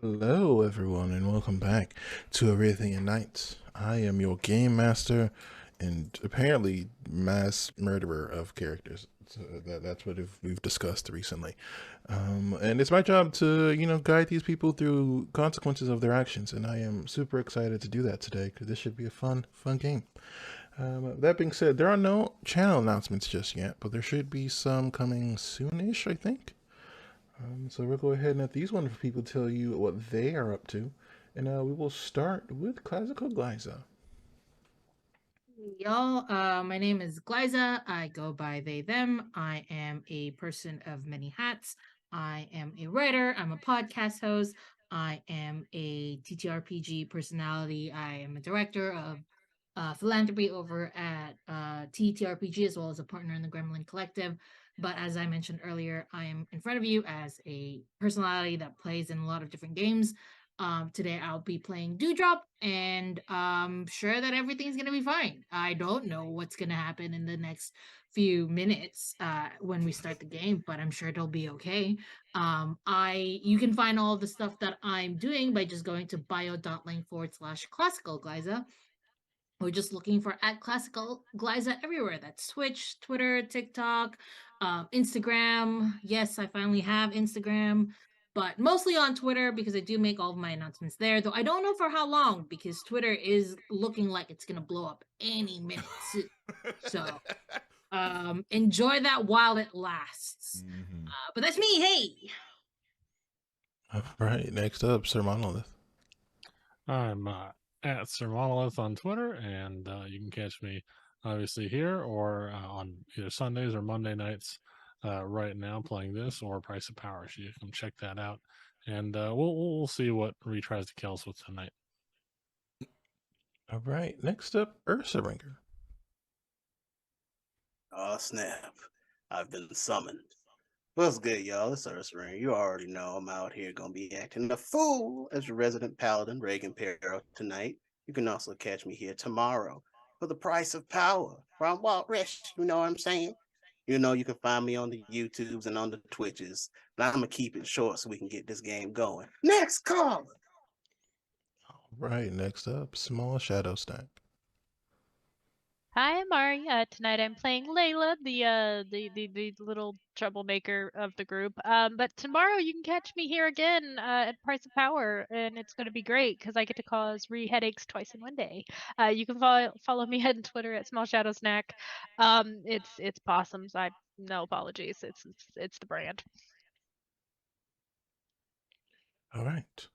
Hello, everyone, and welcome back to Arethian Nights. I am your game master and apparently mass murderer of characters. So that's what we've discussed recently. And it's my job to, guide these people through consequences of their actions. And I am super excited to do that today because this should be a fun game. That being said, there are no channel announcements just yet, but there should be some coming soonish, I think. So we'll go ahead and let these wonderful people tell you what they are up to. And we will start with Classical Glyza. Y'all, my name is Glyza. I go by they, them. I am a person of many hats. I am a writer. I'm a podcast host. I am a TTRPG personality. I am a director of philanthropy over at TTRPG as well as a partner in the Gremlin Collective. But as I mentioned earlier, I am in front of you as a personality that plays in a lot of different games. Today I'll be playing Dewdrop, and I'm sure that everything's gonna be fine. I don't know what's gonna happen in the next few minutes when we start the game, but I'm sure it'll be okay. I You can find all the stuff that I'm doing by just going to bio.link/classical Glyza. We're just looking for at classical Glyza everywhere. That's Twitch, Twitter, TikTok, Instagram. Yes, I finally have Instagram, but mostly on Twitter because I do make all of my announcements there. Though I don't know for how long because Twitter is looking like it's gonna blow up any minute soon. So enjoy that while it lasts. hmm But that's me. Hey. All right, next up, Sir Monolith. I'm at Sir Monolith on Twitter, and you can catch me obviously here or on either Sundays or Monday nights right now playing this or Price of Power. So you can check that out, and we'll see what Ree tries to kill us with tonight. All right, next up, Ursa Ringer. Oh snap. I've been summoned. What's good, y'all? It's Ursula. You already know I'm out here gonna be acting a fool as your resident paladin, Reagan Perro, tonight. You can also catch me here tomorrow for the price of power from Walt Rich. You know what I'm saying? You know you can find me on the YouTubes and on the Twitches. But I'm gonna keep it short so we can get this game going. Next caller. All right, next up, Small Shadow Stack. Hi, I'm Ari. Tonight I'm playing Layla, the little troublemaker of the group. But tomorrow you can catch me here again at Price of Power, and it's going to be great because I get to cause headaches twice in one day. You can follow me on Twitter at Small Shadow Snack. It's possums. I no apologies. It's the brand. All right.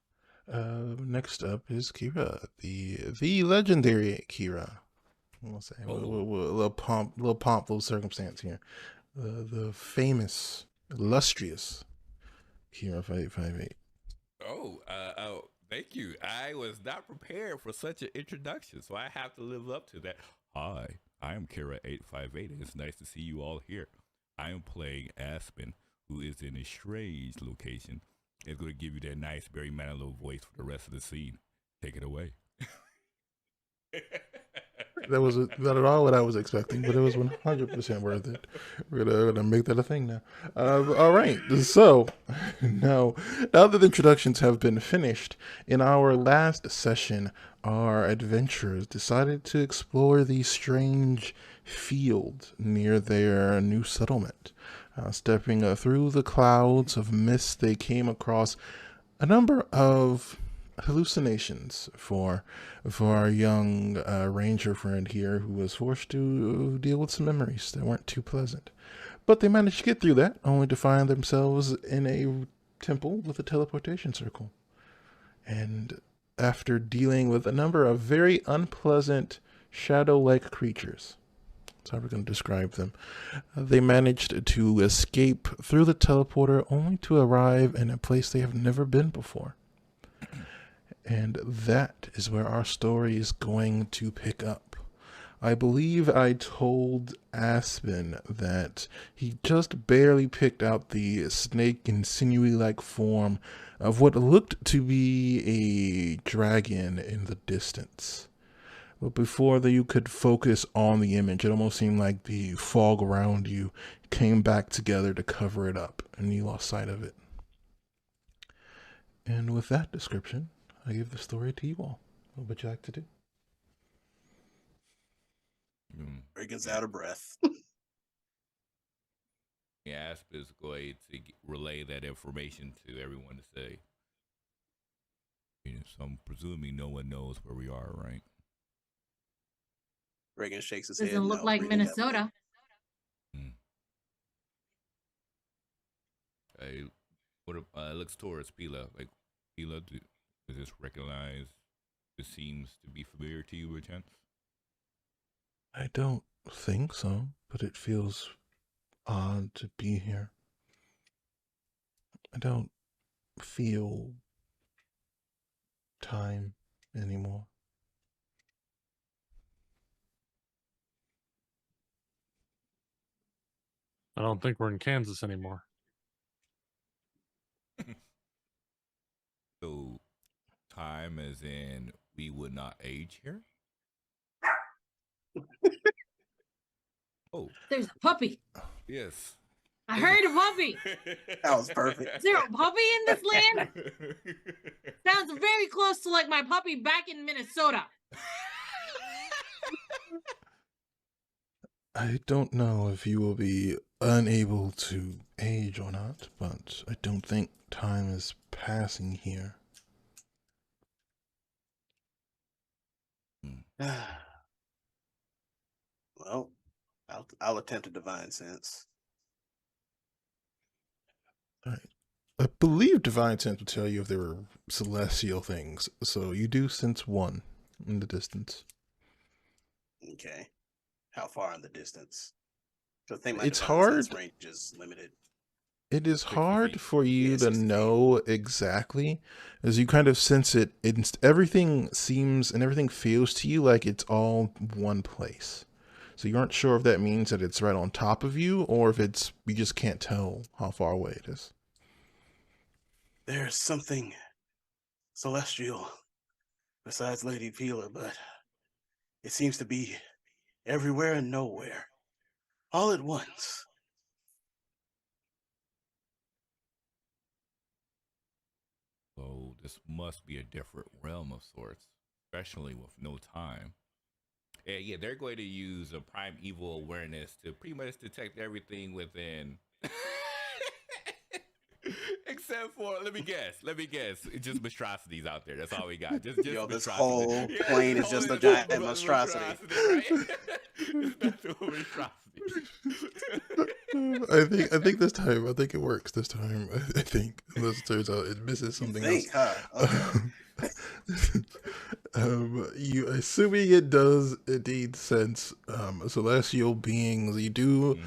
Next up is Kira, the legendary Kira. We'll say a Oh, little pomp, little circumstance here. The famous, illustrious Kira 558. thank you. I was not prepared for such an introduction, so I have to live up to that. Hi, I am Kira858, and it's nice to see you all here. I am playing Aspen, who is in a strange location. It's going to give you that nice Barry Manilow voice for the rest of the scene. Take it away. That was not at all what I was expecting, but it was 100% worth it. We're gonna make that a thing now. All right, so now that the introductions have been finished, in our last session, our adventurers decided to explore the strange field near their new settlement. Stepping through the clouds of mist, they came across a number of hallucinations for our young ranger friend here, who was forced to deal with some memories that weren't too pleasant. But they managed to get through that, only to find themselves in a temple with a teleportation circle. And after dealing with a number of very unpleasant shadow-like creatures, that's how we're going to describe them, they managed to escape through the teleporter only to arrive in a place they have never been before. And that is where our story is going to pick up. I believe I told Aspen that he just barely picked out the snake and sinewy-like form of what looked to be a dragon in the distance. But before you could focus on the image, it almost seemed like the fog around you came back together to cover it up, and you lost sight of it. And with that description, I give the story to you all. What would you like to do? Reagan's out of breath. Yeah, Asp is going to relay that information to everyone to say. So I'm presuming no one knows where we are, right? Reagan shakes his Doesn't head. look No, like Regan got Minnesota. I looks towards Pila. Like, Pila, does this recognize? This seems to be familiar to you, by chance? I don't think so, but it feels odd to be here. I don't feel time anymore. I don't think we're in Kansas anymore. So, time as in we would not age here? Oh, There's a puppy. yes. I heard a puppy. That was perfect. Is there a puppy in this land? Sounds very close to like my puppy back in Minnesota. I don't know if you will be unable to age or not, but I don't think time is passing here. Well, I'll attempt a divine sense. All right. I believe Divine Sense would tell you if there were celestial things, so you do sense one in the distance. Okay. How far in the distance? So I think my It's divine hard. sense range is limited. It is 60 hard feet. for you Yeah, to 60 feet. know exactly, as you kind of sense it. Everything seems and everything feels to you like it's all one place. So you aren't sure if that means that it's right on top of you, or if it's you just can't tell how far away it is. There's something celestial besides Lady Peeler, but it seems to be everywhere and nowhere, all at once. So this must be a different realm of sorts, especially with no time. And yeah, they're going to use a primeval awareness to pretty much detect everything within. Except for, let me guess. It's just monstrosities out there. That's all we got. Just Yo, this monstrosities. whole Yeah, plane this is just whole a giant monstrosity, monstrosity. right? It's nothing but monstrosity. I think this time, I think it works this time. I think, unless it turns out it misses You something think, else. huh? Okay. You assuming it does indeed sense celestial beings. You do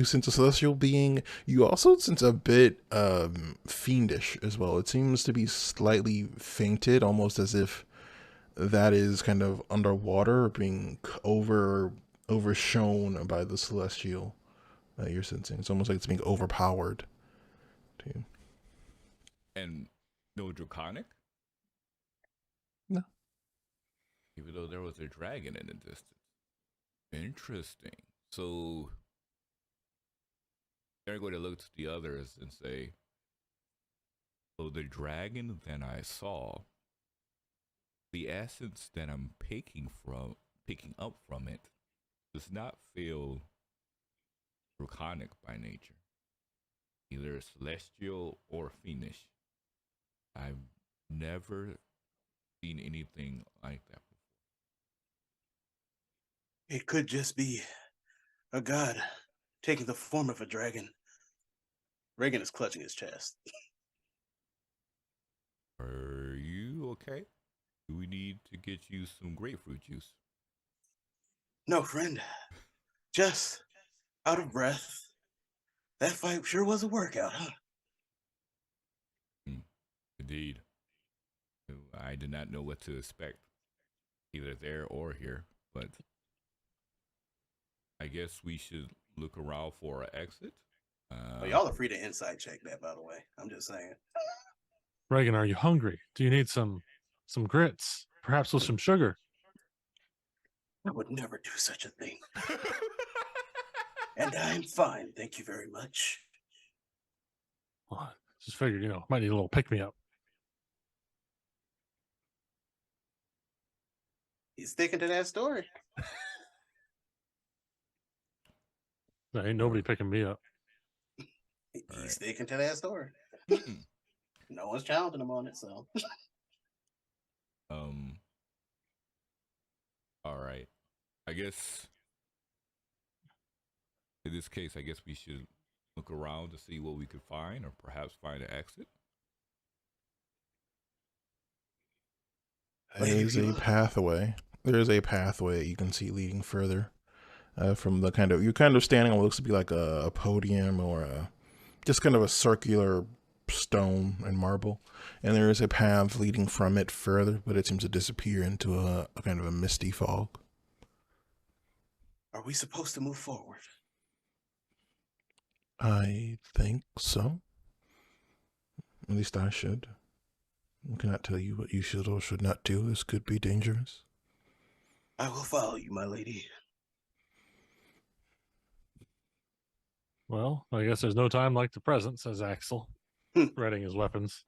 sense a celestial being. You also sense a bit fiendish as well. It seems to be slightly fainted, almost as if that is kind of underwater, being overshone by the celestial that you're sensing. It's almost like it's being overpowered. Too. And no draconic? No. Even though there was a dragon in the distance. Interesting. So they're going to look to the others and say, so the dragon that I saw, the essence that I'm picking up from it, does not feel draconic by nature, either celestial or fiendish. I've never seen anything like that before. It could just be a god taking the form of a dragon. Reagan is clutching his chest. Are you okay? Do we need to get you some grapefruit juice? No, friend. Just out of breath. That fight sure was a workout, huh? Indeed. I did not know what to expect, either there or here, but I guess we should look around for an exit. Well, y'all are free to insight check that, by the way. I'm just saying. Reagan, are you hungry? Do you need some grits? Perhaps with some sugar? I would never do such a thing. And I'm fine, thank you very much. Well, just figured, might need a little pick me up. He's sticking to that story. There ain't nobody picking me up. He's Alright. sticking to that story. Mm-mm. No one's challenging him on it, so. All right. I guess in this case, I guess we should look around to see what we could find, or perhaps find an exit. There is a pathway. There is a pathway you can see leading further from the kind of, you're kind of standing on what looks to be like a podium or just kind of a circular stone and marble. And there is a path leading from it further, but it seems to disappear into a kind of a misty fog. Are we supposed to move forward? I think so. At least I should. I cannot tell you what you should or should not do. This could be dangerous. I will follow you, my lady. Well, I guess there's no time like the present, says Axel, readying his weapons,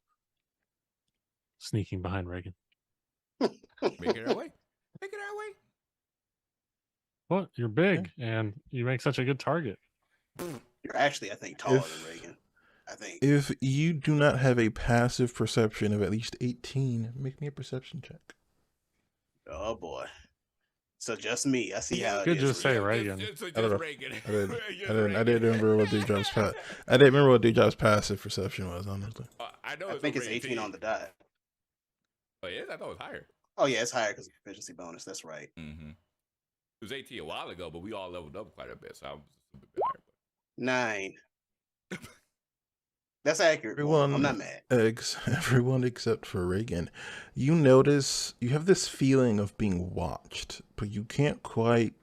sneaking behind Reagan. Make it our way. Make it our way. What? You're big, and you make such a good target. You're actually, I think, taller than Reagan. I think. If you do not have a passive perception of at least 18, make me a perception check. Oh boy. So just me. I see how it Could is. just say Reagan. Reagan. So I don't just know. Reagan. I didn't remember what Dewdrop's I didn't remember what Dewdrop's passive perception was, honestly. I know. I think it's 18 on the die. Oh yeah, I thought it was higher. Oh yeah, it's higher because of proficiency bonus. That's right. Mm-hmm. It was 18 a while ago, but we all leveled up quite a bit, so I was a bit higher. 9. That's accurate. Everyone, I'm not mad. Everyone except for Reagan. You notice you have this feeling of being watched, but you can't quite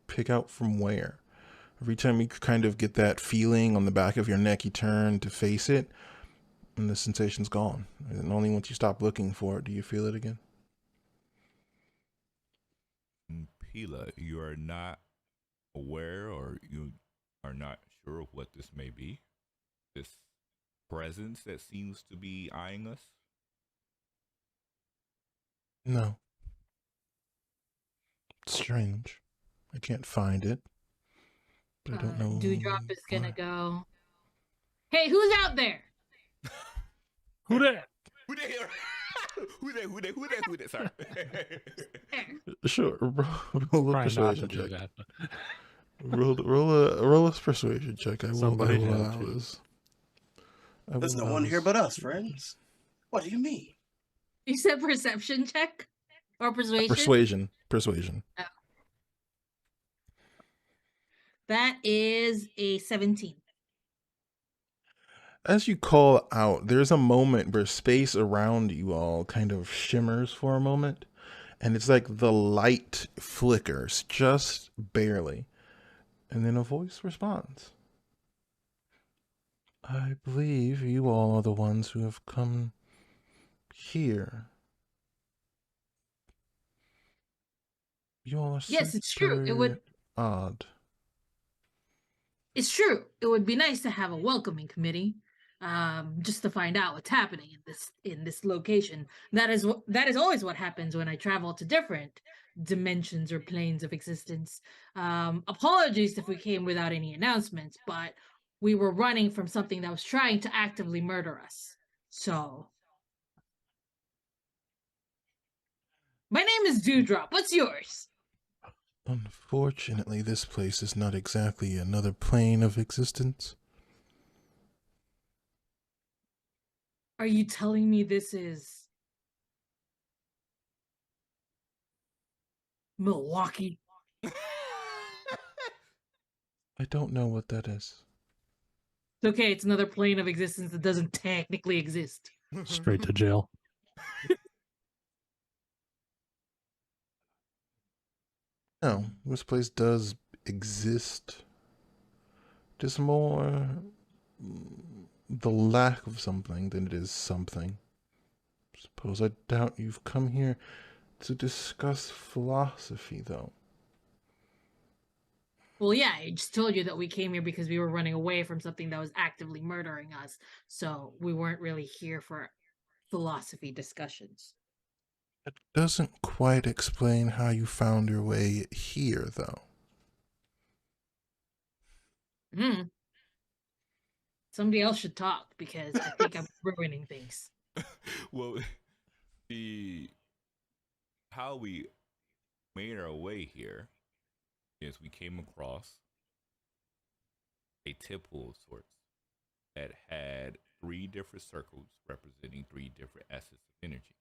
pick out from where. Every time you kind of get that feeling on the back of your neck, you turn to face it, and the sensation's gone. And only once you stop looking for it do you feel it again. Pila, you are not aware, or you are not sure of what this may be? This presence that seems to be eyeing us? No. It's strange. I can't find it. But I don't know. Dewdrop is gonna why. go. Hey, who's out there? Who that? Who that? Who that? Sorry. Sure. Roll a Try not to persuasion do check. that. Roll a persuasion check. I will Somebody had allow to. this. There's no one here but us, friends. What do you mean? You said perception check or persuasion? Persuasion. Oh. That is a 17. As you call out, there's a moment where space around you all kind of shimmers for a moment, and it's like the light flickers just barely, and then a voice responds. I believe you all are the ones who have come here. You all are Yes, it's true. It would. odd. It's true. It would be nice to have a welcoming committee, just to find out what's happening in this location. That is always what happens when I travel to different dimensions or planes of existence. Apologies if we came without any announcements, but we were running from something that was trying to actively murder us. So, my name is Dewdrop. What's yours? Unfortunately, this place is not exactly another plane of existence. Are you telling me this is Milwaukee? I don't know what that is. It's okay, it's another plane of existence that doesn't technically exist. Straight to jail. No, this place does exist. Just more the lack of something than it is something. Suppose I doubt you've come here to discuss philosophy, though. Well, yeah, I just told you that we came here because we were running away from something that was actively murdering us. So we weren't really here for philosophy discussions. It doesn't quite explain how you found your way here, though. Hmm. Somebody else should talk because I think I'm ruining things. Well, the how we made our way here is we came across a temple of sorts that had three different circles representing three different essence of energy.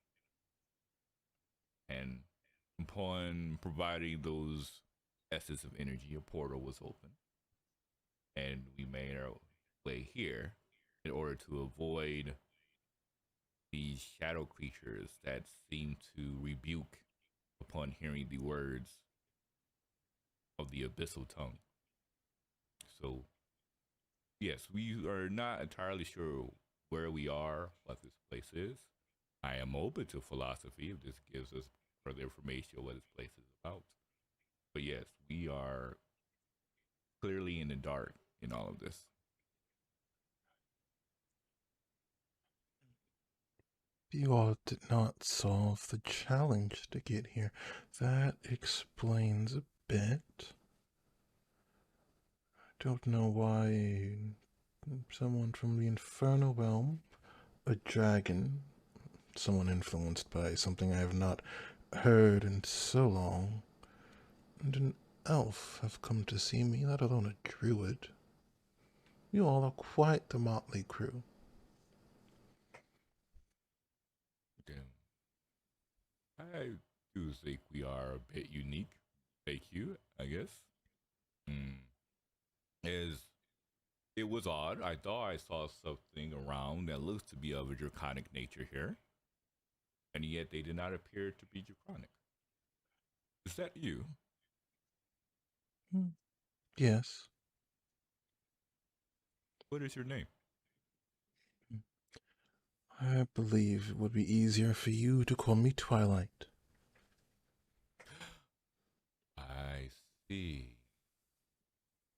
And upon providing those essence of energy, a portal was open. And we made our way here in order to avoid these shadow creatures that seem to rebuke upon hearing the words of the abyssal tongue. So, yes, we are not entirely sure where we are, what this place is. I am open to philosophy if this gives us further information on what this place is about. But yes, we are clearly in the dark in all of this. You all did not solve the challenge to get here. That explains a bit. I don't know why someone from the infernal realm, a dragon, someone influenced by something I have not heard in so long, and an elf have come to see me, let alone a druid. You all are quite the motley crew. Damn. I do think we are a bit unique. Thank you, I guess. Mm. As it was odd, I thought I saw something around that looks to be of a draconic nature here, and yet they did not appear to be draconic. Is that you? Yes. What is your name? I believe it would be easier for you to call me Twilight. I see.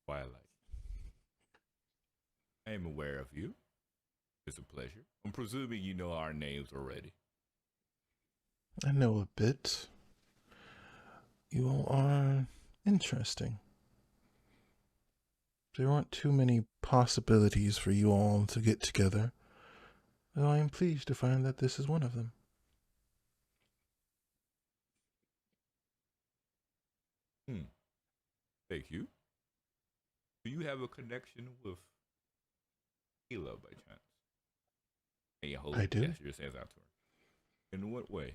Twilight. I am aware of you. It's a pleasure. I'm presuming you know our names already. I know a bit. You all are interesting. There aren't too many possibilities for you all to get together, though I am pleased to find that this is one of them. Hmm. Thank you. Do you have a connection with Hila by chance? And I Yahoo do. gesture stands out to her. In what way?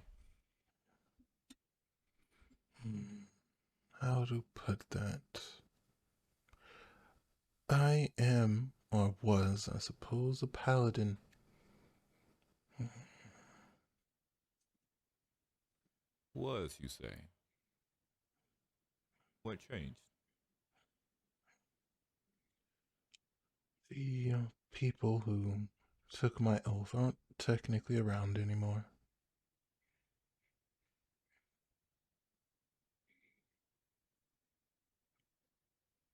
How to put that? I am, or was, I suppose, a paladin. Was, you say? What changed? The people who took my oath aren't technically around anymore.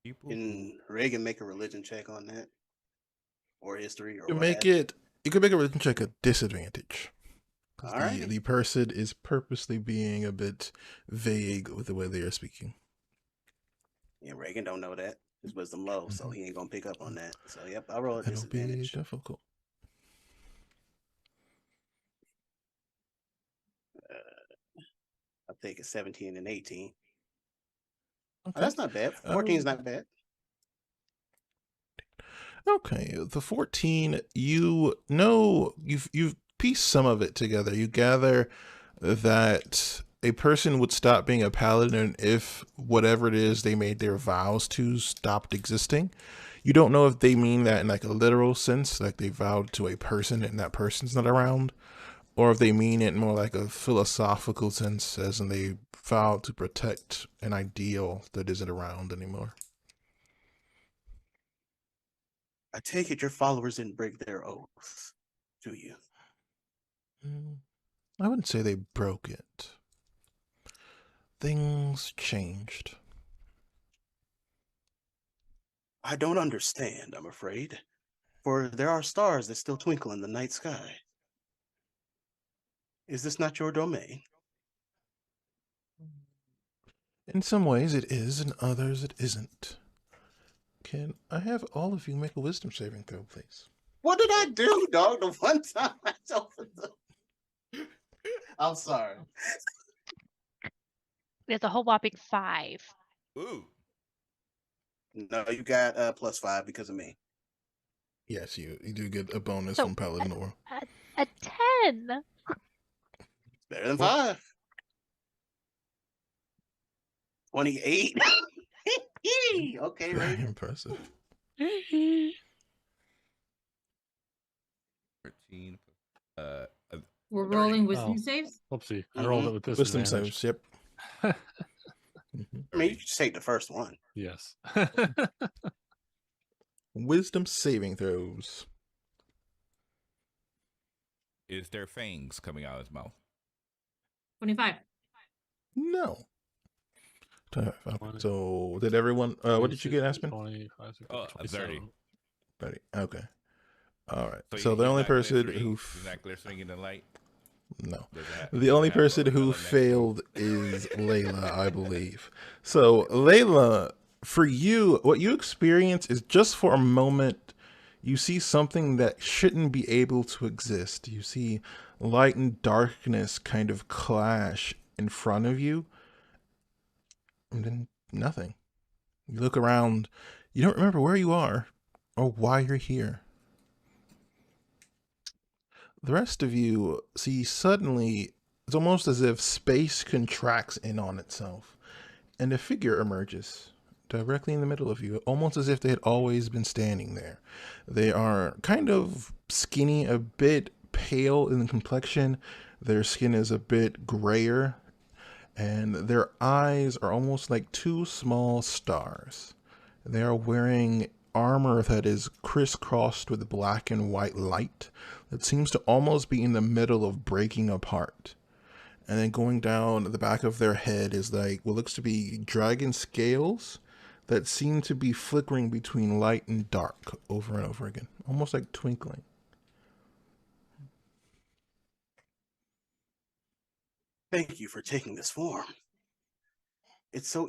People who Can Reagan make a religion check on that? Or history or You what make have you? it. You can make a religion check a disadvantage. Because All right. the person is purposely being a bit vague with the way they are speaking. Yeah, Reagan don't know that. His wisdom low, so he ain't gonna pick up on that. So yep, I roll a It'll be disadvantage. difficult. I'll take a 17 and 18. Oh, Okay. that's not bad. 14 is not bad. Okay. The 14, you know, you've pieced some of it together. You gather that a person would stop being a paladin if whatever it is they made their vows to stopped existing. You don't know if they mean that in like a literal sense, like they vowed to a person and that person's not around, or if they mean it more like a philosophical sense, as in they vowed to protect an ideal that isn't around anymore. I take it your followers didn't break their oath, do you? I wouldn't say they broke it. Things changed. I don't understand, I'm afraid. For there are stars that still twinkle in the night sky. Is this not your domain? In some ways it is, in others it isn't. Can I have all of you make a wisdom saving throw, please? What did I do, dog? The one time I told them. I'm sorry. It's a whole whopping 5. Ooh. No, you got +5 because of me. Yes, you do get a bonus So, from Paladin Aura. A 10. Better than What? 5. 28. Okay, Very Raven. impressive. 13. We're 30. rolling wisdom Oh. saves. Whoopsie. I rolled it with Wisdom disadvantage. saves, yep. Mhm. I mean, you just take the first one. Yes. Wisdom saving throws. Is there fangs coming out of his mouth? 25. No. Okay, 20. so did everyone? What did you get, Aspen? 25, Oh, 27. 30. 30. Okay. All right. So So the he's only not person glistening- who he's not glistening in the light. no, Does it have- the does only it have person who umbrella next to him? failed is Layla, I believe. So Layla, for you, what you experience is just for a moment, you see something that shouldn't be able to exist. You see light and darkness kind of clash in front of you, and then nothing. You look around, you don't remember where you are or why you're here. The rest of you see suddenly, it's almost as if space contracts in on itself, and a figure emerges directly in the middle of you, almost as if they had always been standing there. They are kind of skinny, a bit pale in complexion. Their skin is a bit grayer, and their eyes are almost like two small stars. They are wearing armor that is crisscrossed with black and white light that seems to almost be in the middle of breaking apart. And then going down the back of their head is like what looks to be dragon scales that seem to be flickering between light and dark over and over again, almost like twinkling. Thank you for taking this form. It's so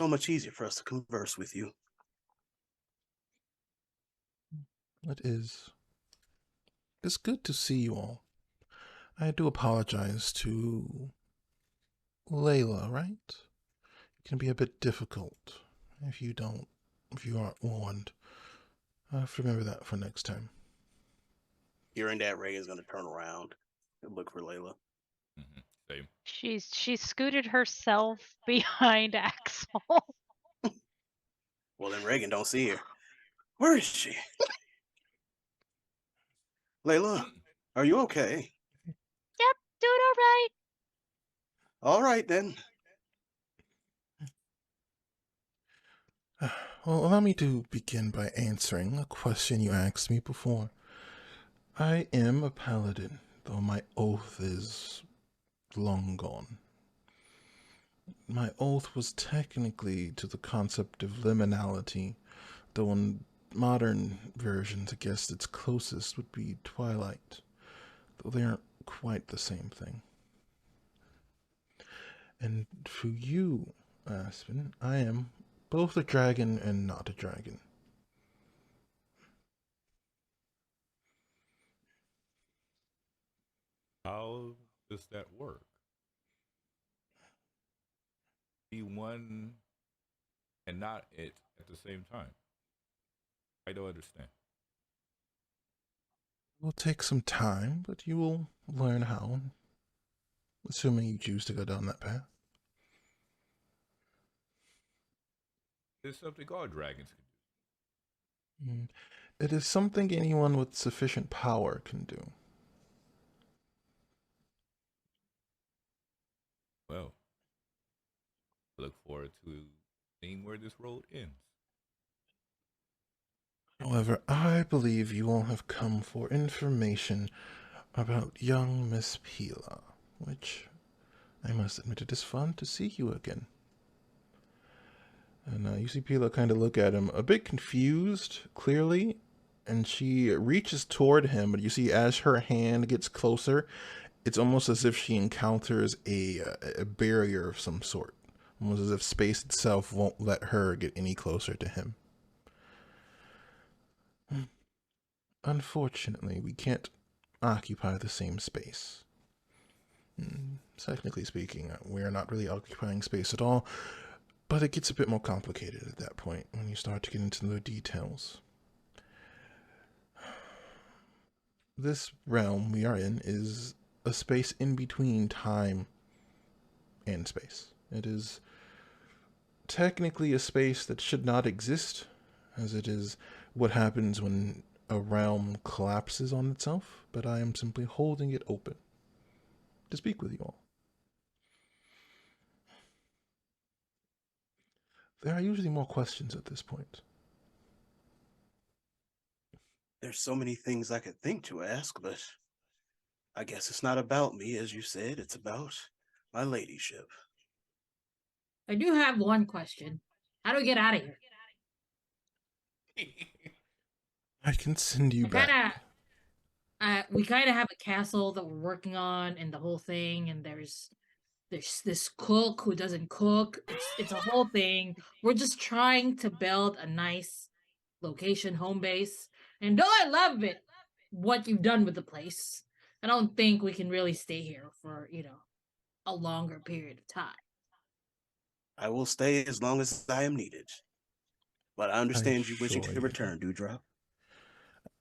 much easier for us to converse with you. It is. It's good to see you all. I do apologize to Layla, right? It can be a bit difficult if you aren't warned. I have to remember that for next time. Hearing that, Ray is going to turn around and look for Layla. Mhm. Same. She's scooted herself behind Axel. Well, then Reagan don't see her. Where is she? Layla, are you okay? Yep, doing all right. All right, then. Well, allow me to begin by answering a question you asked me before. I am a paladin, though my oath is long gone. My oath was technically to the concept of liminality, though in modern versions, I guess its closest would be twilight, though they aren't quite the same thing. And for you, Aspen, I am both a dragon and not a dragon. How does that work? Be one and not it at the same time. I don't understand. It will take some time, but you will learn how, assuming you choose to go down that path. There's something all dragons can do. It is something anyone with sufficient power can do. Well, I look forward to seeing where this road ends. However, I believe you all have come for information about young Miss Pila, which I must admit it is fun to see you again. And you see Pila kind of look at him, a bit confused, clearly, and she reaches toward him, but you see as her hand gets closer, it's almost as if she encounters a barrier of some sort, almost as if space itself won't let her get any closer to him. Unfortunately, we can't occupy the same space. Technically speaking, we're not really occupying space at all, but it gets a bit more complicated at that point when you start to get into the details. This realm we are in is a space in between time and space. It is technically a space that should not exist, as it is what happens when a realm collapses on itself, but I am simply holding it open to speak with you all. There are usually more questions at this point. There's so many things I could think to ask, but I guess it's not about me, as you said. It's about my ladyship. I do have one question. How do we get out of here? I can send you back. We kind of have a castle that we're working on, and the whole thing. And there's this cook who doesn't cook. It's a whole thing. We're just trying to build a nice location, home base. And though I love it, what you've done with the place, I don't think we can really stay here for a longer period of time. I will stay as long as I am needed. But I understand you wishing assure to you. return, Dewdrop.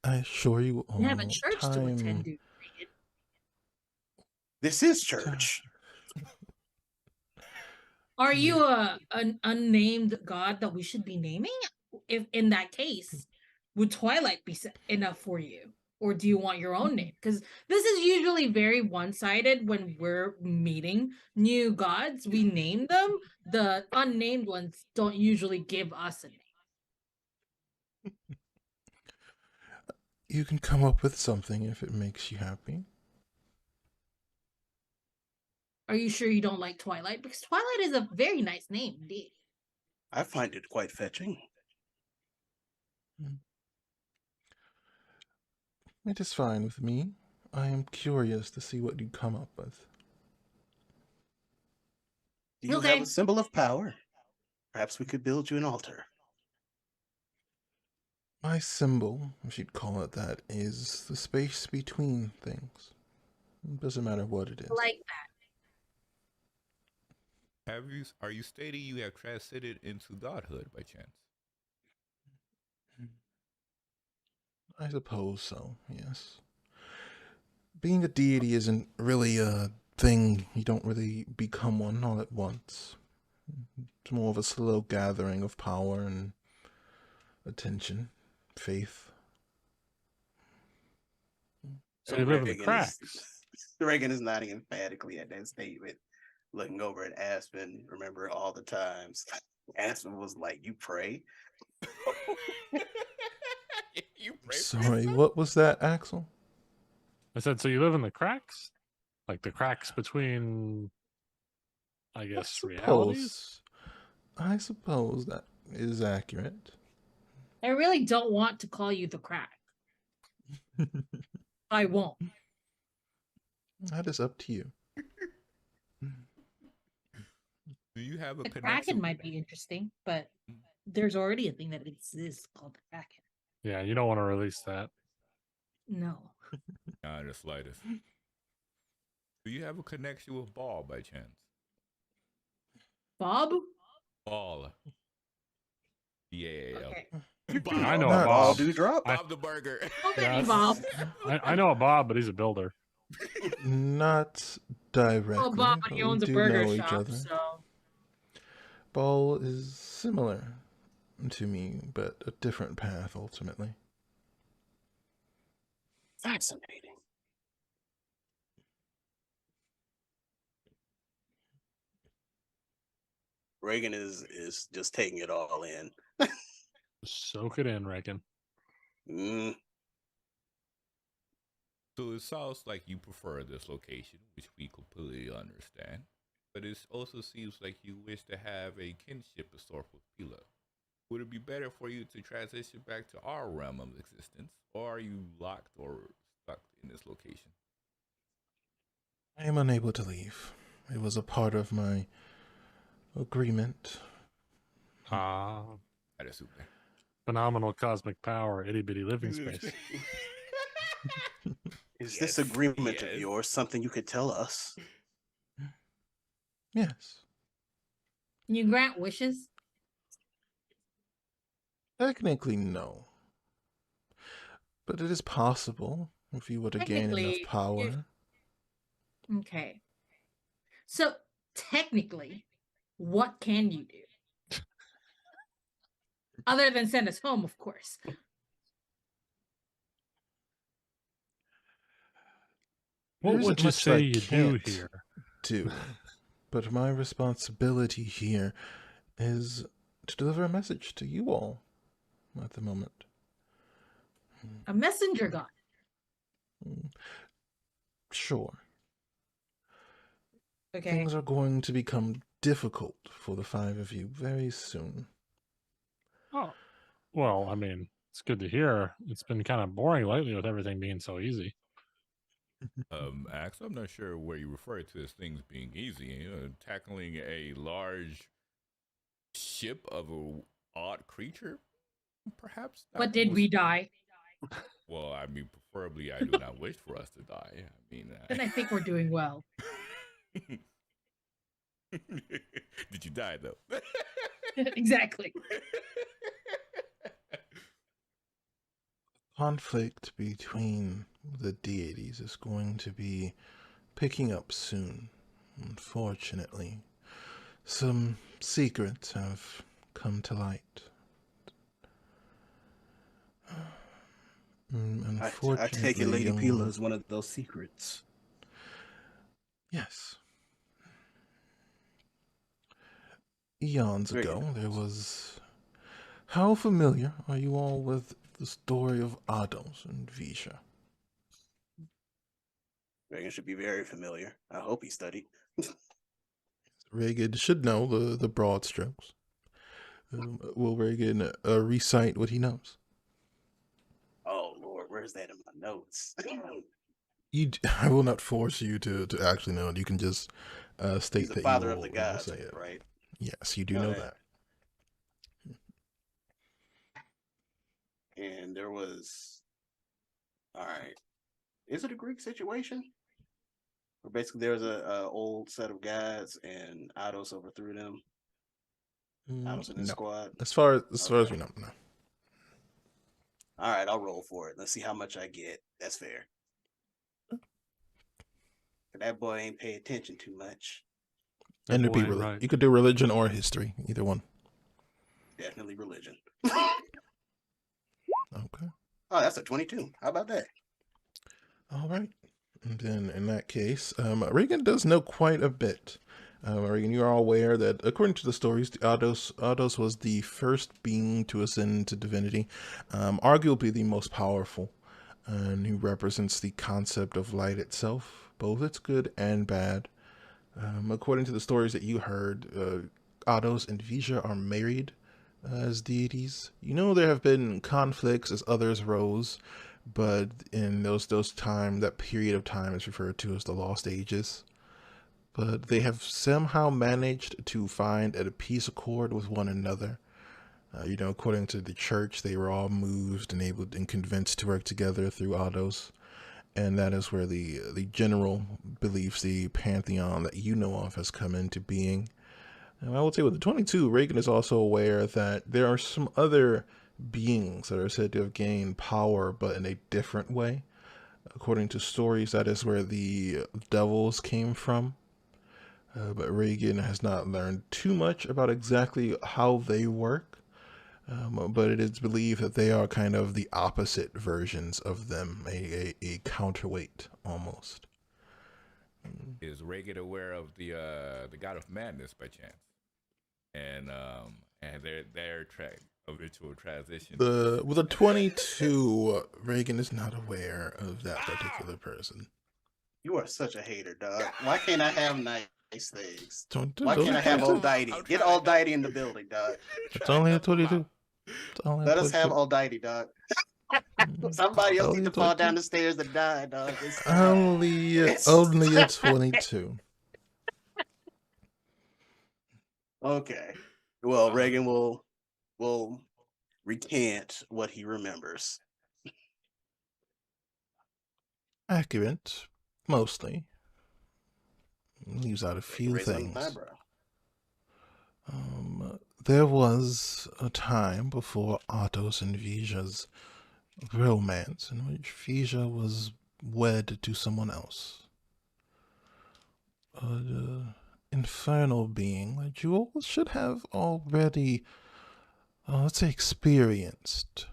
I assure you all. We have a church to attend time. to. This is church. Are you an unnamed god that we should be naming? If in that case, would Twilight be enough for you? Or do you want your own name? Because this is usually very one-sided when we're meeting new gods. We name them. The unnamed ones don't usually give us a name. You can come up with something if it makes you happy. Are you sure you don't like Twilight? Because Twilight is a very nice name indeed. I find it quite fetching. It is fine with me. I am curious to see what you come up with. Do you have a symbol of power? Perhaps we could build you an altar. My symbol, if you'd call it that, is the space between things. It doesn't matter what it is. I like that. Are you stating you have transcended into godhood by chance? I suppose so, yes. Being a deity isn't really a thing. You don't really become one all at once. It's more of a slow gathering of power and attention, faith. So you live in the cracks. Reagan is nodding emphatically at that statement, looking over at Aspen. Remember all the times Aspen was like, "You pray." You pray. Sorry, what was that, Axel? I said, so you live in the cracks? Like the cracks between, I guess, realities? I suppose that is accurate. I really don't want to call you the crack. I won't. That is up to you. Do you have a The connection? Kraken might be interesting, but there's already a thing that exists called the Kraken. Yeah, you don't want to release that. No. Not the slightest. Do you have a connection with Ball by chance? Bob? Ball. Yeah. Okay. I know a Not Bob. Dewdrop. Bob the Burger. Okay, Bob. I know a Bob, but he's a builder. Not directly. Well, Bob, but but he we owns a do burger know each shop, other. so. Ball is similar to me, but a different path ultimately. Fascinating. Reagan is just taking it all in. Soak it in, Reagan. So it sounds like you prefer this location, which we completely understand. But it also seems like you wish to have a kinship of sort with Pila. Would it be better for you to transition back to our realm of existence, or are you locked or stuck in this location? I am unable to leave. It was a part of my agreement. Ah, That is super. phenomenal cosmic power, itty bitty living space. Is this Yes, agreement of yes. yours something you could tell us? Yes. Can you grant wishes? Technically, no. But it is possible if you were to gain enough Technically, power. Okay. So technically, what can you do? Other than send us home, of course. What There would isn't you much that say I you do can't here? do. But my responsibility here is to deliver a message to you all at the moment. A messenger god. Sure. Okay. Things are going to become difficult for the 5 of you very soon. Oh, well, I mean, it's good to hear. It's been kind of boring lately with everything being so easy. Ax, I'm not sure where you refer to as things being easy. You know, tackling a large ship of a odd creature, perhaps. But that did was- we die? Well, I mean, preferably, I do not wish for us to die. I mean, Then I think we're doing well. Did you die though? Exactly. Conflict between the deities is going to be picking up soon, unfortunately. Some secrets have come to light. I take it Unfortunately, Lady young Pila one. is one of those secrets. Yes. Eons Very ago, there interesting. was... How familiar are you all with the story of Ados and Visha? Reagan should be very familiar. I hope he studied. Reagan should know the broad strokes. Will Reagan recite what he knows? Oh Lord, where's that in my notes? I will not force you to actually know it. You can just state He's the that father you of the will gods, say it. right? Yes, you do Know know that. that. And there was, all right. Is it a Greek situation? Where basically there's a old set of guys and Ados overthrew them. Ados and his No. squad. As far as Okay. we know, no. All right, I'll roll for it. Let's see how much I get. That's fair. That boy ain't pay attention too much. That And it'd boy be ain't right. You could do religion or history, either one. Definitely religion. Okay. Oh, that's a 22. How about that? All right. And then in that case, Reagan does know quite a bit. Reagan, you are aware that according to the stories, Ados was the first being to ascend to divinity, arguably the most powerful, and who represents the concept of light itself, both its good and bad. According to the stories that you heard, Ados and Visha are married as deities. You know there have been conflicts as others rose, but in those time, that period of time is referred to as the Lost Ages. But they have somehow managed to find a peace accord with one another. According to the church, they were all moved and able and convinced to work together through Ados. And that is where the general beliefs, the pantheon that you know of, has come into being. And I would say with the 22, Reagan is also aware that there are some other beings that are said to have gained power, but in a different way. According to stories, that is where the devils came from. But Reagan has not learned too much about exactly how they work. But it is believed that they are kind of the opposite versions of them, a counterweight almost. Is Reagan aware of the god of madness by chance? And their eventual transition. With a 22, Reagan is not aware of that particular person. You are such a hater, dog. Why can't I have nice things? Don't Why can't I have 22. old deity? Get old deity in the building, dog. It's only a 22. Let us have old deity, dog. Somebody else need to fall down the stairs and die, dog. Only a 22. Okay. Well, Uh, Reagan will recant what he remembers. Accurate, mostly. Leaves out a Reagan few raised an things. eyebrow. There was a time before Otto's and Vija's romance in which Vija was wed to someone else. An infernal being that you all should have already, let's say, experienced.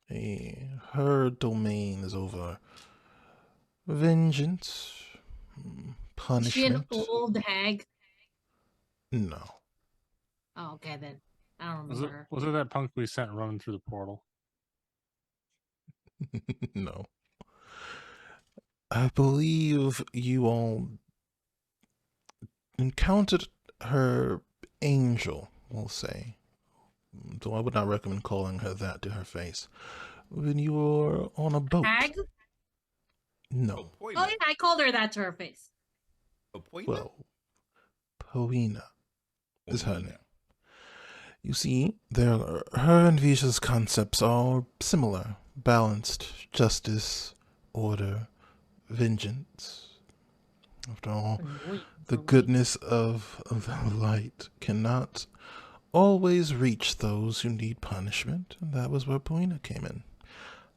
Her domain is over vengeance, Is she an punishment. old hag? No. Oh, okay then. I don't remember her. Was it that punk we sent running through the portal? No. I believe you all encountered her angel, we'll say. Though I would not recommend calling her that to her face. When you were on a boat. Hag? No. Oh yeah, I called her that to her face. Well, Poina is her name. You see, her and Visha's concepts are similar. Balanced, justice, order, vengeance. After all, the goodness of the light cannot always reach those who need punishment, and that was where Poina came in.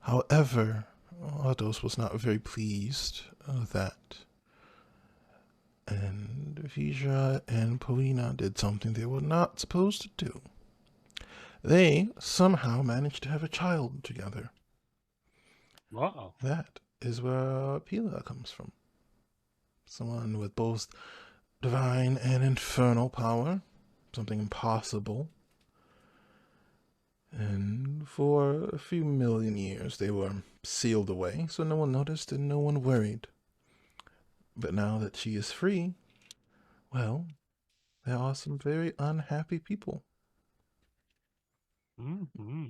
However, Ardos was not very pleased with that. And Vija and Poina did something they were not supposed to do. They somehow managed to have a child together. Wow. That is where Pila comes from. Someone with both divine and infernal power. Something impossible. And for a few million years they were sealed away, so no one noticed and no one worried. But now that she is free, well, there are some very unhappy people. Mm-hmm.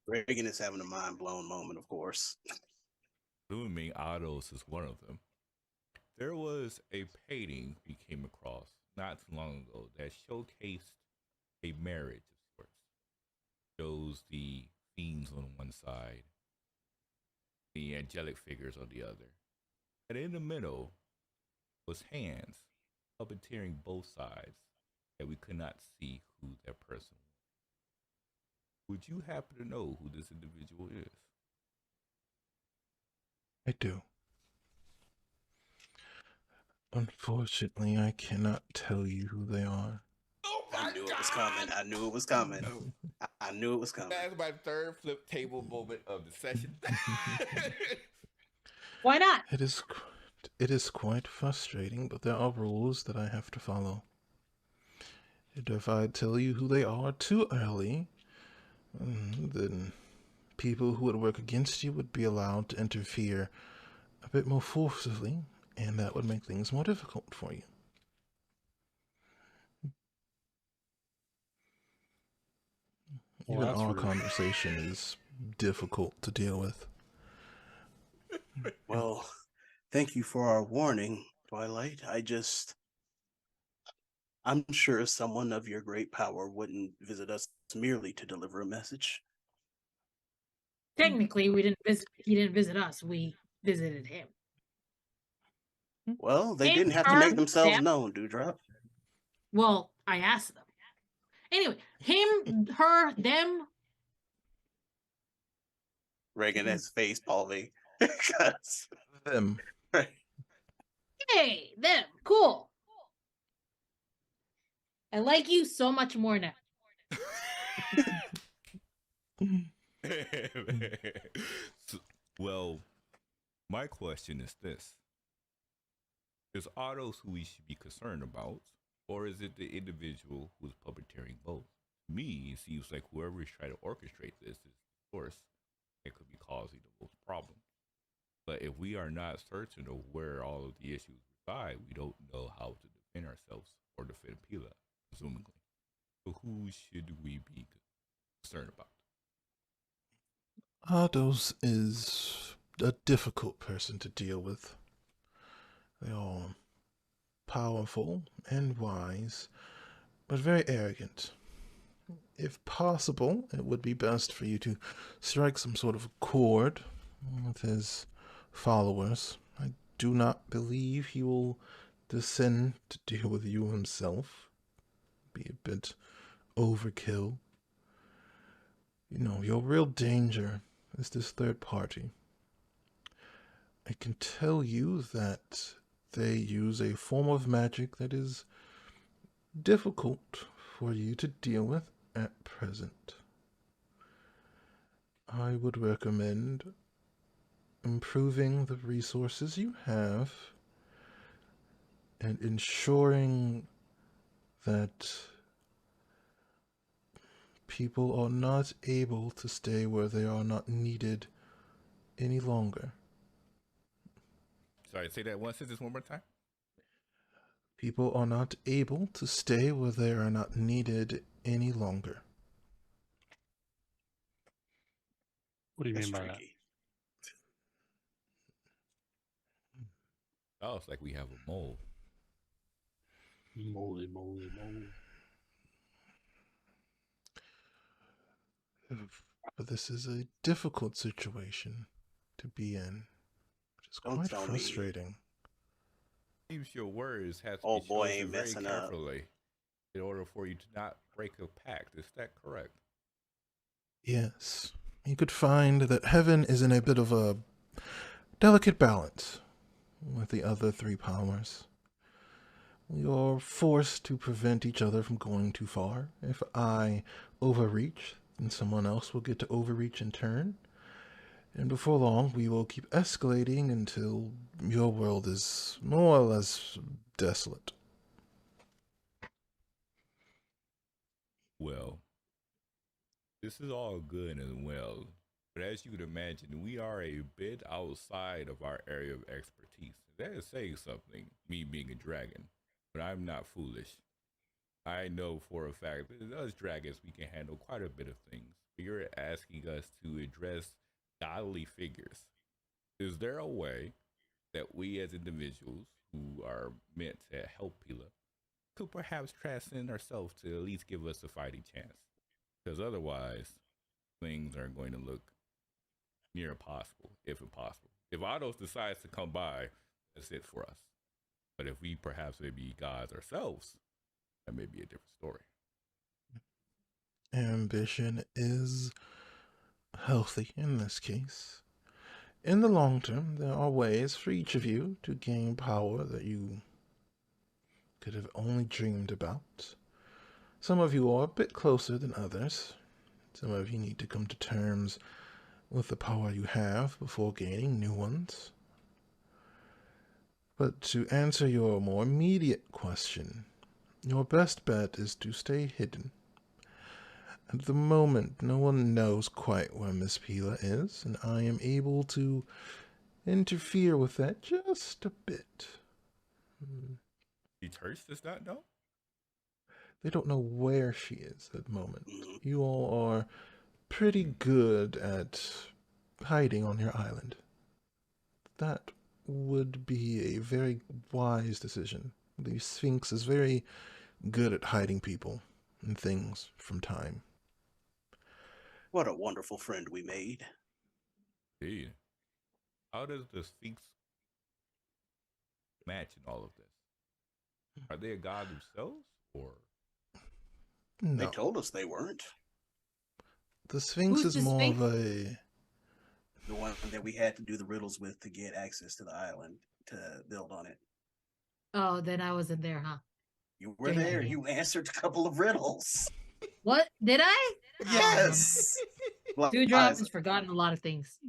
Reagan is having a mind blown moment, of course. Assuming Otto's is one of them. There was a painting we came across not too long ago that showcased a marriage of sorts. Shows the fiends on one side, the angelic figures on the other. And in the middle was hands puppeteering both sides that we could not see who that person was. Would you happen to know who this individual is? I do. Unfortunately, I cannot tell you who they are. Oh I knew it was coming. I knew it was coming. I knew it was coming. That's my third flip table moment of the session. Why not? It is quite frustrating, but there are rules that I have to follow. And if I tell you who they are too early, then people who would work against you would be allowed to interfere a bit more forcibly, and that would make things more difficult for you. Well, Even that's our rude. conversation is difficult to deal with. Well, thank you for our warning, Twilight. I'm sure someone of your great power wouldn't visit us merely to deliver a message. Technically, we didn't visit. He didn't visit us. We visited him. Well, they Him, didn't have to her, make themselves them. known, Dewdrop. Well, I asked them. Anyway, him, her, them. Reagan has face palming. Because Them. Hey, them. Cool. I like you so much more now. Well, my question is this. Is Otto's who we should be concerned about, or is it the individual who's puppeteering both? To me, it seems like whoever is trying to orchestrate this is the source that could be causing the most problems. But if we are not certain of where all of the issues reside, we don't know how to defend ourselves or defend Pila, presumably. So who should we be concerned about? Ardos is a difficult person to deal with. They are powerful and wise, but very arrogant. If possible, it would be best for you to strike some sort of accord with his followers. I do not believe he will descend to deal with you himself. Be a bit overkill. Your real danger is this third party. I can tell you that they use a form of magic that is difficult for you to deal with at present. I would recommend improving the resources you have and ensuring that people are not able to stay where they are not needed any longer. Sorry, say that one sentence one more time. People are not able to stay where they are not needed any longer. What do you That's mean by that? tricky. Oh, it's like we have a mole. Moly, moly, moly. But this is a difficult situation to be in, which is Don't quite tell me. frustrating. Seems your words have to Oh be boy, chosen ain't very messing up. carefully in order for you to not break a pact. Is that correct? Yes, you could find that heaven is in a bit of a delicate balance with the other three powers. You're forced to prevent each other from going too far. If I overreach, then someone else will get to overreach in turn. And before long, we will keep escalating until your world is more or less desolate. Well, this is all good and well, but as you can imagine, we are a bit outside of our area of expertise. That is saying something, me being a dragon, but I'm not foolish. I know for a fact that as dragons, we can handle quite a bit of things. But you're asking us to address godly figures. Is there a way that we as individuals who are meant to help Pila could perhaps transcend ourselves to at least give us a fighting chance? Because otherwise, things aren't going to look near impossible, if impossible. If Autos decides to come by, that's it for us. But if we perhaps may be gods ourselves, that may be a different story. Ambition is healthy in this case. In the long term, there are ways for each of you to gain power that you could have only dreamed about. Some of you are a bit closer than others. Some of you need to come to terms with the power you have before gaining new ones. But to answer your more immediate question, your best bet is to stay hidden. At the moment, no one knows quite where Miss Pila is, and I am able to interfere with that just a bit. The church does not know? They don't know where she is at the moment. Mhm. You all are pretty good at hiding on your island. That would be a very wise decision. The Sphinx is very good at hiding people and things from time. What a wonderful friend we made. Indeed. How does the Sphinx match in all of this? Are they a god themselves, or They No, told us they weren't. the Sphinx Who's is the more Sphinx? of a... The one that we had to do the riddles with to get access to the island to build on it. Oh, then I wasn't there, huh? You were During that there. game. You answered a couple of riddles. What? Did I? Yes. Dewdrop has forgotten a lot of things.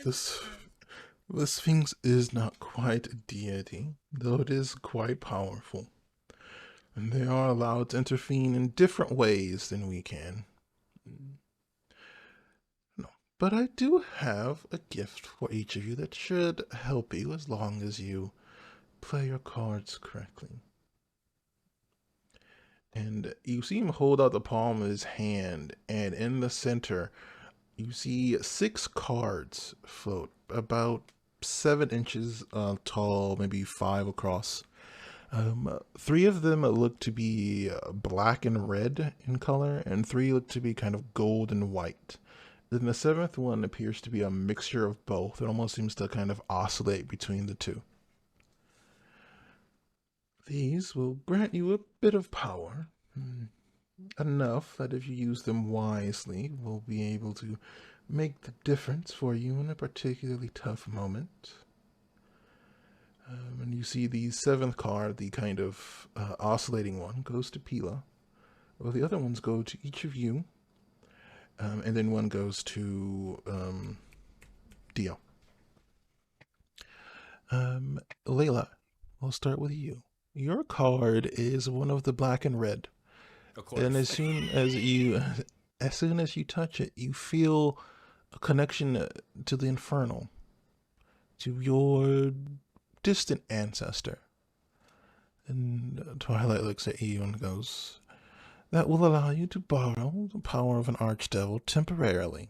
This, the Sphinx is not quite a deity, though it is quite powerful. And they are allowed to intervene in different ways than we can. No, but I do have a gift for each of you that should help you as long as you play your cards correctly. And you see him hold out the palm of his hand, and in the center, you see 6 cards float, about 7 inches tall, maybe 5 across. 3 of them look to be black and red in color, and 3 look to be kind of gold and white. Then the 7th one appears to be a mixture of both. It almost seems to kind of oscillate between the two. These will grant you a bit of power. Enough that if you use them wisely, will be able to make the difference for you in a particularly tough moment. And you see the 7th card, the kind of oscillating one, goes to Pila. Well, the other ones go to each of you. And then one goes to Dio. Layla, we'll start with you. Your card is one of the black and red. Of course. And as soon as you touch it, you feel a connection to the infernal, to your distant ancestor. And Twilight looks at you and goes, "That will allow you to borrow the power of an archdevil temporarily.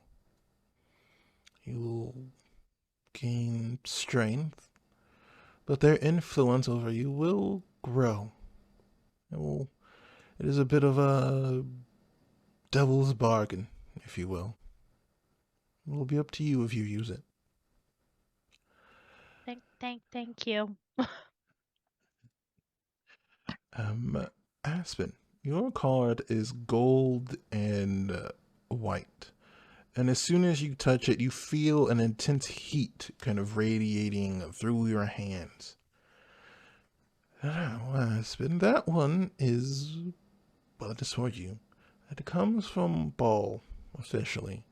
You will gain strength, but their influence over you will grow. It is a bit of a devil's bargain, if you will. It will be up to you if you use it." Thank you. Aspen, your card is gold and white. And as soon as you touch it, you feel an intense heat kind of radiating through your hands. Now, Aspen, that one is, well, it is for you. It comes from Ball, officially.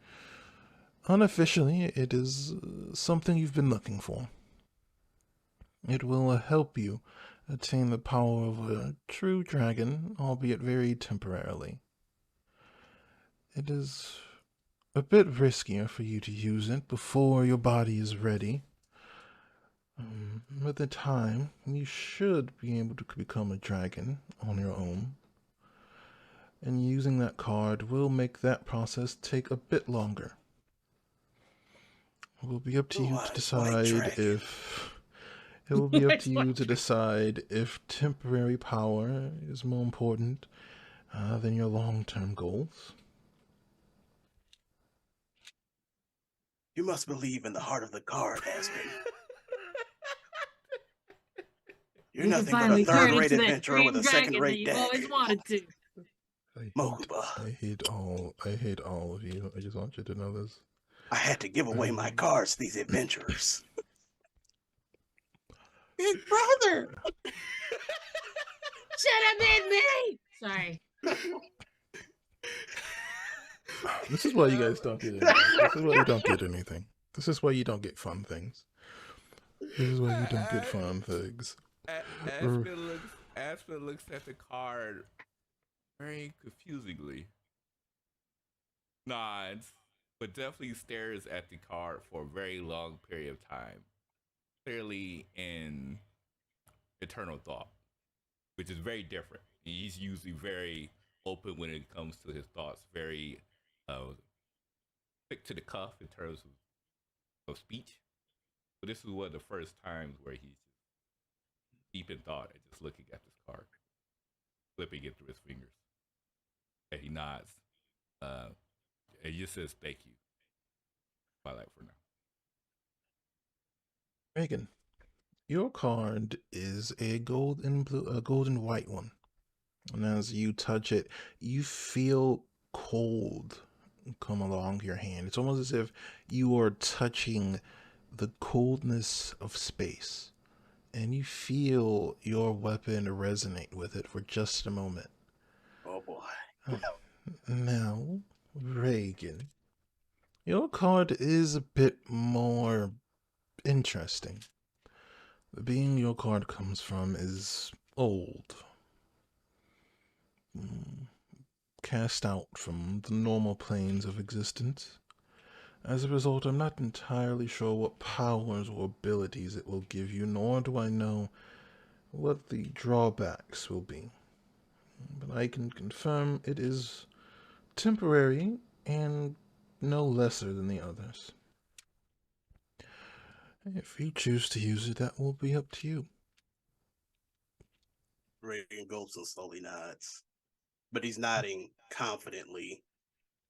Unofficially, it is something you've been looking for. It will help you attain the power of a true dragon, albeit very temporarily. It is a bit riskier for you to use it before your body is ready. With the time, you should be able to become a dragon on your own. And using that card will make that process take a bit longer. It will be up to you to decide if... It will be up to you to decide if temporary power is more important than your long-term goals. You must believe in the heart of the card, Aspen. You're nothing but a third-rate adventurer with a second-rate deck. Always wanted to. Mokuba. I hate all of you. I just want you to know this. I had to give away my cards to these adventurers. Big brother! Should have been me! Sorry. This is why you guys don't get anything. This is why you don't get anything. This is why you don't get fun things. This is why you don't get fun things. Aspen looks at the card very confusingly. Nods, but definitely stares at the card for a very long period of time. Clearly in eternal thought, which is very different. He's usually very open when it comes to his thoughts, very quick to the cuff in terms of speech. But this is one of the first times where he's deep in thought and just looking at this card, flipping it through his fingers. And he nods. And he just says, "Thank you, Twilight, for now." Reagan, your card is a gold and white one. And as you touch it, you feel cold come along your hand. It's almost as if you are touching the coldness of space. And you feel your weapon resonate with it for just a moment. Oh boy. Now, Reagan, your card is a bit more interesting. The being your card comes from is old. Cast out from the normal planes of existence. As a result, I'm not entirely sure what powers or abilities it will give you, nor do I know what the drawbacks will be. But I can confirm it is temporary and no lesser than the others. If you choose to use it, that will be up to you. Reagan gulps and slowly nods, but he's nodding confidently.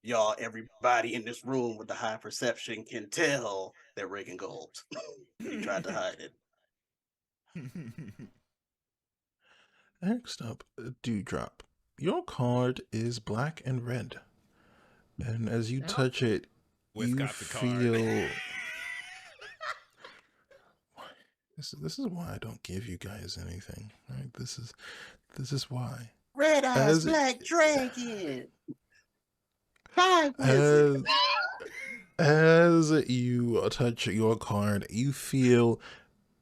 Y'all, everybody in this room with the high perception can tell that Reagan gulped. He tried to hide it. Next up, Dewdrop. Your card is black and red. And as you Yep. touch it, you Wisconsin card. feel. This is why I don't give you guys anything. Right? This is why. Red Eyes As- Black Dragon! Time Wizard! As you touch your card, you feel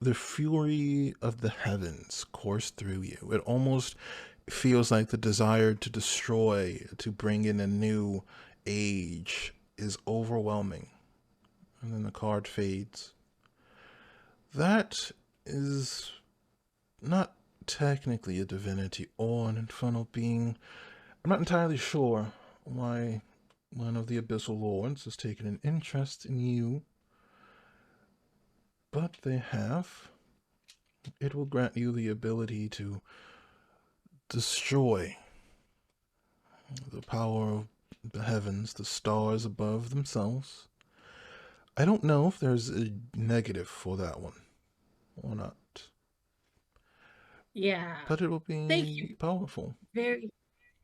the fury of the heavens course through you. It almost feels like the desire to destroy, to bring in a new age, is overwhelming. And then the card fades. That is not technically a divinity or an infernal being. I'm not entirely sure why one of the Abyssal Lords has taken an interest in you, but they have. It will grant you the ability to destroy the power of the heavens, the stars above themselves. I don't know if there's a negative for that one or not, Yeah. but it will Thank you. be powerful. Thank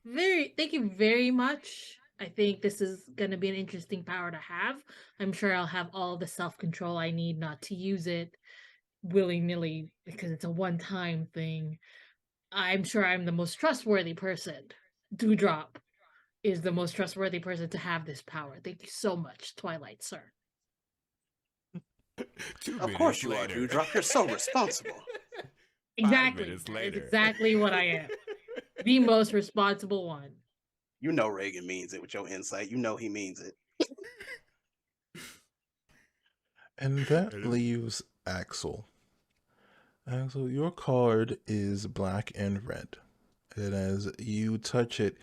you very much. I think this is going to be an interesting power to have. I'm sure I'll have all the self-control I need not to use it willy-nilly because it's a one-time thing. I'm sure I'm the most trustworthy person. Dewdrop is the most trustworthy person to have this power. Thank you so much, Twilight, sir. Of course you are, Dewdrop. You're so responsible. Exactly. minutes That is later. exactly what I am. The most responsible one. You know Reagan means it with your insight. You know he means it. And that leaves Axel. Axel, your card is black and red. And as you touch it,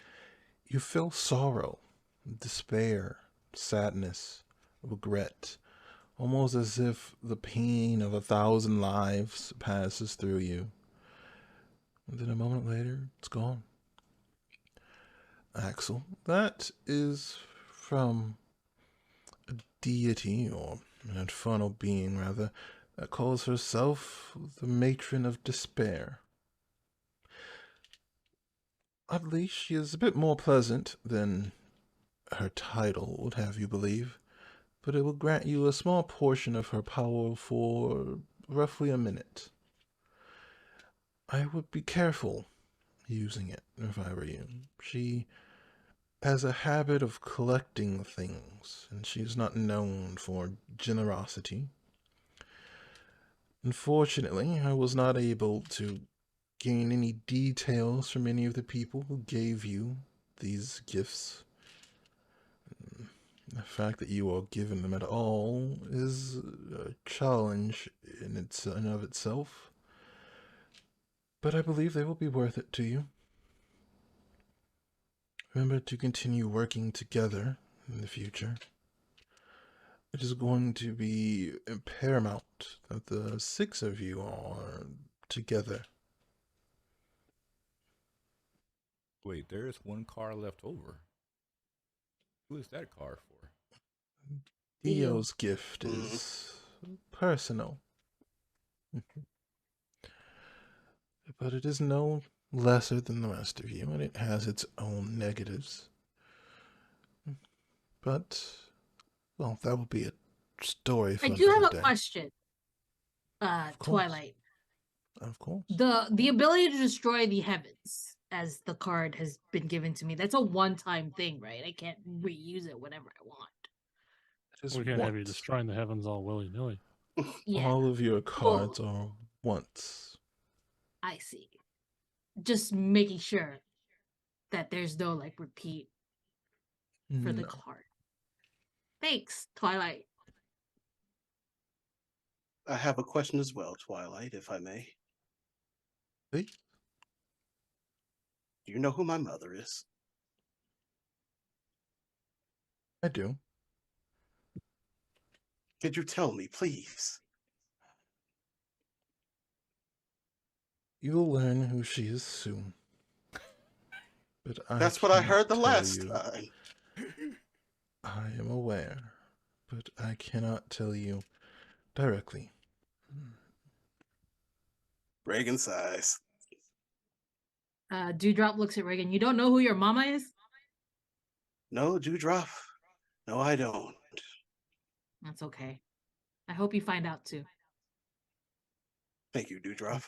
you feel sorrow, despair, sadness, regret, almost as if the pain of 1,000 lives passes through you. And then a moment later, it's gone. Axel, that is from a deity, or an infernal being rather, that calls herself the Matron of Despair. Oddly, she is a bit more pleasant than her title would have you believe, but it will grant you a small portion of her power for roughly a minute. I would be careful using it if I were you. She has a habit of collecting things, and she is not known for generosity. Unfortunately, I was not able to gain any details from any of the people who gave you these gifts. The fact that you are given them at all is a challenge in and of itself, but I believe they will be worth it to you. Remember to continue working together in the future. It is going to be paramount that the 6 of you are together. Wait, there is one car left over. Who is that car for? Theo's gift is personal. But it is no lesser than the rest of you, and it has its own negatives. But, well, that will be a story for I do have another a day. question, course. Twilight. Of course. The ability to destroy the heavens, as the card has been given to me, that's a one-time thing, right? I can't reuse it whenever I want. Just We can't have you once. destroying the heavens all willy nilly. Yeah, All of your cards are once. I see. Just making sure that there's no like repeat for the No. card. Thanks, Twilight. I have a question as well, Twilight, if I may. Hey, Do you know who my mother is? I do. Could you tell me, please? You'll learn who she is soon. But That's what I heard the tell last you. time. I am aware, but I cannot tell you directly. Reagan sighs. Dewdrop looks at Reagan. You don't know who your mama is? No, Dewdrop. No, I don't. That's okay. I hope you find out too. Thank you, Dewdrop.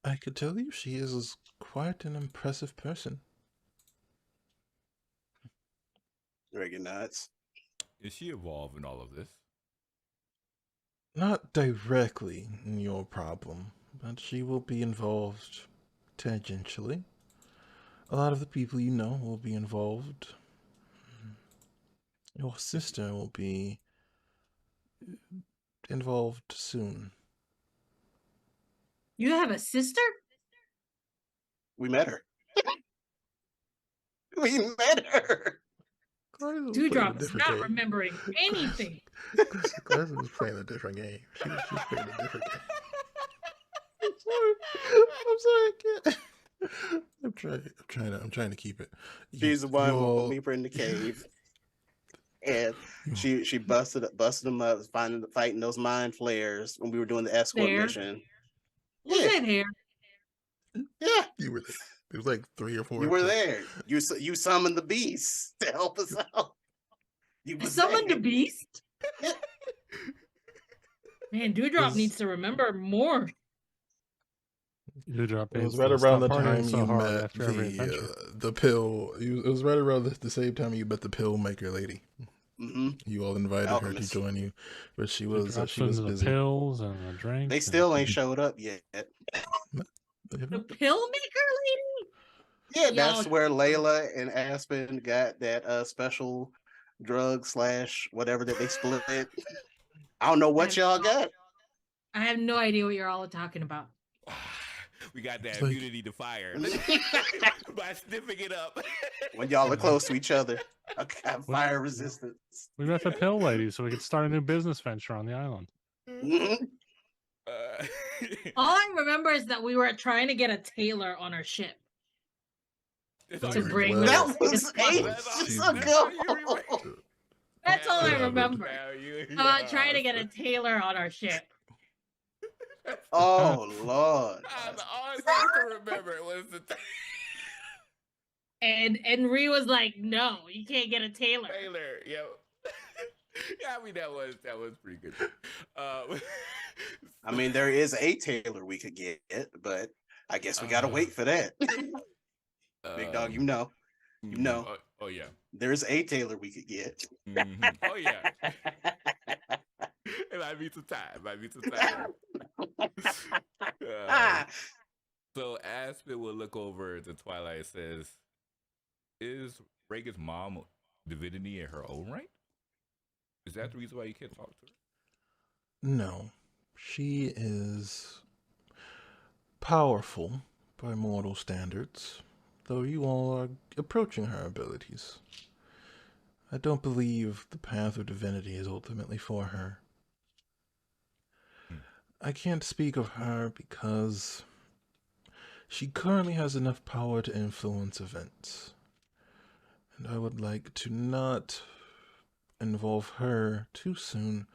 I could tell you she is quite an impressive person. Reagan nods. Is she involved in all of this? Not directly in your problem, but she will be involved tangentially. A lot of the people you know will be involved. Your sister will be involved soon. You have a sister? We met her. We met her. Dewdrop is not remembering anything. Glass was playing a different game. She was playing a different game. I'm sorry. I can't. I'm trying to keep it. She's the one with me in the cave. And she busted him up, fighting those mind flares when we were doing the escort mission. Who said hair? Yeah, you were there. It was like 3 or 4. You were there. You summoned the beast to help us out. You summoned the beast? Man, Dewdrop needs to remember more. Dewdrop it was right around the time you met the pill. It was right around the same time you met the pill maker lady. Mm-hmm. You all invited her to join you, but she was busy. The pills and the drinks. They still ain't showed up yet. The pill maker lady? Yeah, that's where Layla and Aspen got that special drug / whatever that they split. I don't know what y'all got. I have no idea what you're all talking about. We got that immunity to fire by sniffing it up. When y'all are close to each other, I got fire resistance. We met the pill lady so we could start a new business venture on the island. Mm-hmm. All I remember is that we were trying to get a tailor on our ship. To bring that was ages ago. That's all I remember. About trying to get a tailor on our ship. Oh Lord! All I seem to remember was the and Ree was like, "No, you can't get a tailor." Tailor, yeah. Yeah, I mean that was pretty good. I mean, there is a tailor we could get, but I guess we gotta wait for that. Big dog, you know. Oh yeah. There's a tailor we could get. Mm-hmm. Oh yeah. It might be some time. So Aspen will look over to Twilight and says, "Is Reagan's mom divinity in her own right? Is that the reason why you can't talk to her?" No. She is powerful by mortal standards, though you all are approaching her abilities. I don't believe the path of divinity is ultimately for her. I can't speak of her because she currently has enough power to influence events. And I would like to not involve her too soon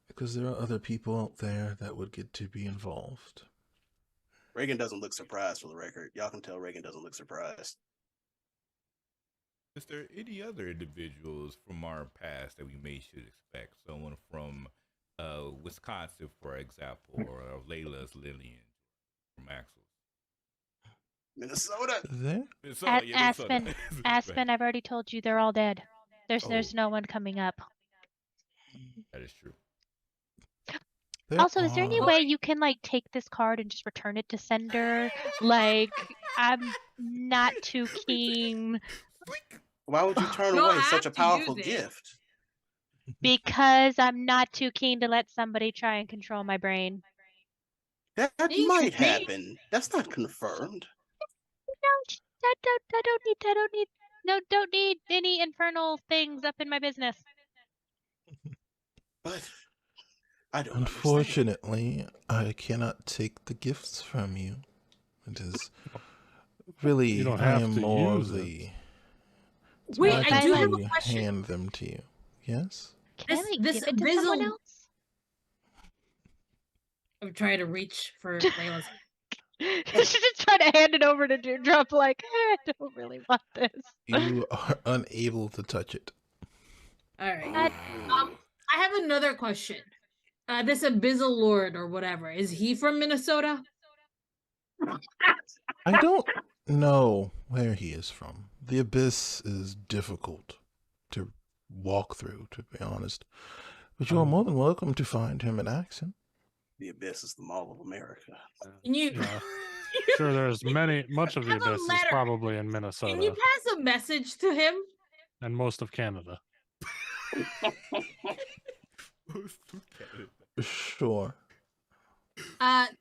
because there are other people out there that would get to be involved. Reagan doesn't look surprised, for the record. Y'all can tell Reagan doesn't look surprised. Is there any other individuals from our past that we should expect? Someone from Wisconsin, for example, or Layla's Lillian from Axel. Minnesota. Aspen, I've already told you they're all dead. There's no one coming up. That is true. Also, is there any way you can take this card and just return it to sender? I'm not too keen. Why would you turn away such a powerful gift? Because I'm not too keen to let somebody try and control my brain. That might happen. That's not confirmed. No, don't need any infernal things up in my business. But I don't understand. Unfortunately, I cannot take the gifts from you. It is really, You don't I have am to more use of it. the. It's Wait, my If I I do like, have turn a to question. hand them to you. Yes? can I like This give it to someone Bizzle. else? I'm trying to reach for Layla's hand. She's just trying to hand it over to Dewdrop, like, I don't really want this. You are unable to touch it. All right. That- I have another question. This Abyssal Lord or whatever. Is he from Minnesota? I don't know where he is from. The abyss is difficult to walk through, to be honest. But you are more than welcome to find him in action. The abyss is the mall of America. Can you? Yeah. Sure, there's much of the Have a abyss is letter. probably in Can you Minnesota pass a message to him? and most of Canada. Sure.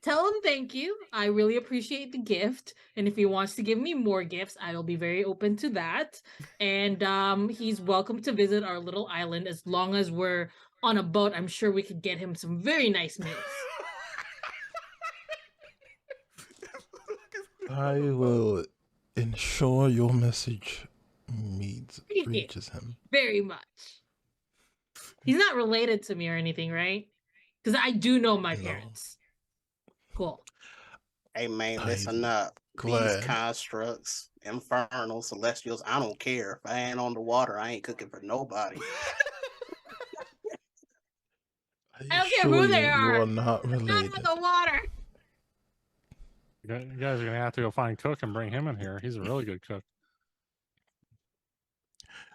Tell him thank you. I really appreciate the gift. And if he wants to give me more gifts, I will be very open to that. And he's welcome to visit our little island as long as we're on a boat. I'm sure we could get him some very nice meals. I will ensure your message reaches him. Very much. He's not related to me or anything, right? Because I do know my No. parents. Cool. Hey man, I'm listen up. These glad. constructs, infernal, celestials, I don't care. If I ain't on the water, I ain't cooking for nobody. I don't care who they You are. are not Not related. on the water. You guys are gonna have to go find Cook and bring him in here. He's a really good cook.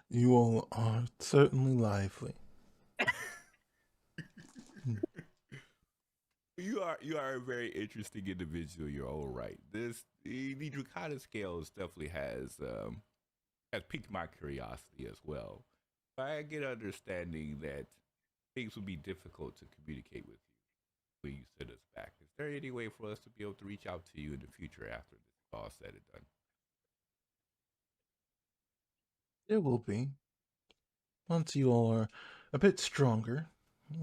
You all are certainly lively. You are a very interesting individual. You're all right. The Draconic scales definitely has piqued my curiosity as well. I get understanding that things would be difficult to communicate with you when you send us back. Is there any way for us to be able to reach out to you in the future after this is all said and done? There will be. Once you are a bit stronger,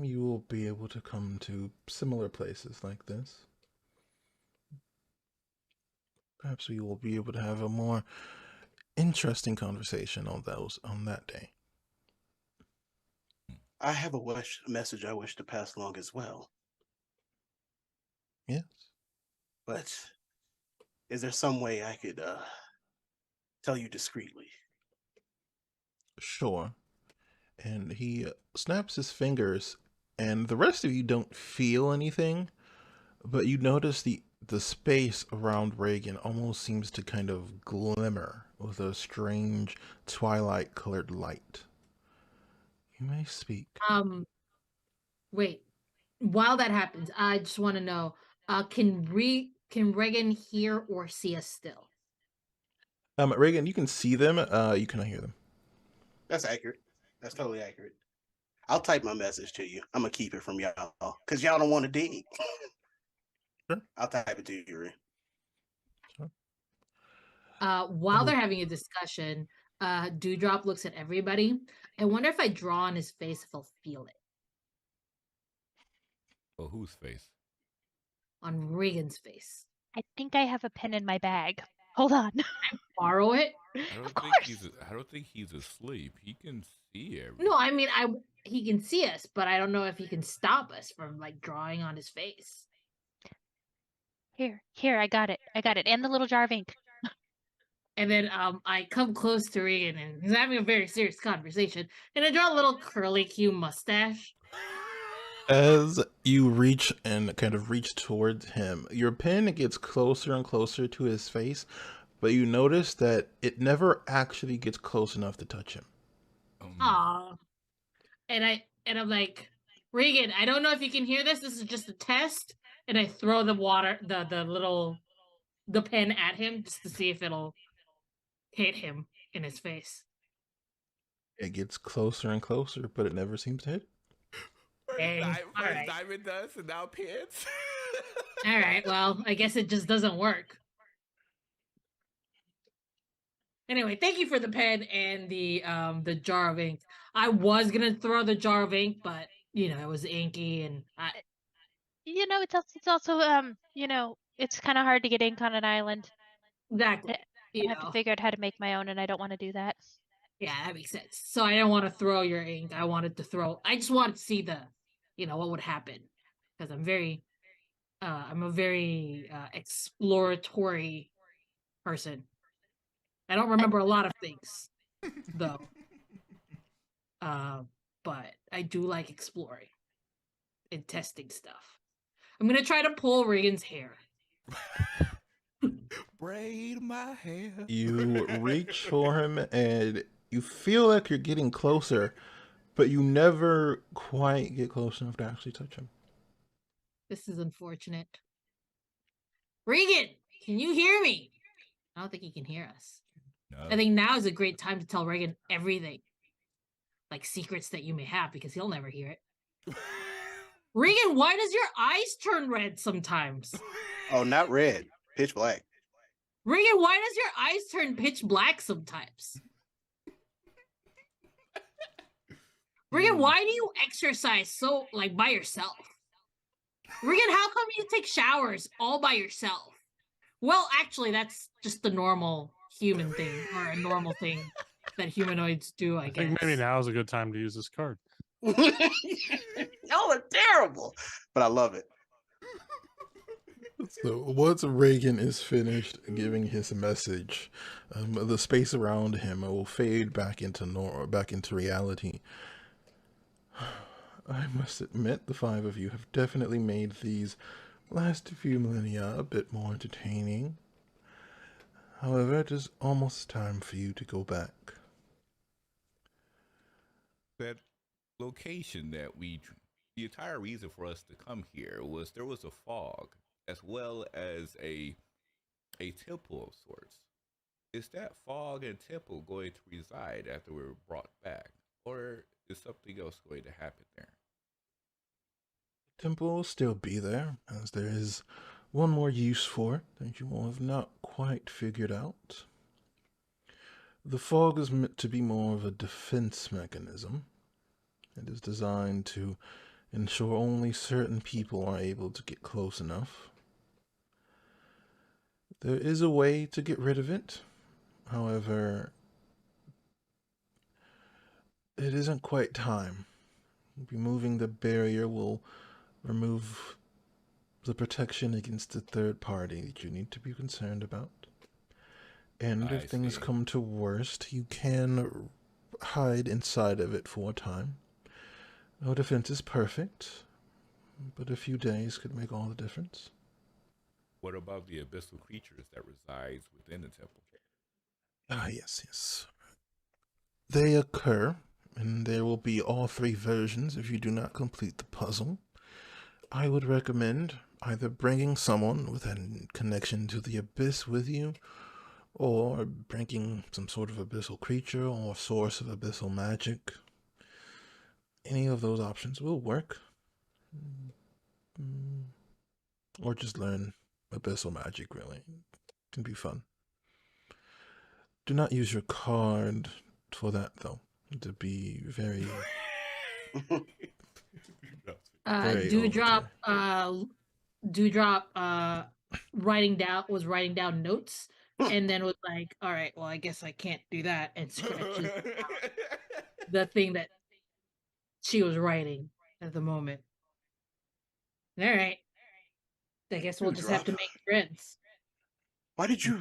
you will be able to come to similar places like this. Perhaps we will be able to have a more interesting conversation on that day. I have a message I wish to pass along as well. Yes. But is there some way I could tell you discreetly? Sure. And he snaps his fingers, and the rest of you don't feel anything, but you notice the space around Reagan almost seems to kind of glimmer with a strange twilight colored light. You may speak. Wait. While that happens, I just want to know, can Reagan hear or see us still? Reagan, you can see them, you cannot hear them. That's accurate. That's totally accurate. I'll type my message to you. I'm gonna keep it from y'all because y'all don't want to dig. Sure. I'll type it to you, Ree. Sure. While they're having a discussion, Dewdrop looks at everybody. I wonder if I draw on his face if he'll feel it. Oh, whose face? On Reagan's face. I think I have a pen in my bag. Hold on. Borrow it? Of course. I don't think he's asleep. He can see everything. No, I mean he can see us, but I don't know if he can stop us from like drawing on his face. Here, I got it. And the little jar of ink. And then I come close to Regan and he's having a very serious conversation. And I draw a little curly Q mustache. As you reach and kind of reach towards him, your pen gets closer and closer to his face, but you notice that it never actually gets close enough to touch him. Aw. And I'm like, Regan, I don't know if you can hear this. This is just a test. And I throw the pen at him just to see if it'll hit him in his face. It gets closer and closer, but it never seems to hit. Alright. Diamond dust and now pins. All right, well, I guess it just doesn't work. Anyway, thank you for the pen and the jar of ink. I was gonna throw the jar of ink, but it was inky, and it's also it's kind of hard to get ink on an island. exactly. I have to figure out how to make my own, and I don't want to do that. Yeah, that makes sense. So I didn't want to throw your ink. I just wanted to see what would happen, because I'm a very exploratory person. I don't remember a lot of things, though. But I do like exploring and testing stuff. I'm gonna try to pull Regan's hair. Braid my hair. You reach for him and you feel like you're getting closer, but you never quite get close enough to actually touch him. This is unfortunate. Regan, can you hear me? I don't think he can hear us. No. I think now is a great time to tell Regan everything. Like secrets that you may have, because he'll never hear it. Regan, why does your eyes turn red sometimes? Oh, not red. Pitch black. Regan, why does your eyes turn pitch black sometimes? Regan, why do you exercise so by yourself? Regan, how come you take showers all by yourself? Well, actually, that's just the normal human thing, or a normal thing that humanoids do, I guess. think maybe now is a good time to use this card. Y'all are terrible, but I love it. So once Reagan is finished giving his message, the space around him will fade back into reality. I must admit, the five of you have definitely made these last few millennia a bit more entertaining. However, it is almost time for you to go back. That location that the entire reason for us to come here was there was a fog as well as a temple of sorts. Is that fog and temple going to reside after we're brought back, or is something else going to happen there? The temple will still be there, as there is one more use for it that you all have not quite figured out. The fog is meant to be more of a defense mechanism. It is designed to ensure only certain people are able to get close enough. There is a way to get rid of it. However, it isn't quite time. Removing the barrier will remove the protection against the third party that you need to be concerned about. And if things come to worst, you can hide inside of it for a time. No defense is perfect, but a few days could make all the difference. What about the abyssal creatures that resides within the temple? Yes. They occur, and there will be all three versions if you do not complete the puzzle. I would recommend either bringing someone with a connection to the abyss with you, or bringing some sort of abyssal creature or source of abyssal magic. Any of those options will work. Or just learn abyssal magic, really. It can be fun. Do not use your card for that, though. To be very... very Dewdrop was writing down notes, and then was like, all right, well, I guess I can't do that, and scratches the thing that she was writing at the moment. All right. I guess we'll just have to make friends. Why did you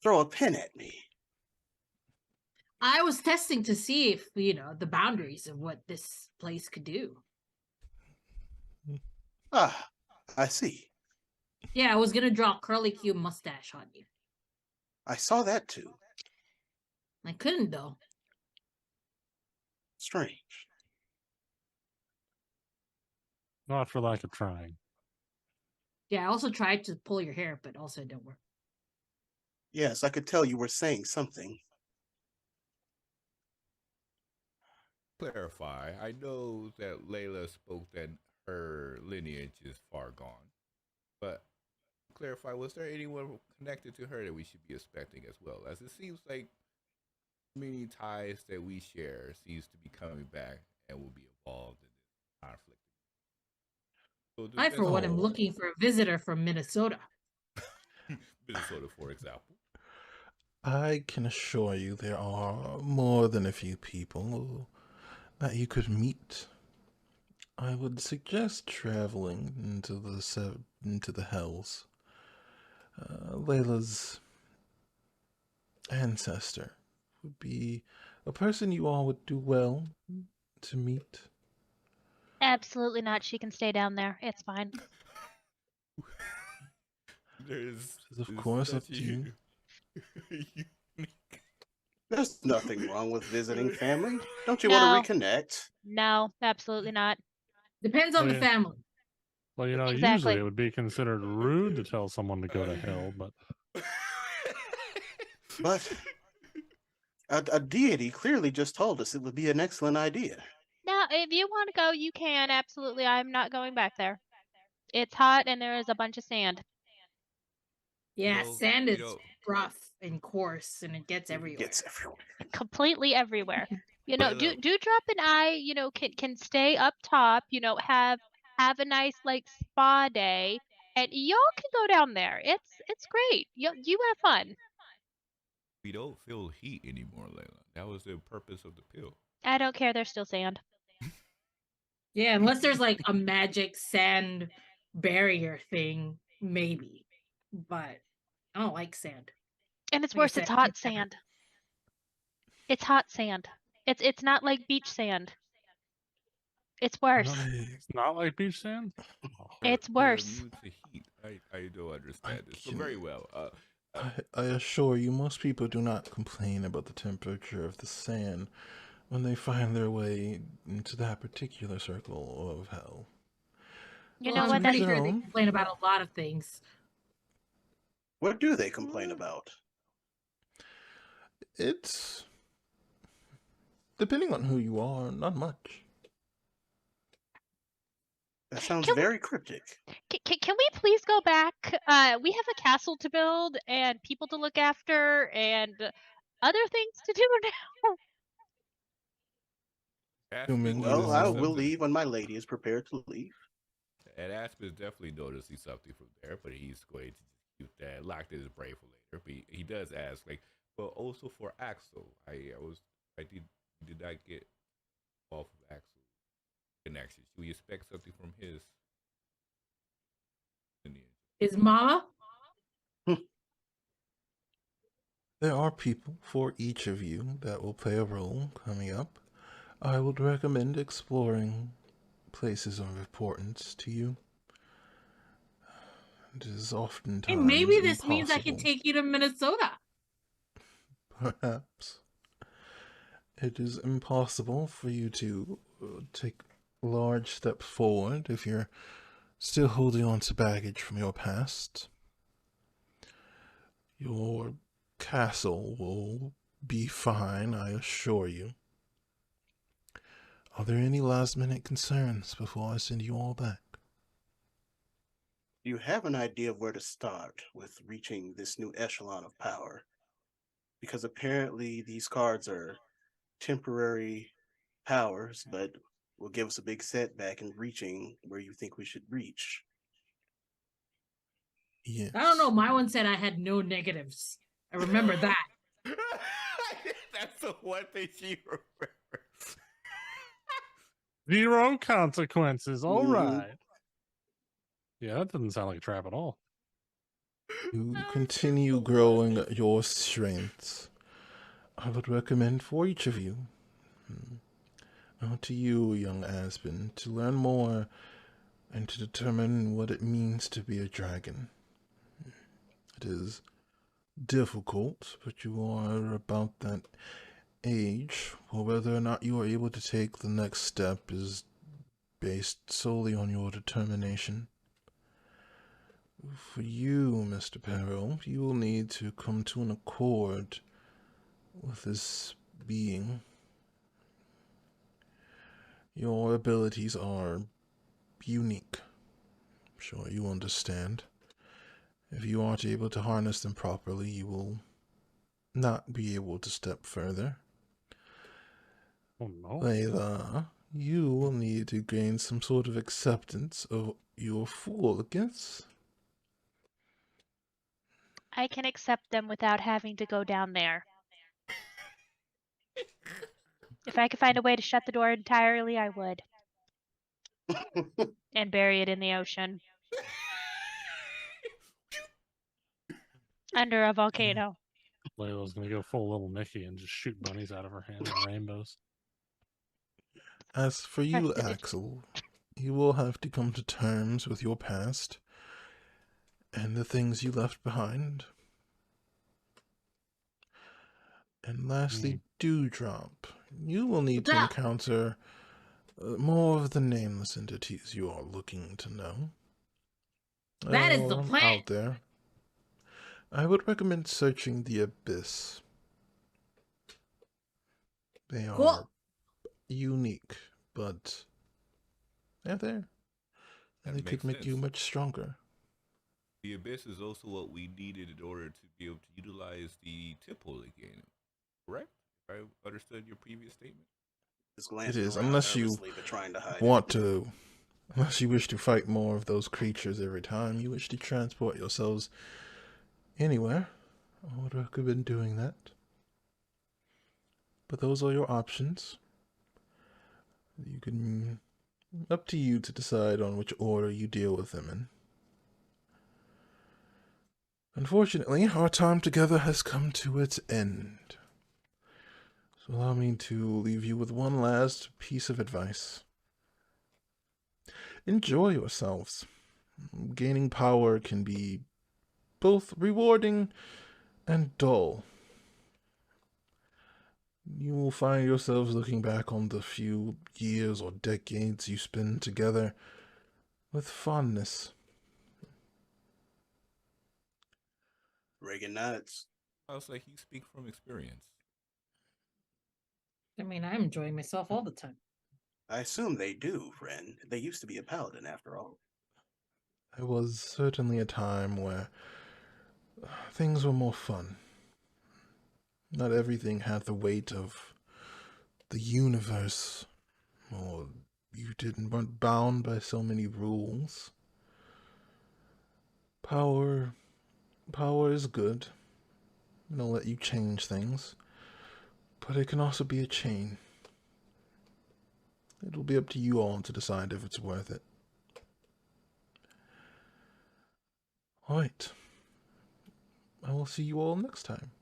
throw a pen at me? I was testing to see if, the boundaries of what this place could do. Ah, I see. Yeah, I was going to draw a curly Q mustache on you. I saw that too. I couldn't, though. Strange. Not for lack of trying. Yeah, I also tried to pull your hair, but also it didn't work. Yes, I could tell you were saying something. Clarify. I know that Layla spoke that her lineage is far gone, but clarify, was there anyone connected to her that we should be expecting as well? As it seems like many ties that we share seems to be coming back and will be involved in this conflict. So I, for one, am Oh. looking for a visitor from Minnesota. Minnesota, for example. I can assure you there are more than a few people that you could meet. I would suggest traveling into the hells. Layla's ancestor would be a person you all would do well to meet. Absolutely not. She can stay down there. It's fine. There's, Of course, up such to you. unique. There's nothing wrong with visiting family. Don't you No. want to reconnect? No, absolutely not. Depends on the Yeah. family. Well, you know, Exactly. usually it would be considered rude to tell someone to go to hell, but But a deity clearly just told us it would be an excellent idea. No, if you want to go, you can. Absolutely. I'm not going back there. It's hot and there is a bunch of sand. Yeah, know, sand you is know- rough and coarse, and it gets It everywhere. gets everywhere. Completely everywhere. You know, Layla. do drop an eye, you know, can stay up top, you know, have a nice like spa day, and y'all can go down there. It's great. You have fun. We don't feel heat anymore, Layla. That was the purpose of the pill. I don't care, there's still sand. Yeah, unless there's like a magic sand barrier thing, maybe. But I don't like sand. And it's Like I worse, said, it's hot it's never- sand. It's hot sand. It's not like beach sand. It's worse. it's not like beach sand. Oh. It's They're worse. immune to heat. I don't understand this. But very well. I assure you, most people do not complain about the temperature of the sand when they find their way into that particular circle of hell. You Well, know I'm what? pretty That's sure they complain about a lot of things. What do they complain about? It's depending on who you are, not much. That sounds Can we- very cryptic. Can we please go back? We have a castle to build and people to look after and other things to do now. Assuming Aspen you Well, I know- will leave when my lady is prepared to leave. And Aspen's definitely noticing something from there, but he's going to keep that locked in his brain for later. But he does ask, like, well, also for Axel, I did not get off of Axel connection. Should we expect something from his? Is Mama? There are people for each of you that will play a role coming up. I would recommend exploring places of importance to you. It is oftentimes Hey, maybe this means I can impossible. take you to Minnesota. Perhaps. It is impossible for you to take large steps forward if you're still holding on to baggage from your past. Your castle will be fine, I assure you. Are there any last minute concerns before I send you all back? Do you have an idea of where to start with reaching this new echelon of power? Because apparently these cards are temporary powers, but will give us a big setback in reaching where you think we should reach. Yes. I don't know. My one said I had no negatives. I remember that. That's the one thing she remembers. 0 consequences. All Mhm. right. Yeah, that doesn't sound like a trap at all. To continue growing your strengths, I would recommend for each of you, now to you, young Aspen, to learn more and to determine what it means to be a dragon. It is difficult, but you are about that age where whether or not you are able to take the next step is based solely on your determination. For you, Mr. Peril, you will need to come to an accord with this being. Your abilities are unique. I'm sure you understand. If you aren't able to harness them properly, you will not be able to step further. Oh no. Layla, You will need to gain some sort of acceptance of your fool against. I can accept them without having to go down there. If I could find a way to shut the door entirely, I would. And bury it in the ocean. Under a volcano. Layla's gonna go full little Nicky and just shoot bunnies out of her hand and rainbows. As for you, Axel, you will have to come to terms with your past and the things you left behind. And lastly, Dewdrop, you will need What's to up? encounter more of the nameless entities you are looking to know. That is the plan. Out there. I would recommend searching the Abyss. They Cool. are unique, but they're there. And they could make you much stronger. The Abyss is also what we needed in order to be able to utilize the temple again. Correct? If I understood your previous statement. It is, unless you want to, unless you wish to fight more of those creatures every time you wish to transport yourselves anywhere. I would recommend doing that. But those are your options. You can, up to you to decide on which order you deal with them in. Unfortunately, our time together has come to its end. So allow me to leave you with one last piece of advice. Enjoy yourselves. Gaining power can be both rewarding and dull. You will find yourselves looking back on the few years or decades you spend together with fondness. Arethian Nights. I was like, you speak from experience. I mean, I'm enjoying myself all the time. I assume they do, friend. They used to be a paladin, after all. There was certainly a time where things were more fun. Not everything had the weight of the universe, or you weren't bound by so many rules. Power is good. It'll let you change things, but it can also be a chain. It'll be up to you all to decide if it's worth it. Alright. I will see you all next time.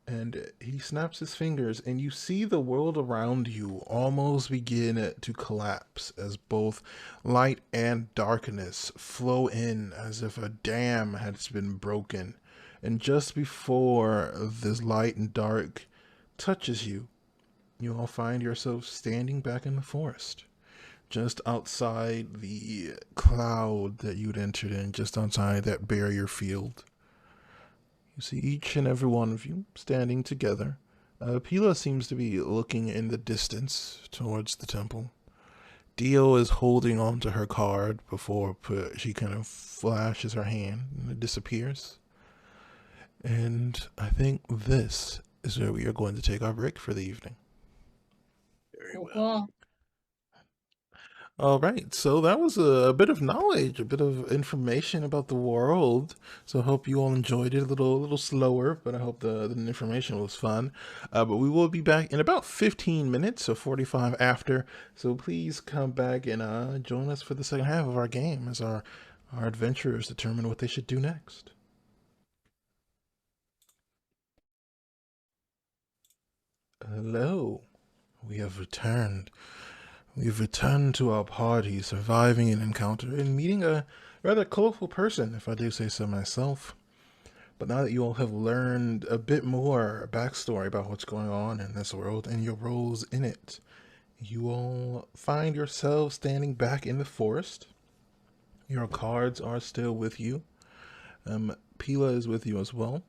And he snaps his fingers, and you see the world around you almost begin to collapse as both light and darkness flow in as if a dam has been broken. And just before this light and dark touches you, you all find yourself standing back in the forest, just outside the cloud that you'd entered in, just outside that barrier field. You see each and every one of you standing together. Pila seems to be looking in the distance towards the temple. Dio is holding onto her card before she kind of flashes her hand and it disappears. And I think this is where we are going to take our break for the evening. Very well. Cool. All right, so that was a bit of knowledge, a bit of information about the world. So I hope you all enjoyed it. A little slower, but I hope the information was fun. But we will be back in about 15 minutes, so 45 after. So please come back and join us for the second half of our game as our adventurers determine what they should do next. Hello, we have returned. We've returned to our party, surviving an encounter and meeting a rather colorful person, if I do say so myself. But now that you all have learned a bit more backstory about what's going on in this world and your roles in it, you all find yourselves standing back in the forest. Your cards are still with you. Pila is with you as well.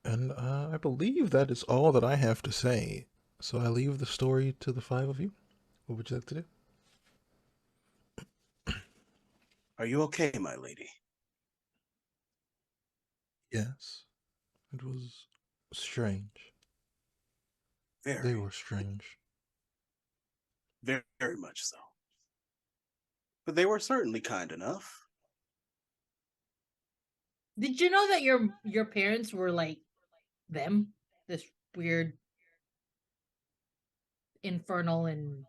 And I believe that is all that I have to say. So I leave the story to the five of you. What would you like to do? Are you okay, my lady? Yes. It was strange. Very. They were strange. Very, very much so. But they were certainly kind enough. Did you know that your parents were like them? This weird infernal and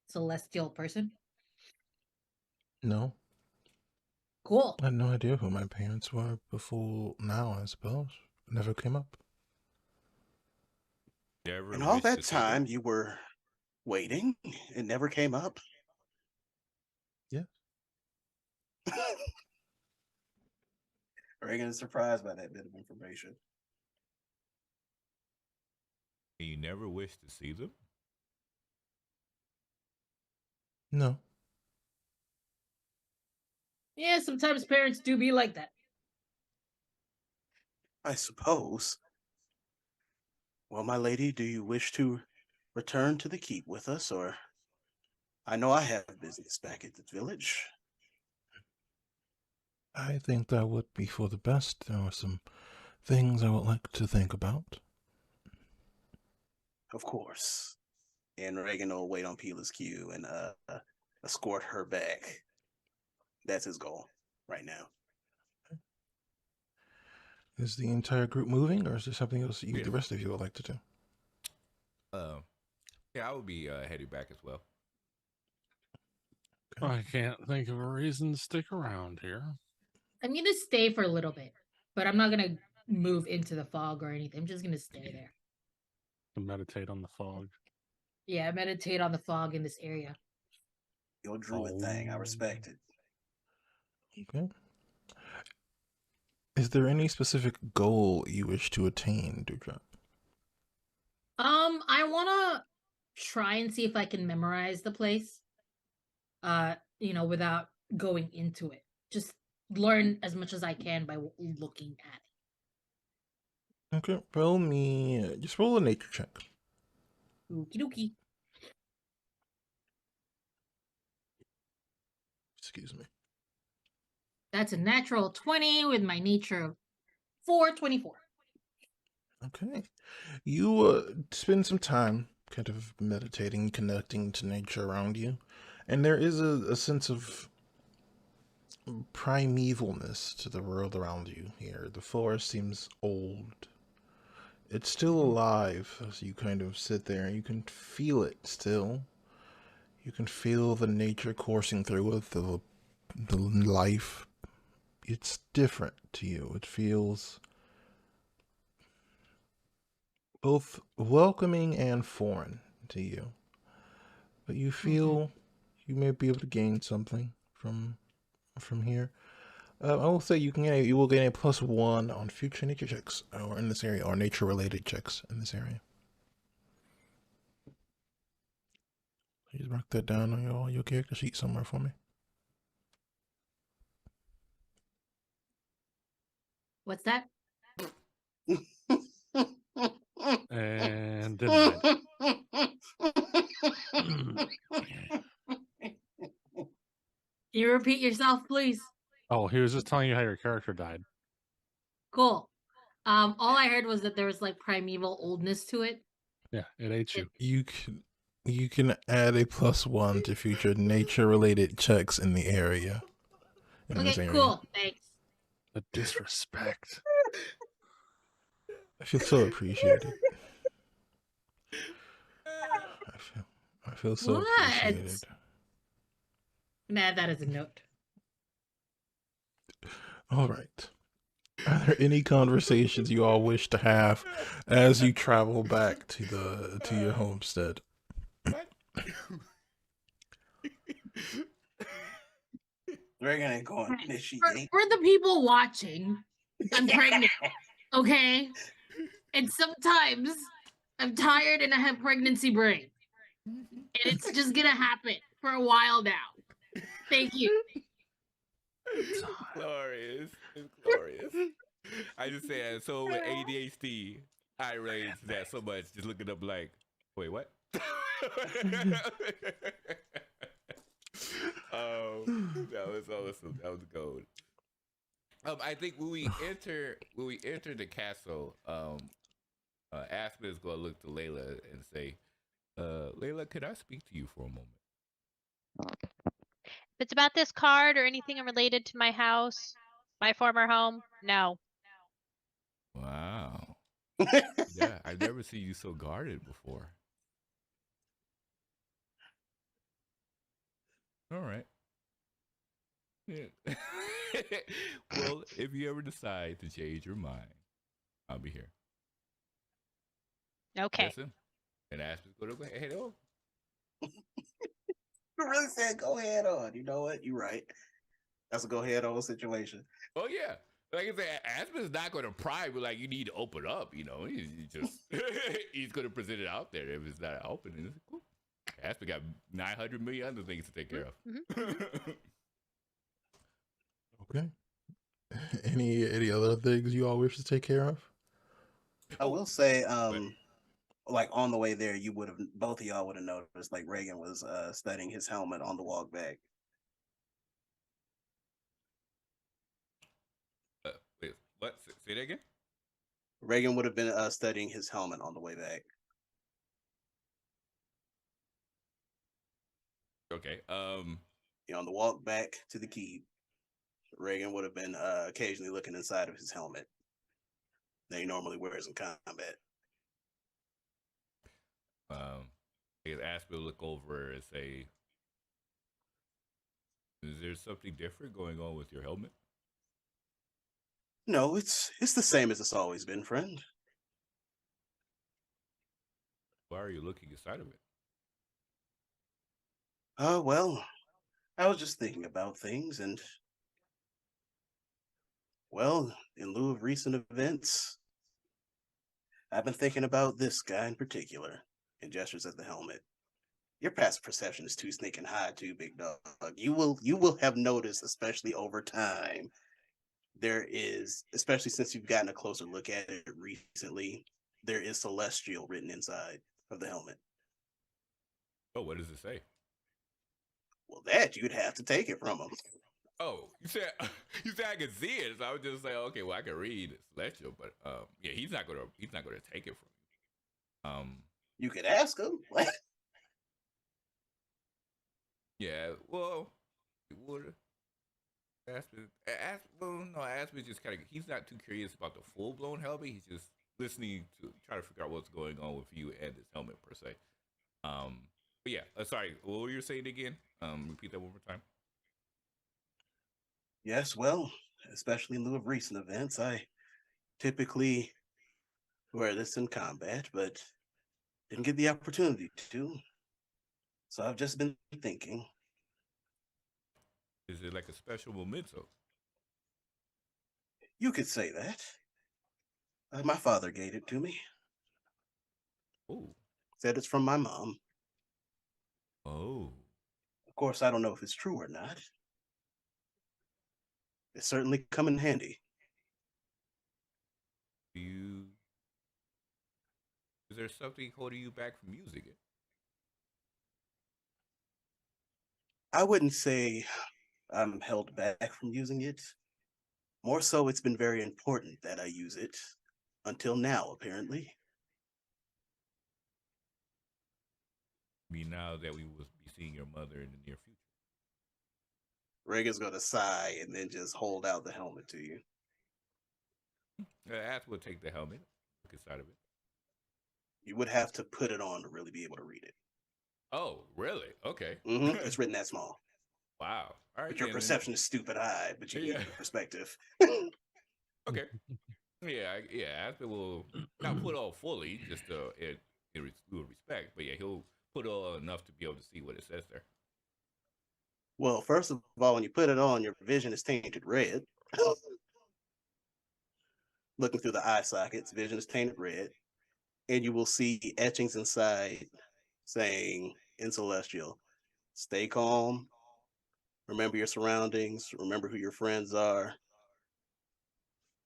celestial person? No, Cool. I had no idea who my parents were before now, I suppose. It never came up. Never And all wished that to see them? time you were waiting, it never came up. Yeah. Reagan is surprised by that bit of information. And you never wished to see them? No. Yeah, sometimes parents do be like that. I suppose. Well, my lady, do you wish to return to the keep with us, or I know I have business back at the village. I think that would be for the best. There are some things I would like to think about. Of course. And Reagan will wait on Pila's cue and escort her back. That's his goal right now. Is the entire group moving, or is there something else you, Yeah. the rest of you would like to do? Yeah, I would be heading back as well. I can't think of a reason to stick around here. I'm gonna stay for a little bit, but I'm not gonna move into the fog or anything. I'm just gonna stay there. To meditate on the fog. Yeah, meditate on the fog in this area. Your druid thing, I respect it. Okay. Is there any specific goal you wish to attain, Dewdrop? I wanna try and see if I can memorize the place. Without going into it. Just learn as much as I can by looking at it. Okay, roll me. Just roll a nature check. Okie dokie. Excuse me. That's a natural 20 with my nature of 424. Okay. You spend some time kind of meditating, connecting to nature around you, and there is a sense of primevalness to the world around you here. The forest seems old. It's still alive as you kind of sit there, and you can feel it still. You can feel the nature coursing through it, the life. It's different to you. It feels both welcoming and foreign to you. But you feel you may be able to gain something from here. I will say you will gain a +1 on future nature checks or in this area, or nature related checks in this area. Please mark that down on your character sheet somewhere for me. What's that? And denied. Can you repeat yourself, please? Oh, he was just telling you how your character died. Cool. All I heard was that there was like primeval oldness to it. Yeah, it ate you. You can add a +1 to future nature related checks in the area. Okay, cool. Thanks. The disrespect. I feel so appreciated. I feel so appreciated. Nah, that is a note. All right. Are there any conversations you all wish to have as you travel back to your homestead? Reagan ain't going. For the people watching, I'm pregnant. Okay? And sometimes I'm tired and I have pregnancy brain. And it's just gonna happen for a while now. Thank you. It's glorious. It's glorious. I just said, so with ADHD, I raised that so much, just looking up like, wait, what? That was awesome. That was gold. I think when we enter the castle, Aspen is gonna look to Layla and say, Layla, could I speak to you for a moment? If it's about this card or anything related to my house, my former home, no. Wow. Yeah, I've never seen you so guarded before. All right. Yeah. Well, if you ever decide to change your mind, I'll be here. Okay. Listen, and ask me to go ahead on. You really said go ahead on. You know what? You're right. That's a go ahead on situation. Oh yeah. Like I said, Aspen's not going to pry, but like you need to open up. You know, he's just he's going to present it out there if it's not open. And it's cool. Aspen got 900 million other things to take care of. Mm-hmm. Okay. Any other things you all wish to take care of? I will say, like on the way there, you would have both of y'all would have noticed like Reagan was studying his helmet on the walk back. Wait, what? Say that again? Reagan would have been studying his helmet on the way back. Okay. On the walk back to the keep, Reagan would have been occasionally looking inside of his helmet that he normally wears in combat. I guess Aspen will look over and say, "Is there something different going on with your helmet?" No, it's the same as it's always been, friend. Why are you looking inside of it? Well, I was just thinking about things, and well, in lieu of recent events, I've been thinking about this guy in particular, and gestures at the helmet. Your passive perception is too sneaking high, too, big dog. You will have noticed, especially over time, there is, especially since you've gotten a closer look at it recently, there is celestial written inside of the helmet. Oh, what does it say? Well, that you'd have to take it from him. Oh, you said I could see it, so I would just say, okay, well, I can read celestial, but yeah, he's not gonna take it from you. You could ask him. Yeah, well, it would. Aspen just kind of, he's not too curious about the full blown helmet. He's just listening to try to figure out what's going on with you and this helmet per se. But yeah, sorry, what were you saying again? Repeat that one more time. Yes, well, especially in lieu of recent events, I typically wear this in combat, but didn't get the opportunity to. So I've just been thinking. Is it like a special memento? You could say that. My father gave it to me. Oh, Said it's from my mom. oh, Of course, I don't know if it's true or not. It's certainly come in handy. is there something holding you back from using it? I wouldn't say I'm held back from using it. More so, it's been very important that I use it. Until now, apparently. I mean, now that we will be seeing your mother in the near future. Reagan's going to sigh and then just hold out the helmet to you. Ask will take the helmet, look inside of it. You would have to put it on to really be able to read it. Oh, really? Okay. It's written that small. Wow. All right. But your perception is stupid high, but you need the perspective. Okay. Yeah. Aspen will not put on fully, just in respect, but yeah, he'll put on enough to be able to see what it says there. Well, first of all, when you put it on, your vision is tainted red. Looking through the eye sockets, vision is tainted red, and you will see etchings inside saying in celestial, stay calm, remember your surroundings, remember who your friends are,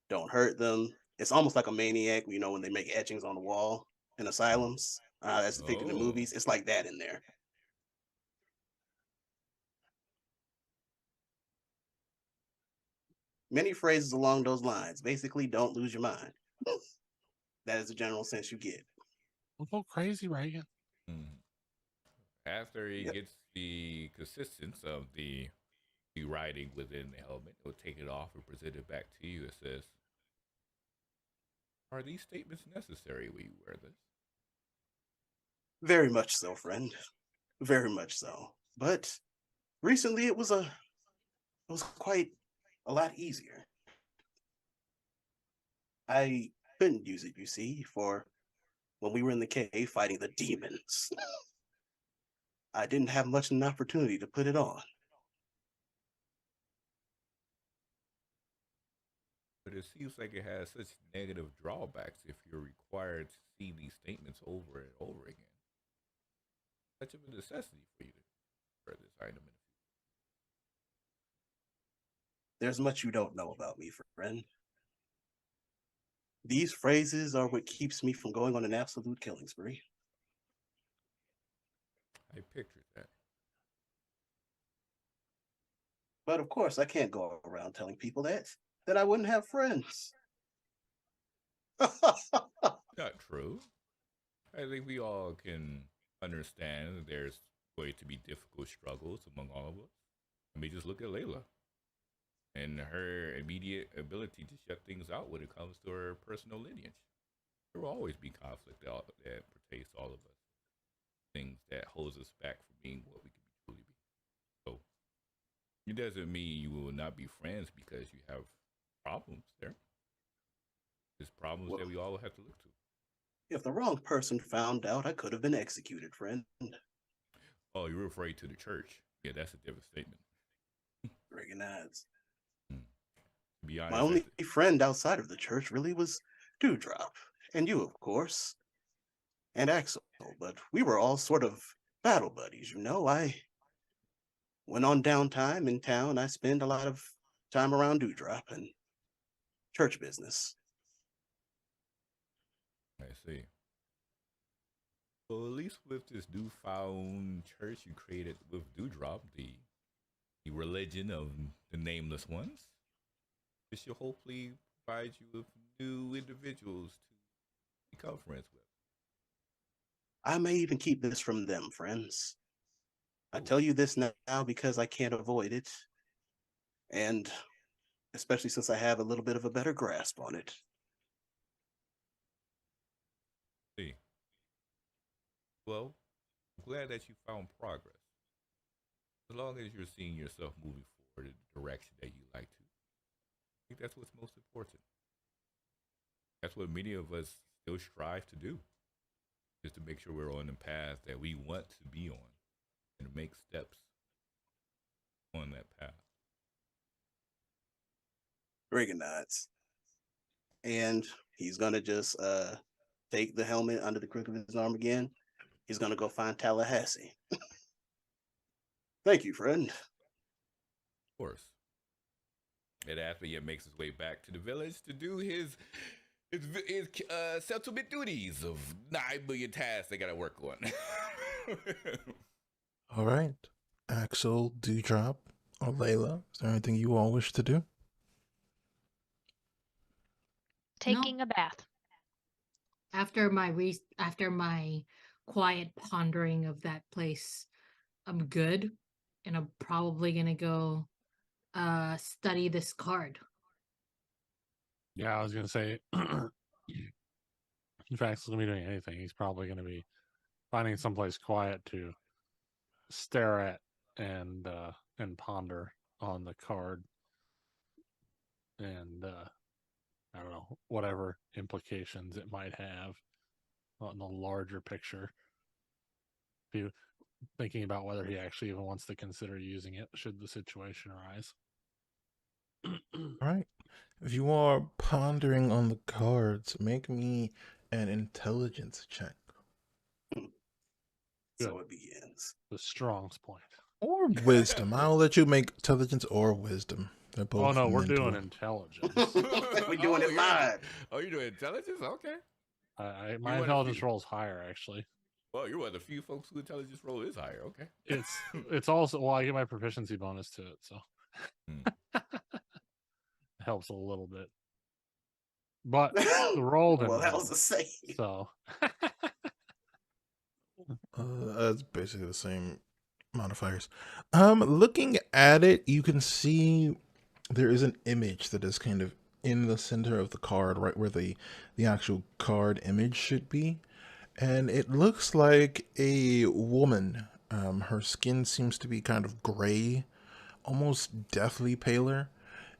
don't hurt them. It's almost like a maniac, when they make etchings on the wall in asylums, as depicted in movies. It's like that in there. Many phrases along those lines. Basically, don't lose your mind. That is the general sense you get. Don't go crazy, Reagan. Mm. After he Yep. gets the consistency of the writing within the helmet, he'll take it off and present it back to you. It says, "Are these statements necessary when you wear this?" Very much so, friend. Very much so. But recently it was quite a lot easier. I couldn't use it, you see, for when we were in the cave fighting the demons. I didn't have much of an opportunity to put it on. But it seems like it has such negative drawbacks if you're required to see these statements over and over again. Such of a necessity for you to wear this item. There's much you don't know about me, friend. These phrases are what keeps me from going on an absolute killing spree. I pictured that. But of course, I can't go around telling people that I wouldn't have friends. Not true. I think we all can understand that there's going to be difficult struggles among all of us. I mean, just look at Layla and her immediate ability to shut things out when it comes to her personal lineage. There will always be conflict that pertains to all of us. Things that holds us back from being what we can truly be. So it doesn't mean you will not be friends because you have problems there. There's problems that we all have to look to. If the wrong person found out, I could have been executed, friend. Oh, you're referring to the church. Yeah, that's a different statement. Arethian Nights. To be honest, My only friend outside of the church really was Dewdrop, and you, of course, and Axel. But we were all sort of battle buddies, you know. When on downtime in town, I spend a lot of time around Dewdrop and church business. I see. Well, at least with this newfound church you created with Dewdrop, the religion of the Nameless Ones, it should hopefully provide you with new individuals to become friends with. I may even keep this from them, friends. I tell you this now because I can't avoid it. And especially since I have a little bit of a better grasp on it. See. Well, I'm glad that you found progress. As long as you're seeing yourself moving forward in the direction that you like to, I think that's what's most important. That's what many of us still strive to do, is to make sure we're on the path that we want to be on and make steps on that path. Arethian Nights. And he's going to just take the helmet under the crook of his arm again. He's going to go find Tallahassee. Thank you, friend. Of course. And after he makes his way back to the village to do his settlement duties of 9 million tasks they gotta work on. All right. Axel, Dewdrop, or Layla, is there anything you all wish to do? Taking a bath. After my quiet pondering of that place, I'm good, and I'm probably gonna go study this card. Yeah, I was gonna say, in fact, he's gonna be doing anything. He's probably gonna be finding someplace quiet to stare at and ponder on the card, and I don't know, whatever implications it might have on the larger picture. Be thinking about whether he actually even wants to consider using it should the situation arise. All right. If you are pondering on the cards, make me an intelligence check. So it begins. The Strong's point. Or wisdom. I'll let you make intelligence or wisdom. They're both. Oh no, we're mental. doing intelligence. We're doing it live. You're doing intelligence? Okay. My intelligence roll is higher, actually. Well, you're one of the few folks whose intelligence roll is higher. Okay. It's also, well, I get my proficiency bonus to it, so it helps a little bit. But the roll didn't Well, that help, was a save. so That's basically the same modifiers. Looking at it, you can see there is an image that is kind of in the center of the card, right where the actual card image should be. And it looks like a woman. Her skin seems to be kind of gray, almost deathly paler.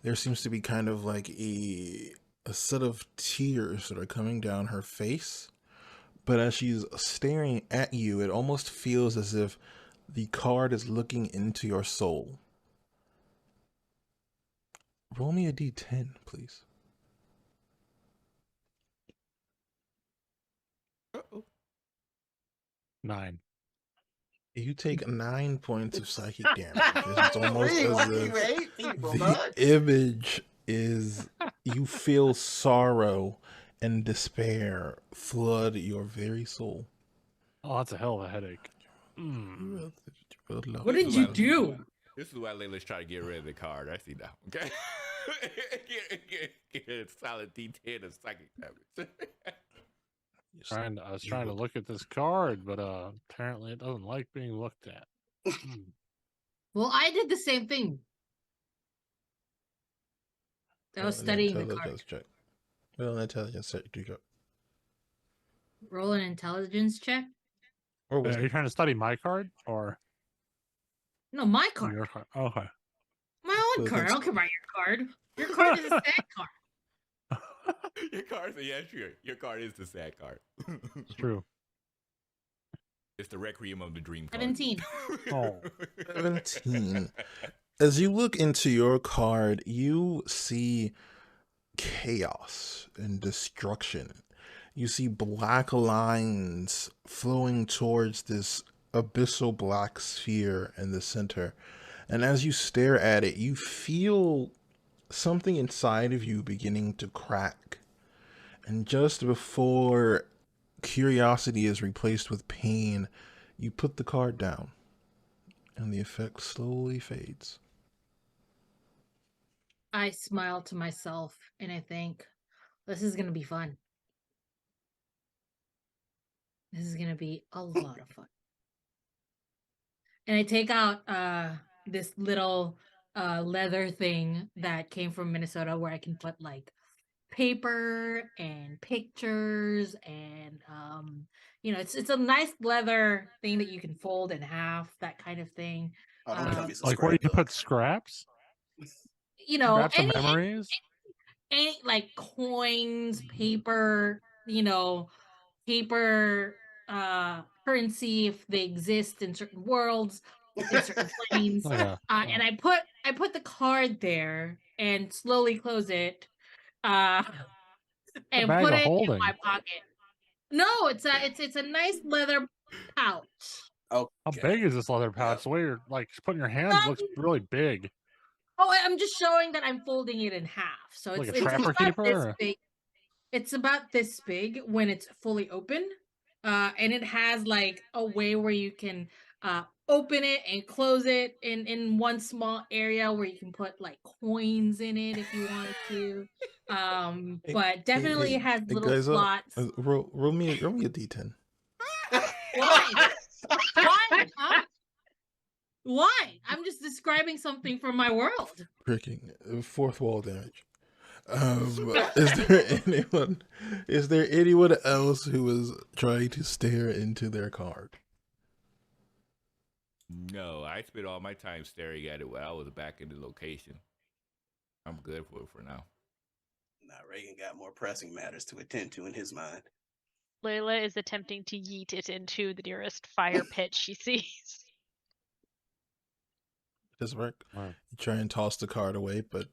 There seems to be kind of like a set of tears that are coming down her face. But as she's staring at you, it almost feels as if the card is looking into your soul. Roll me a d10, please. Uh-oh. 9. You take 9 points of psychic damage. It's almost Wait, as what if you hate people, the bud? image is, you feel sorrow and despair flood your very soul. Oh, that's a hell of a headache. Mm. What did you do? This is why Layla's trying to get rid of the card. I see now. Okay. get a solid D10 of psychic damage. I was trying to look at this card, but apparently it doesn't like being looked at. Mm. Well, I did the same thing. I was studying the card. Intelligence check. Roll an intelligence check. Do you go? Roll an intelligence check. Or Are was you trying to study my card or No, my card. your card? Okay. My own So card. I that's- don't care about your card. Your card is a sad card. Your card, yeah, sure. Your card is the sad card. It's true. It's the Requiem of the Dream card. 17. Oh. 17. As you look into your card, you see chaos and destruction. You see black lines flowing towards this abyssal black sphere in the center. And as you stare at it, you feel something inside of you beginning to crack. And just before curiosity is replaced with pain, you put the card down. And the effect slowly fades. I smile to myself and I think, this is going to be fun. This is going to be a lot of fun. And I take out this little leather thing that came from Minnesota where I can put like paper and pictures and it's a nice leather thing that you can fold in half, that kind of thing. Oh, I'm gonna be some Like where you scrapbook. put scraps? Scraps of memories? any like coins, paper, paper currency if they exist in certain worlds, in certain planes. Like a, And I put the card there and slowly close it. And bag put of it holding. in my pocket. No, it's a nice leather pouch. Okay. How big is this leather pouch? The way you're like putting your hands looks really big. Oh, I'm just showing that I'm folding it in half. So Like a it's trapper about keeper, this or- big. It's about this big when it's fully open. And it has like a way where you can open it and close it in one small area where you can put like coins in it if you wanted to. But definitely it has little guys, slots. roll me a d10. Why? Why? Huh? Why? I'm just describing something from my world. Pricking. Fourth wall damage. Is there anyone else who is trying to stare into their card? No, I spent all my time staring at it while I was back in the location. I'm good for now. Now Reagan got more pressing matters to attend to in his mind. Layla is attempting to yeet it into the nearest fire pit she sees. Does it work? Right. You try and toss the card away, but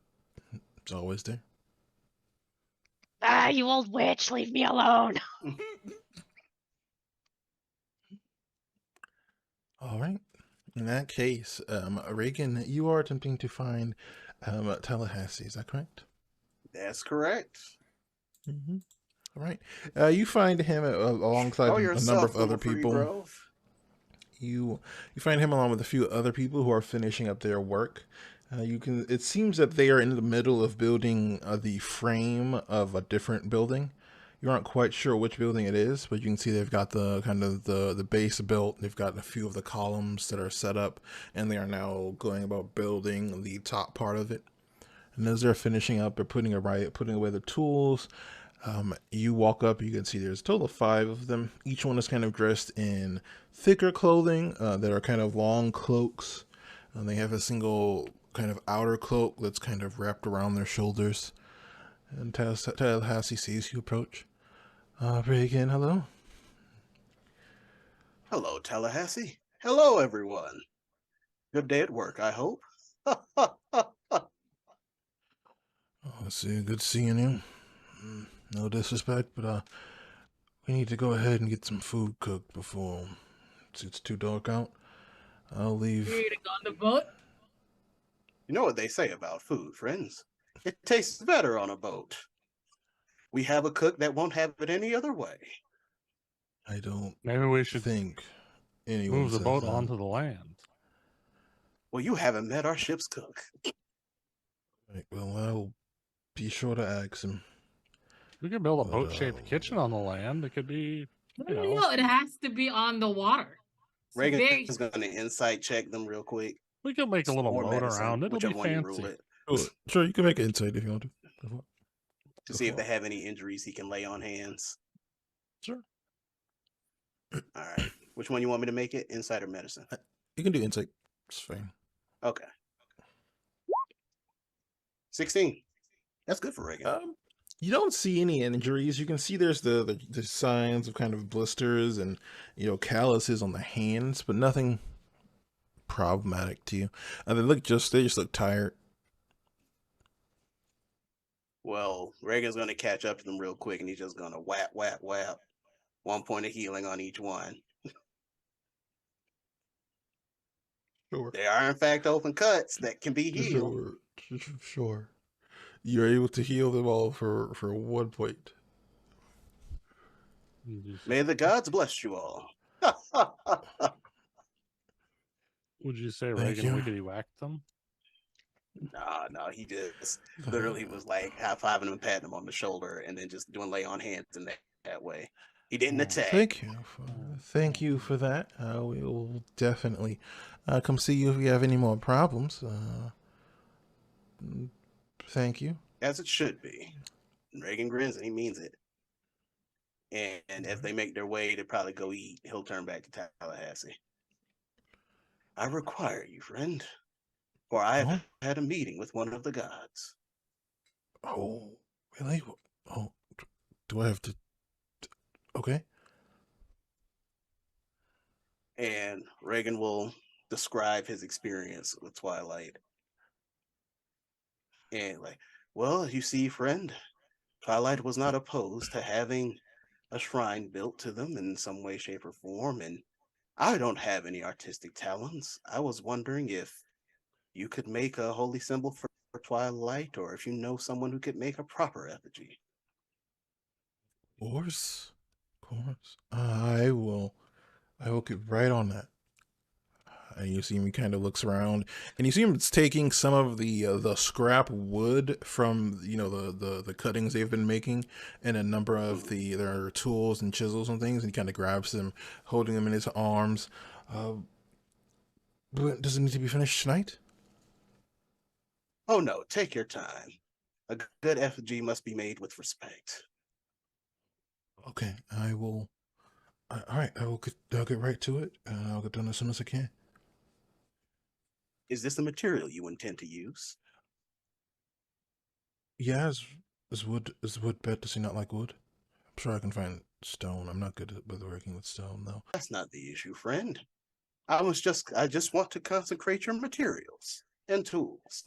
it's always there. Ah, you old witch, leave me alone. All right. In that case, Reagan, you are attempting to find Tallahassee. Is that correct? That's correct. Mm-hmm. All right. You find him alongside Show a yourself, number of other little free people. grove. You find him along with a few other people who are finishing up their work. It seems that they are in the middle of building the frame of a different building. You aren't quite sure which building it is, but you can see they've got the kind of the base built. They've got a few of the columns that are set up, and they are now going about building the top part of it. And as they're finishing up, they're putting away the tools. You walk up, you can see there's a total of 5 of them. Each one is kind of dressed in thicker clothing that are kind of long cloaks. And they have a single kind of outer cloak that's kind of wrapped around their shoulders. And Tallahassee sees you approach. Reagan, hello. Hello, Tallahassee. Hello, everyone. Good day at work, I hope. Good seeing you. No disrespect, but we need to go ahead and get some food cooked before it's too dark out. I'll leave. You ready to go on the boat? You know what they say about food, friends? It tastes better on a boat. We have a cook that won't have it any other way. I don't Maybe we should think anyone move the says boat that. onto the land. Well, you haven't met our ship's cook. Right, well, I'll be sure to ask him. We could build a But, boat-shaped kitchen on the land. It could be, you know. No, it has to be on the water. It's Reagan very is going to insight check them real quick. We could make a little Or boat medicine, around it. It'll be whichever one you rule fancy. it. Sure, you can make an insight if you want to. To see if they have any injuries he can lay on hands. Sure. All right. Which one you want me to make it? Insight or medicine? You can do insight. It's fine. Okay. 16. That's good for Reagan. You don't see any injuries. You can see there's the signs of kind of blisters and calluses on the hands, but nothing problematic to you. And they just look tired. Well, Reagan's going to catch up to them real quick, and he's just going to whap, whap, whap. 1 point of healing on each one. Sure. There are, in fact, open cuts that can be healed. Sure. You're able to heal them all for 1 point. May the gods bless you all. Would you say Thank Reagan you. wickety whacked them? No, he just literally was like high-fiving him and patting him on the shoulder and then just doing lay on hands in that way. He didn't attack. Thank you for that. We will definitely come see you if you have any more problems. Thank you. As it should be. And Reagan grins and he means it. And as they make their way to probably go eat, he'll turn back to Tallahassee. I require you, friend, for I have had a meeting with one of the gods. Oh, really? Oh, do I have to? Okay. And Reagan will describe his experience with Twilight. And well, you see, friend, Twilight was not opposed to having a shrine built to them in some way, shape, or form. And I don't have any artistic talents. I was wondering if you could make a holy symbol for Twilight, or if you know someone who could make a proper effigy. Of course. I will get right on that. And you see him, he kind of looks around, and you see him taking some of the scrap wood from the cuttings they've been making, and a number of their tools and chisels and things, and he kind of grabs them, holding them in his arms. Does it need to be finished tonight? Oh no, take your time. A good effigy must be made with respect. Okay, I will. All right, I'll get right to it, and I'll get done as soon as I can. Is this the material you intend to use? Yeah, is wood better? Does he not like wood? I'm sure I can find stone. I'm not good with working with stone, though. That's not the issue, friend. I just want to consecrate your materials and tools.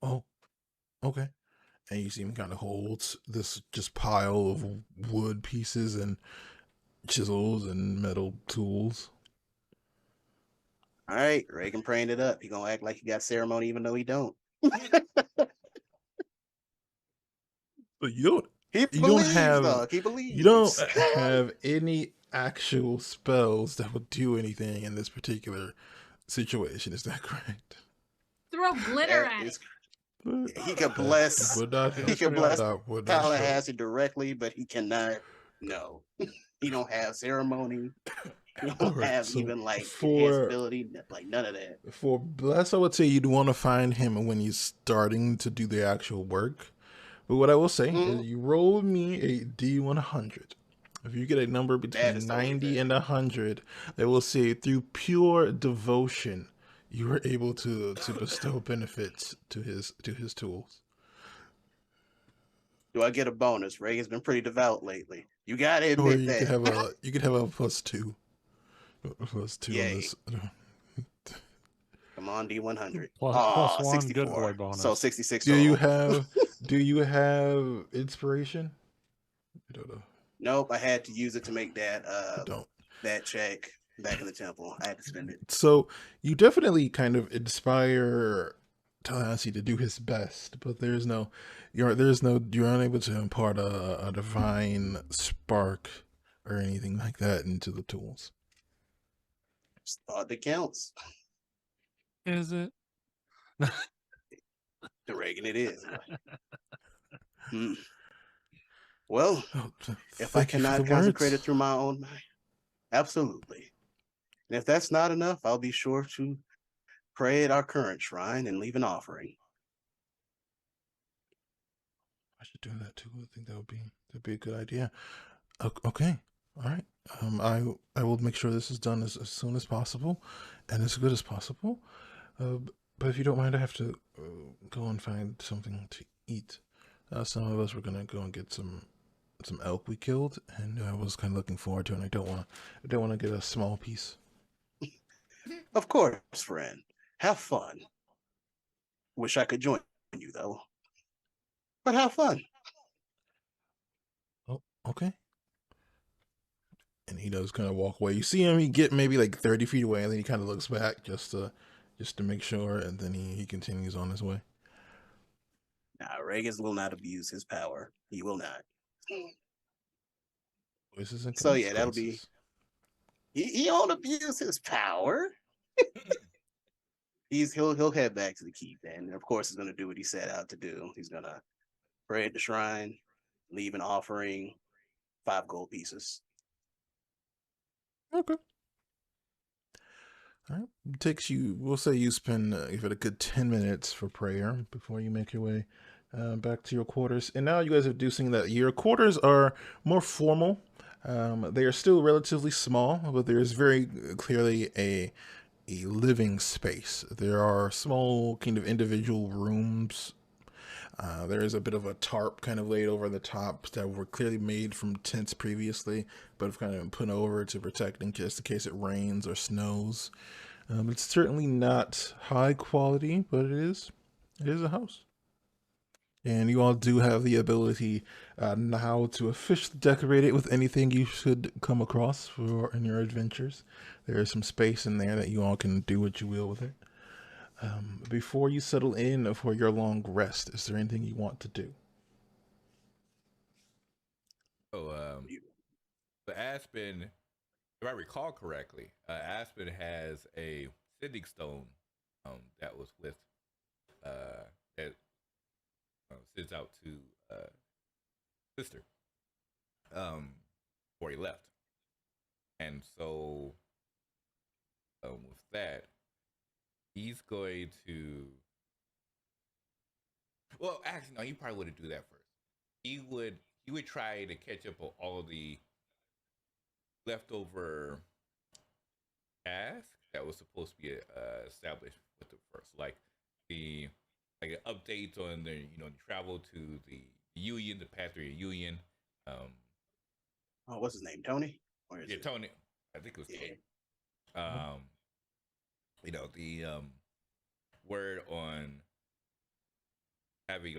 Oh, okay. And you see him kind of holds this just pile of wood pieces and chisels and metal tools. All right, Reagan praying it up. He gonna act like he got ceremony even though he don't. But you He don't have any actual spells that would do anything in this particular situation. Is that correct? Throw glitter at it. He could bless. Would not He help. could bless Would not show. Tallahassee directly, but he cannot. No, he don't have ceremony. He don't Alright, have so even like for ability, like none of that. for bless, I would say you'd want to find him when he's starting to do the actual work. But what I will say is, you roll me a D100. If you get a number That between is totally 90 fair. and 100, I will say through pure devotion, you were able to bestow benefits to his tools. Do I get a bonus? Ray has been pretty devout lately. You gotta Or admit you that. could have a +2. +2 on Yay. this. Come on, D100. Plus one good 64. boy bonus. So 66 Do total. you have inspiration? I don't know. Nope, I had to use it to make that I don't. that check back in the temple. I had to spend it. So you definitely kind of inspire Tallahassee to do his best, but you're unable to impart a divine spark or anything like that into the tools. Just thought that counts. Is it? To Reagan, it is. Hmm. Well, if I cannot consecrate it through my own mind, absolutely. And if that's not enough, I'll be sure to pray at our current shrine and leave an offering. I should do that too. I think that'd be a good idea. Okay. All right. I will make sure this is done as soon as possible and as good as possible. But if you don't mind, I have to go and find something to eat. Some of us were gonna go and get some elk we killed, and I was kind of looking forward to it. And I don't want to get a small piece. Of course, friend. Have fun. Wish I could join you, though. But have fun. Oh, okay. And he does kind of walk away. You see him, he get maybe like 30 feet away, and then he kind of looks back just to make sure, and then he continues on his way. Nah, Regas will not abuse his power. He will not. So yeah, that'll be. He won't abuse his power. He'll head back to the keep, and of course he's gonna do what he set out to do. He's gonna pray at the shrine, leave an offering, 5 gold pieces. Okay. All right. It takes you, we'll say you spend give it a good 10 minutes for prayer before you make your way back to your quarters. And now you guys are deducing that your quarters are more formal. They are still relatively small, but there's very clearly a living space. There are small kind of individual rooms. There is a bit of a tarp kind of laid over the top that were clearly made from tents previously, but have kind of been put over to protect in case it rains or snows. It's certainly not high quality, but it is a house. And you all do have the ability now to officially decorate it with anything you should come across in your adventures. There is some space in there that you all can do what you will with it. Before you settle in for your long rest, is there anything you want to do? The Aspen, if I recall correctly, Aspen has a sending stone that was with that sends out to sister before he left, and so with that, he's going to. Well, actually, no. He probably wouldn't do that first. He would try to catch up on all of the leftover tasks that was supposed to be established with the first, like updates on the travel to the Union, the path through the Union. What's his name? Tony? Yeah, Tony. I think it was Tony. The word on having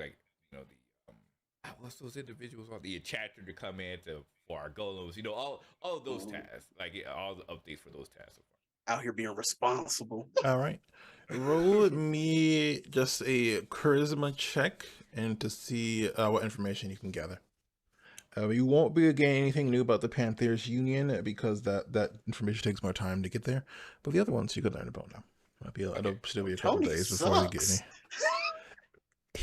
what's those individuals on the chapter to come in for our golems, all those tasks, all the updates for those tasks so far. Out here being responsible. All right. Roll me just a charisma check and to see what information you can gather. You won't be getting anything new about the Panthers Union because that information takes more time to get there. But the other ones you could learn about now. It'll still be a couple days before we get any.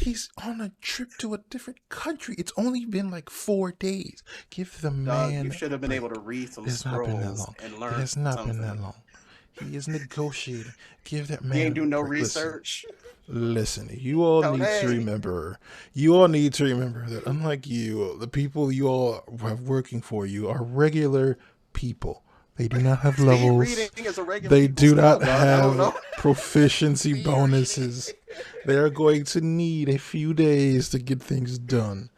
He's on a trip to a different country. It's only been like 4 days. Give the Dog, man you should have been able to break. read some It has not been that scrolls long. and It learn has not been that something. long. He is negotiating. Give that You man ain't do a no break. research. Listen, you all need to Tony. remember. You all need to remember that unlike you, the people you all have working for you are regular people. They do not have Speed levels. reading is a regular They people do skill, not dog. I don't have know. proficiency Speed bonuses. They are going to need a few days to get things done.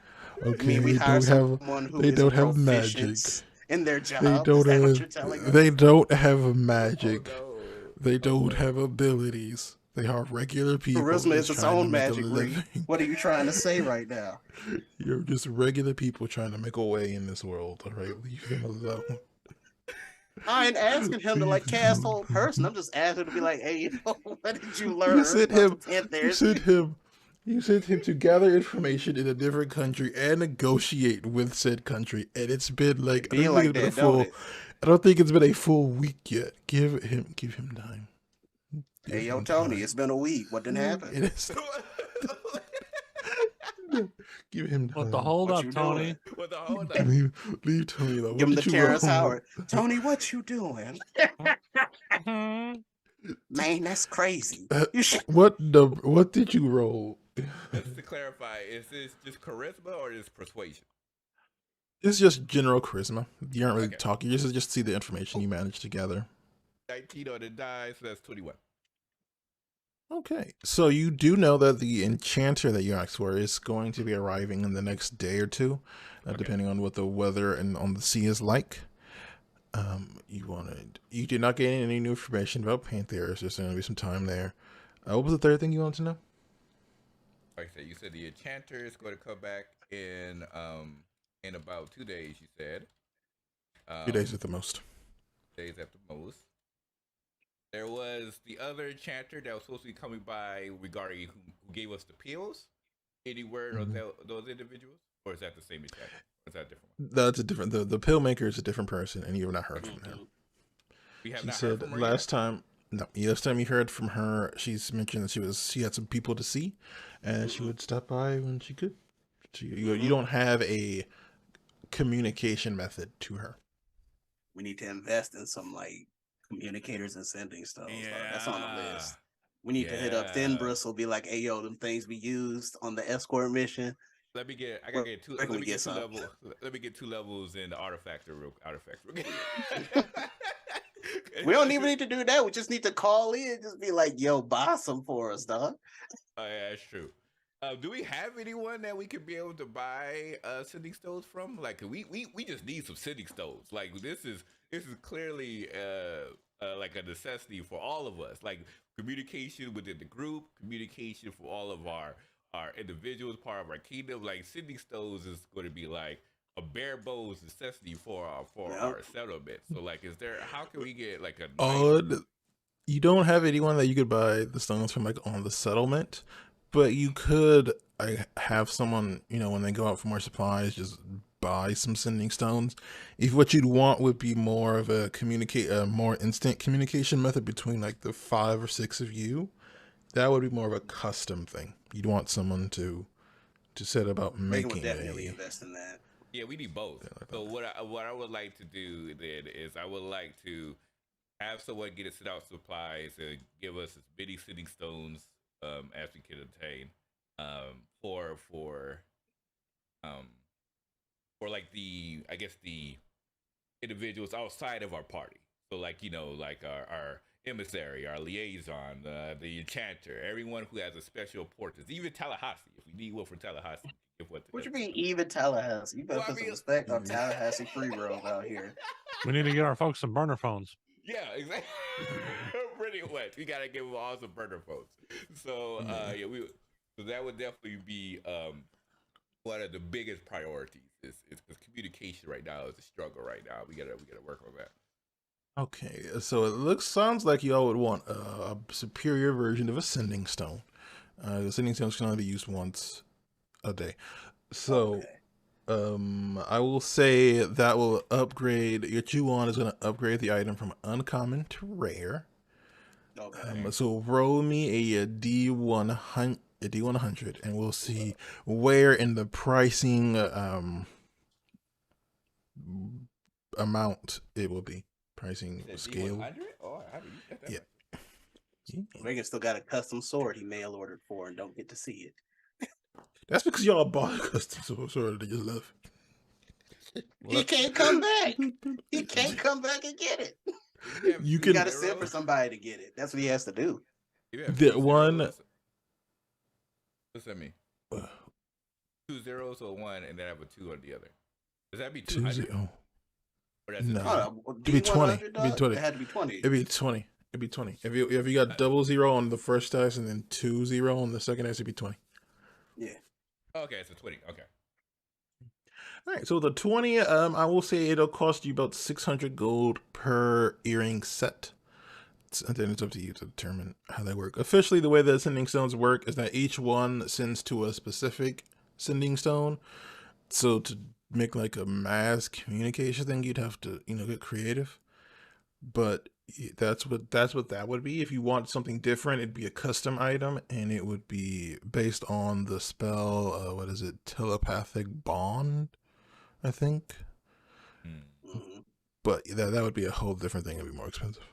You Okay, mean we they hire don't someone who they is don't have magic. proficient in their They job? Is don't that what have you're telling us? they don't have magic. Oh, no. They don't no. have abilities. They are regular people Charisma is just its trying to own make a magic, Ree. living. What are you trying to say right now? You're just regular people trying to make a way in this world, all right? Leave them alone. I ain't asking him to like Leave cast them whole person. I'm just asking him to be like, hey, you know, what did you learn? You sent about him. the 10th You there? sent him to gather information in a different country and negotiate with said country, and it's been like It be like that, don't it? I don't think it's been a full week yet. Give him time. Give Hey, yo, him Tony, time. it's been a week. What didn't happen? It is. Give him time. What the hold What up, you Tony? doing? What the hold up? Leave Tony alone. Give him What the did you Terrence roll? Howard. Tony, what you doing? Mhm. Man, that's crazy. You should. What did you roll? Just to clarify, is this just charisma or is persuasion? It's just general charisma. You aren't really Okay. talking. You just see the information you managed to gather. 19 on the die, so that's 21. Okay, so you do know that the enchanter that you asked for is going to be arriving in the next day or two, depending on what the weather and on the sea is like. You did not gain any new information about Panthers. There's going to be some time there. What was the third thing you wanted to know? Like I said, you said the enchanter is going to come back in about 2 days. You said 2 days at the most. days at the most. There was the other enchanter that was supposed to be coming by regarding who gave us the pills. Any word on those individuals, or is that the same enchanter? Or is that a different one? That's a different. The pill maker is a different person, and you have not heard from her. We have She not heard said from her last time you heard from her, she's mentioned that she had some people to see, and she would stop by when she could. You don't have a communication method to her. We need to invest in some like communicators and sending stuff. That's on the list. We need to hit up Thin Bristle, be like, hey yo, them things we used on the escort mission. I gotta get two. Let me get two some? levels. Let me get 2 levels in the artifact. We don't even need to do that. We just need to call in, just be like, yo, buy some for us, dog. Oh, yeah, that's true. Do we have anyone that we could be able to buy sending stones from? Like, we just need some sending stones. Like, this is clearly like a necessity for all of us. Like, communication within the group, communication for all of our individuals, part of our kingdom. Like, sending stones is going to be like a bare bones necessity for our settlement. So, like, how can we get like a you don't have anyone that you could buy the stones from, like, on the settlement, but you could have someone, when they go out for more supplies, just buy some sending stones. If what you'd want would be more of a more instant communication method between like the 5 or 6 of you, that would be more of a custom thing. You'd want someone to set about Megan making would definitely invest in that. Yeah, we need both. So what I would like to do then is I would like to have someone get us set out supplies and give us as many sending stones as we can obtain for like the individuals outside of our party. So like like our emissary, our liaison, the enchanter, everyone who has a special importance, even Tallahassee. If we need one for Tallahassee. What you mean, even Tallahassee? You better put some respect on Tallahassee ReeRoles out here. We need to get our folks some burner phones. Yeah, exactly. Pretty much. We gotta give them all some burner phones. So so that would definitely be one of the biggest priorities. Is because communication right now is a struggle right now. We gotta work on that. Okay, so it sounds like y'all would want a superior version of a sending stone. The sending stones can only be used once a day. So, I will say that will upgrade. Your Chew-On is going to upgrade the item from uncommon to rare. Okay. So roll me a D100. a D100, and we'll see where in the pricing amount it will be. Pricing scale. D100? Oh, how do you get that? Yeah. Reagan still got a custom sword he mail ordered for and don't get to see it. That's because y'all bought a custom sword that you love. He can't come back. He can't come back and get it. You You got to can. send for somebody to get it. That's what he has to do. You have The two one- zeros. What's that mean? 2 zeros or 1, and then I have a 2 on the other. Does that be 200? Or that's a No. 200? It'd be 20. D100, It'd be dog? 20. It had to be 20. It'd be 20. It'd be 20. If you got 00 on the first dice and then 20 on the second dice, it'd be 20. Yeah. Okay, it's a 20. Okay. All right, so the 20, I will say it'll cost you about 600 gold per earring set. And then it's up to you to determine how they work. Officially, the way that sending stones work is that each one sends to a specific sending stone. So to make like a mass communication thing, you'd have to, get creative. But that's what that would be. If you want something different, it'd be a custom item, and it would be based on the spell. What is it? Telepathic bond, I think. Mhm. But that would be a whole different thing. It'd be more expensive.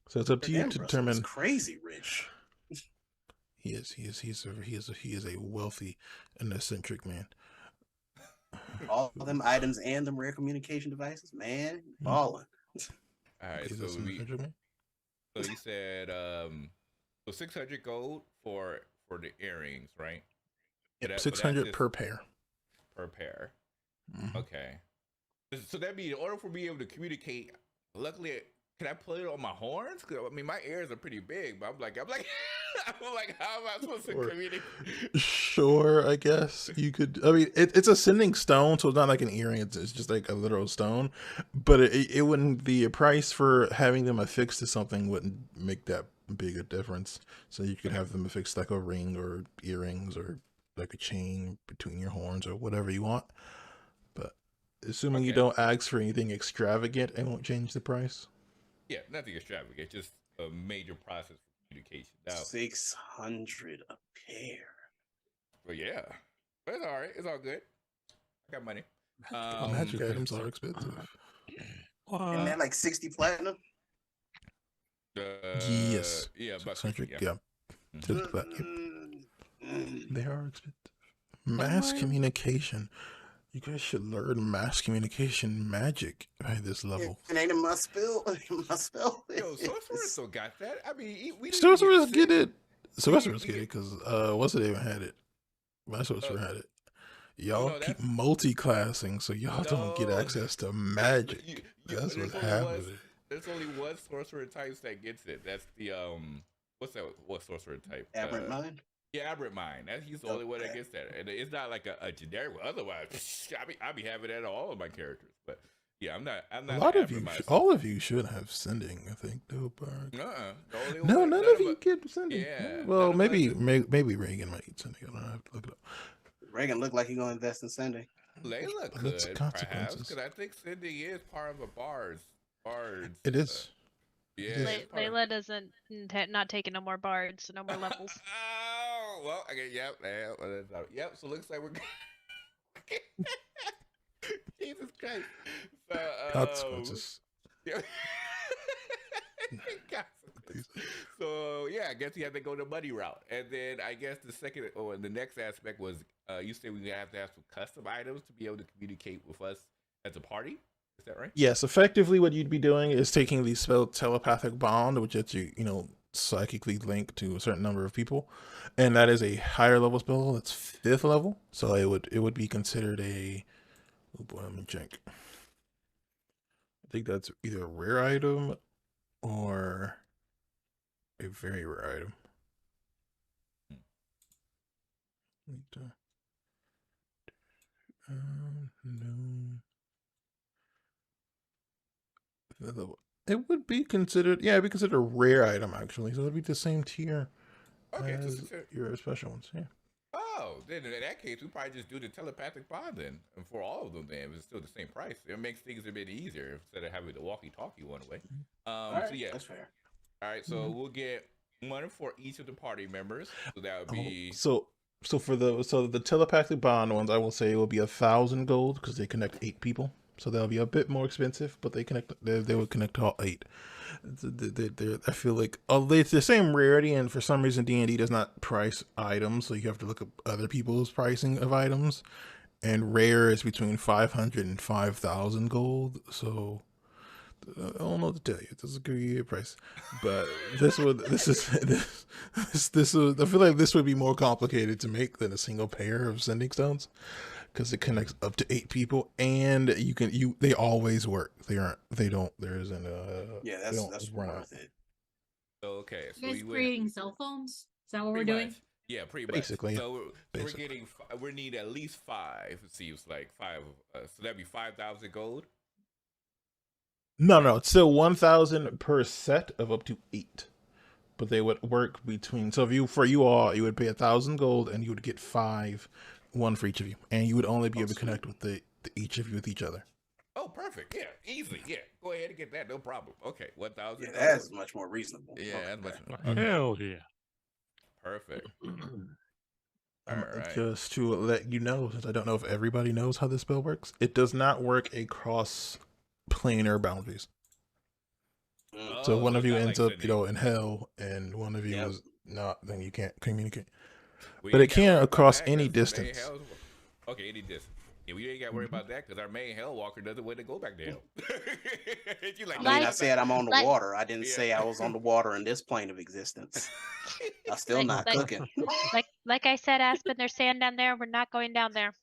So it's up to you to Ambrose was determine. crazy rich. He is a wealthy and eccentric man. All them items and them rare communication devices, man, Hmm. balling. All right, He's so an eccentric man. you said so 600 gold for the earrings, right? Yep, But 600 that's per pair. per pair. Mhm. Okay. So that'd be in order for me able to communicate. Luckily, can I play it on my horns? 'Cause, I mean, my ears are pretty big, but I'm like, I'm like, how am I supposed to Sure. communicate? Sure, I guess you could. I mean, it's a sending stone, so it's not like an earring. It's just like a literal stone. But it wouldn't. The price for having them affixed to something wouldn't make that big a difference. So you could have them affixed like a ring or earrings or like a chain between your horns or whatever you want. But assuming you Okay. don't ask for anything extravagant, it won't change the price. Yeah, nothing extravagant, just a major process for communication. Now, 600 a pair. but yeah, but it's all right. It's all good. I got money. Magic items are expensive. Isn't that like 60 platinum? Yes. Yeah, about 600. 60, Yeah. Mhm. Just about, yep. Mm. They are expensive. Mass communication. You guys should learn mass communication magic at this level. It ain't a must spell. Must spell. Yo, sorcerers still got that. I mean, we didn't Sorcerers sick. get it. Sorcerers we get it get- because what's it even had it? My sorcerer had it. Y'all no, keep that's- multi-classing, so y'all don't get No. access to magic. That's there's what's only happening. There's only one sorcerer type that gets it. That's the what's that? What sorcerer type? Aberrant mind. Yeah, Aberrant Mind. He's the only one that Okay. gets that, and it's not like a generic one. Otherwise, I be having that on all of my characters. But yeah, I'm not. A an lot of Aberrant you, Mind. all of you should have sending. I think, though, Bark. The only No, one- none of you get sending. Yeah, Well, none of maybe us- maybe Reagan might get sending. I don't have to look it up. Reagan looked like he gonna invest in sending. Layla But it's could perhaps consequences. because I think sending is part of a bard's. It is. Yeah. is. it's part of- Layla doesn't not taking no more bards, so no more levels. Oh well, okay, yep. So looks like we're. Jesus Christ. So, Consequences. Yeah. Consequences. So yeah, I guess you have to go the money route, and then I guess the next aspect was you said we have to have some custom items to be able to communicate with us as a party. Is that right? Yes, effectively, what you'd be doing is taking the spell telepathic bond, which lets you, psychically link to a certain number of people, and that is a higher level spell. That's 5th level, so it would be considered a. Oh boy, let me check. I think that's either a rare item or a very rare item. No. It would be considered, it'd be considered a rare item actually. So it'd be the same tier Okay, as so your special ones. Yeah. oh, then in that case, we probably just do the telepathic bond then, and for all of them. Then it's still the same price. It makes things a bit easier instead of having the walkie-talkie one way. All right, So yeah, that's fair. all right. So we'll get One for each of the party members. So that would Oh, be so for the telepathic bond ones, I will say it will be 1,000 gold because they connect 8 people. So they'll be a bit more expensive, but they would connect all 8. I feel like it's the same rarity, and for some reason D&D does not price items, so you have to look up other people's pricing of items. And rare is between 500 and 5,000 gold. So I don't know what to tell you. It doesn't give you a price, but I feel like this would be more complicated to make than a single pair of sending stones, because it connects up to 8 people, and they always work. There isn't Yeah, they don't that's run out. worth it. okay. So You guys we creating cell phones? Is that what we're pretty doing? much. Yeah, pretty much. Basically, yeah. So we're Basically. getting we need at least 5. It seems like 5 of us. So that'd be 5,000 gold. No, it's still 1,000 per set of up to 8. But they would work between. So for you all, you would pay 1,000 gold, and you would get 5, 1 for each of you, and you would only be able to connect with each of you with each other. Oh, perfect. Yeah, easy. Yeah, go ahead and get that. No problem. Okay, 1,000. Yeah, that's much more reasonable. Yeah, that's much. Okay. Hell yeah. Perfect. All right. Just to let you know, since I don't know if everybody knows how this spell works, it does not work across planar boundaries. So if one of you ends up, in hell, and one of you is not, then you can't communicate. We But ain't it gotta can worry across about that, any 'cause the main distance. hell's- Okay, any distance. Yeah, we ain't got to worry about that because our main hell walker doesn't want to go back to hell. You like, I mean, I Like- said I'm on the like- water. I didn't Yeah. say I was on the water in this plane of existence. I'm still Like- not like- cooking. like I said, Aspen, there's sand down there. We're not going down there.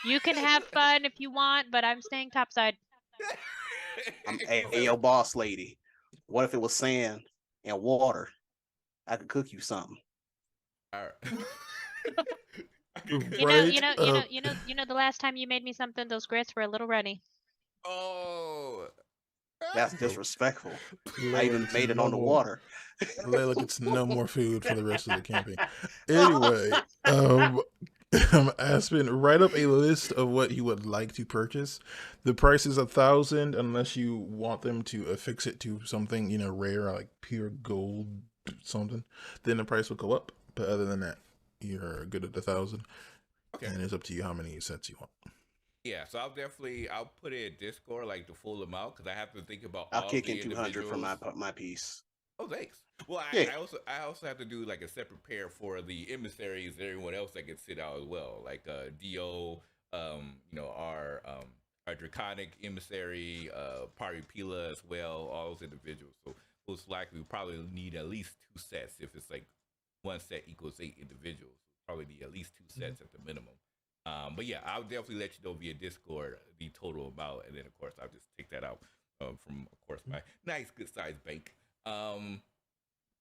You can have fun if you want, but I'm staying topside. Hey, yo, boss lady. What if it was sand and water? I could cook you something. All right. You know. The last time you made me something, those grits were a little runny. Oh. That's disrespectful. I Layla even gets made it no on the more- water. Layla gets no more food for the rest of the campaign. Anyway, Aspen, write up a list of what you would like to purchase. The price is 1,000 unless you want them to affix it to something, rare, like pure gold something. Then the price will go up. But other than that, you're good at 1,000. Okay. And it's up to you how many sets you want. Yeah, so I'll put it in Discord, like the full amount, because I have to think about I'll all kick the in 200 for individuals. my piece. Oh, thanks. Well, Yeah. I also have to do like a separate pair for the emissaries and everyone else that can sit out as well, like Do, our draconic emissary, Paripila as well, all those individuals. So most likely we probably need at least 2 sets if it's like 1 set equals 8 individuals. Probably need at least 2 sets at the minimum. But yeah, I'll definitely let you know via Discord the total amount, and then of course I'll just take that out from, of course, my nice good sized bank.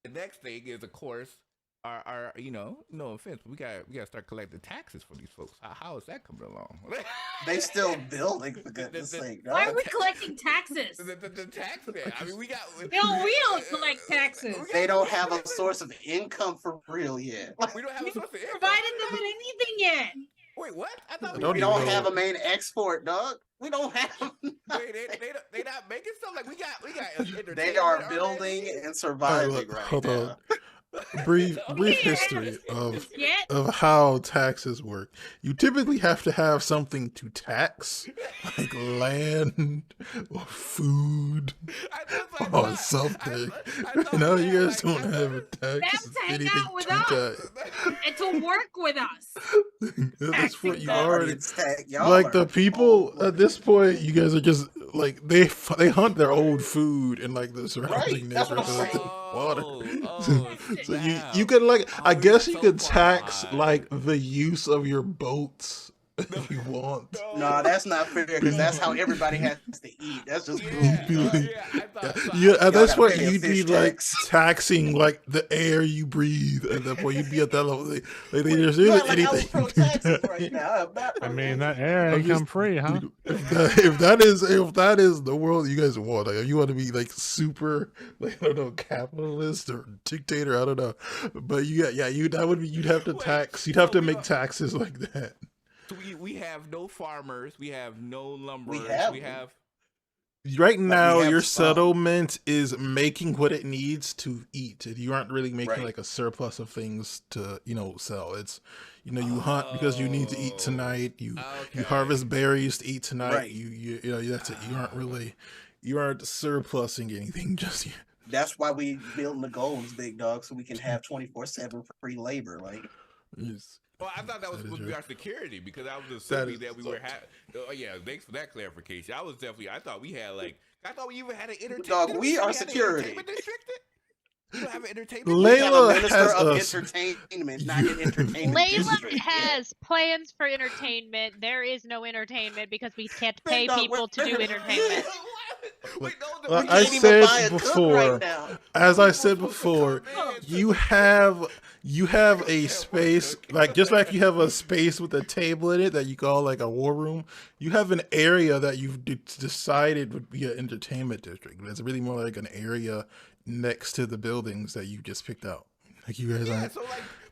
The next thing is, of course, our no offense, but we gotta start collecting taxes from these folks. How is that coming along? They still building, for goodness sake. Why are dog. we collecting taxes? the tax man. I mean, we don't collect taxes. They don't have a source of income for real yet. We don't have a source of income. Provided them with anything yet. Wait, what? I thought I we don't We even don't know. have a main export, dog. We don't have. Wait, they not making stuff like we got. They are building and surviving right Hold now. on. Brief Yeah. history of Yet. how taxes work. You typically have to have something to tax, like land or food or something. No, you guys don't have a tax. Them to hang anything out with to us. tax. And to work with us. That's what you Taxing already. It's y'all Like are the people old. at this point, you guys are just like they hunt their old food in like the surrounding that's what I'm neighborhoods saying. and water. So snap. you could like I Oh, guess you so could far tax behind. like the use of your boats if you want. No, that's not fair because that's how everybody has to eat. That's just Yeah, Be like- I thought so. Yeah, Y'all at this gotta point pay a you'd be fish like tax. taxing like the air you breathe. At that point, you'd be at that level. Like there's Yeah, really like I was anything. pro-taxes right now. I'm not I mean, pro-taxes. that air I'm ain't just- come free, huh? If that is the world you guys want, like if you want to be like super, like I don't know, capitalist or dictator, I don't know, but you'd have to Wait, tax, you'd have so to we make don't- taxes like that. So we have no farmers, we have no lumberers, have we them. have right now have your some. settlement is making what it needs to eat. You aren't really making Right. like a surplus of things to sell. It's you hunt because you need to eat tonight. You harvest berries to eat tonight. Right. You that's it. You aren't surplusing anything just yet. That's why we building the goals, big dog, so we can have 24/7 free labor. Like, Well, I thought that was supposed to be our security because I was assuming that we were having. Oh yeah, thanks for that clarification. I thought we had I thought we even had an entertainment. dog, we are security. You don't have an entertainment. We have a Layla minister has of us. entertainment, not an entertainment Layla district. has plans for entertainment. There is no entertainment because we can't pay Big dog, people to do entertainment. Wait, no, Like We I can't even buy said a cook before, right now. as I said before, you have a space just like you have a space with a table in it that you call like a war room. You have an area that you've decided would be an entertainment district, but it's really more like an area next to the buildings that you just picked out. Like you guys aren't. So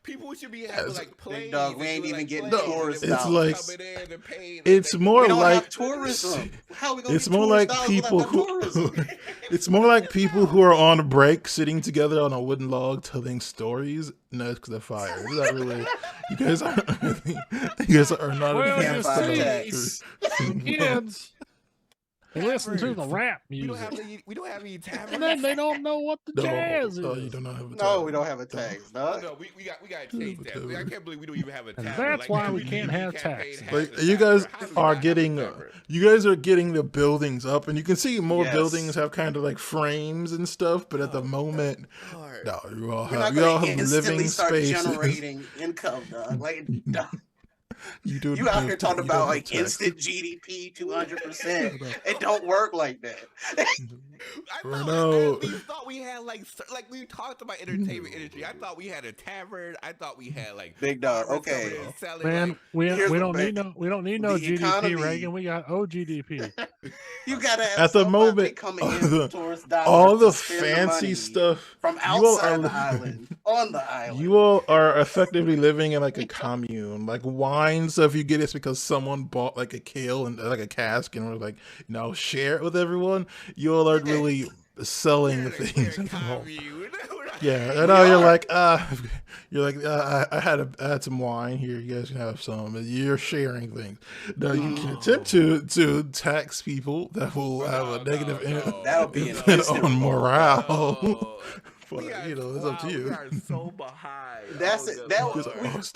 people should be having plays. Big dog, we ain't even getting plays tourist and It's dollars. like coming in and paying and it's they- more We don't like have tourism. How are we gonna it's get more tourist like dollars people without who tourism? it's more like people who are on break sitting together on a wooden log telling stories next to the fire. Is that really you guys are not Well, you advanced Campfire enough tax. to- Kids, they listen to the Taverns. rap We don't music, have any taverns. and then they don't know what the jazz No, is. you do not have a No, we tavern. don't have a tax, Oh, dog. no, we got to change that. I can't believe we don't even have a And tavern. that's why we you can't usually have campaign taxes. has Like a you tavern. guys How do we are not have a getting, tavern? the buildings up, and you can see more Yes. buildings have kind of like frames and stuff. But at the moment, Lord. no, you all We're not have gonna living instantly start spaces. generating income, dog. Like, dog, You do. you out here talking you don't about have like taxes. instant GDP 200%. It don't work like that. I know. at least thought we had like we talked about entertainment industry. I thought we had a tavern. I thought we had Big dog, farmers okay. coming in selling, Man, we Here's we the don't need thing. we don't need no The GDP, economy- Reagan. We got OGDP. You gotta have At the somebody moment, coming in with tourist dollars all to the spend the fancy money stuff from you all outside are the island on the island. You all are effectively living in like a commune. Like wine stuff you get is because someone bought like a kale and like a cask and was like, share it with everyone. You all are really selling the things. at the moment. Yeah, and now you're like, I had some wine here. You guys can have some. And you're sharing things. Now you can attempt to tax people that will have a negative That'll be an impact instant on revolt. morale. But We are- it's up to you. We are so behind. That's Oh, it. good That Lord. was-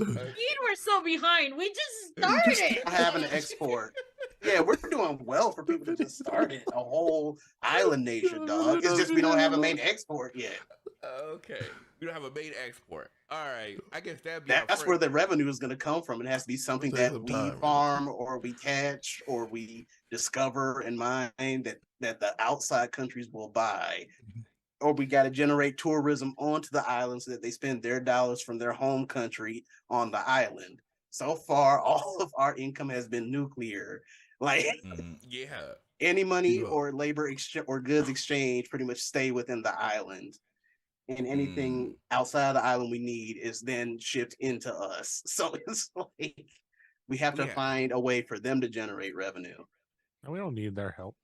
We're so behind. We just started. Having an export. Yeah, we're doing well for people to just start it. A whole island nation, dog. It's just we don't have a main export yet. Okay. We don't have a main export. All right. I guess that'd be our That's where first- the revenue is going to come from. It has to be something Take that some we time. farm or we catch or we discover and mine that the outside countries will buy. Or we got to generate tourism onto the island so that they spend their dollars from their home country on the island. So far, all of our income has been nuclear. Like Yeah. any money Yeah. or labor or goods exchange pretty much stay within the island. And anything outside the island we need is then shipped into us. So it's like we have to Yeah. find a way for them to generate revenue. And we don't need their help.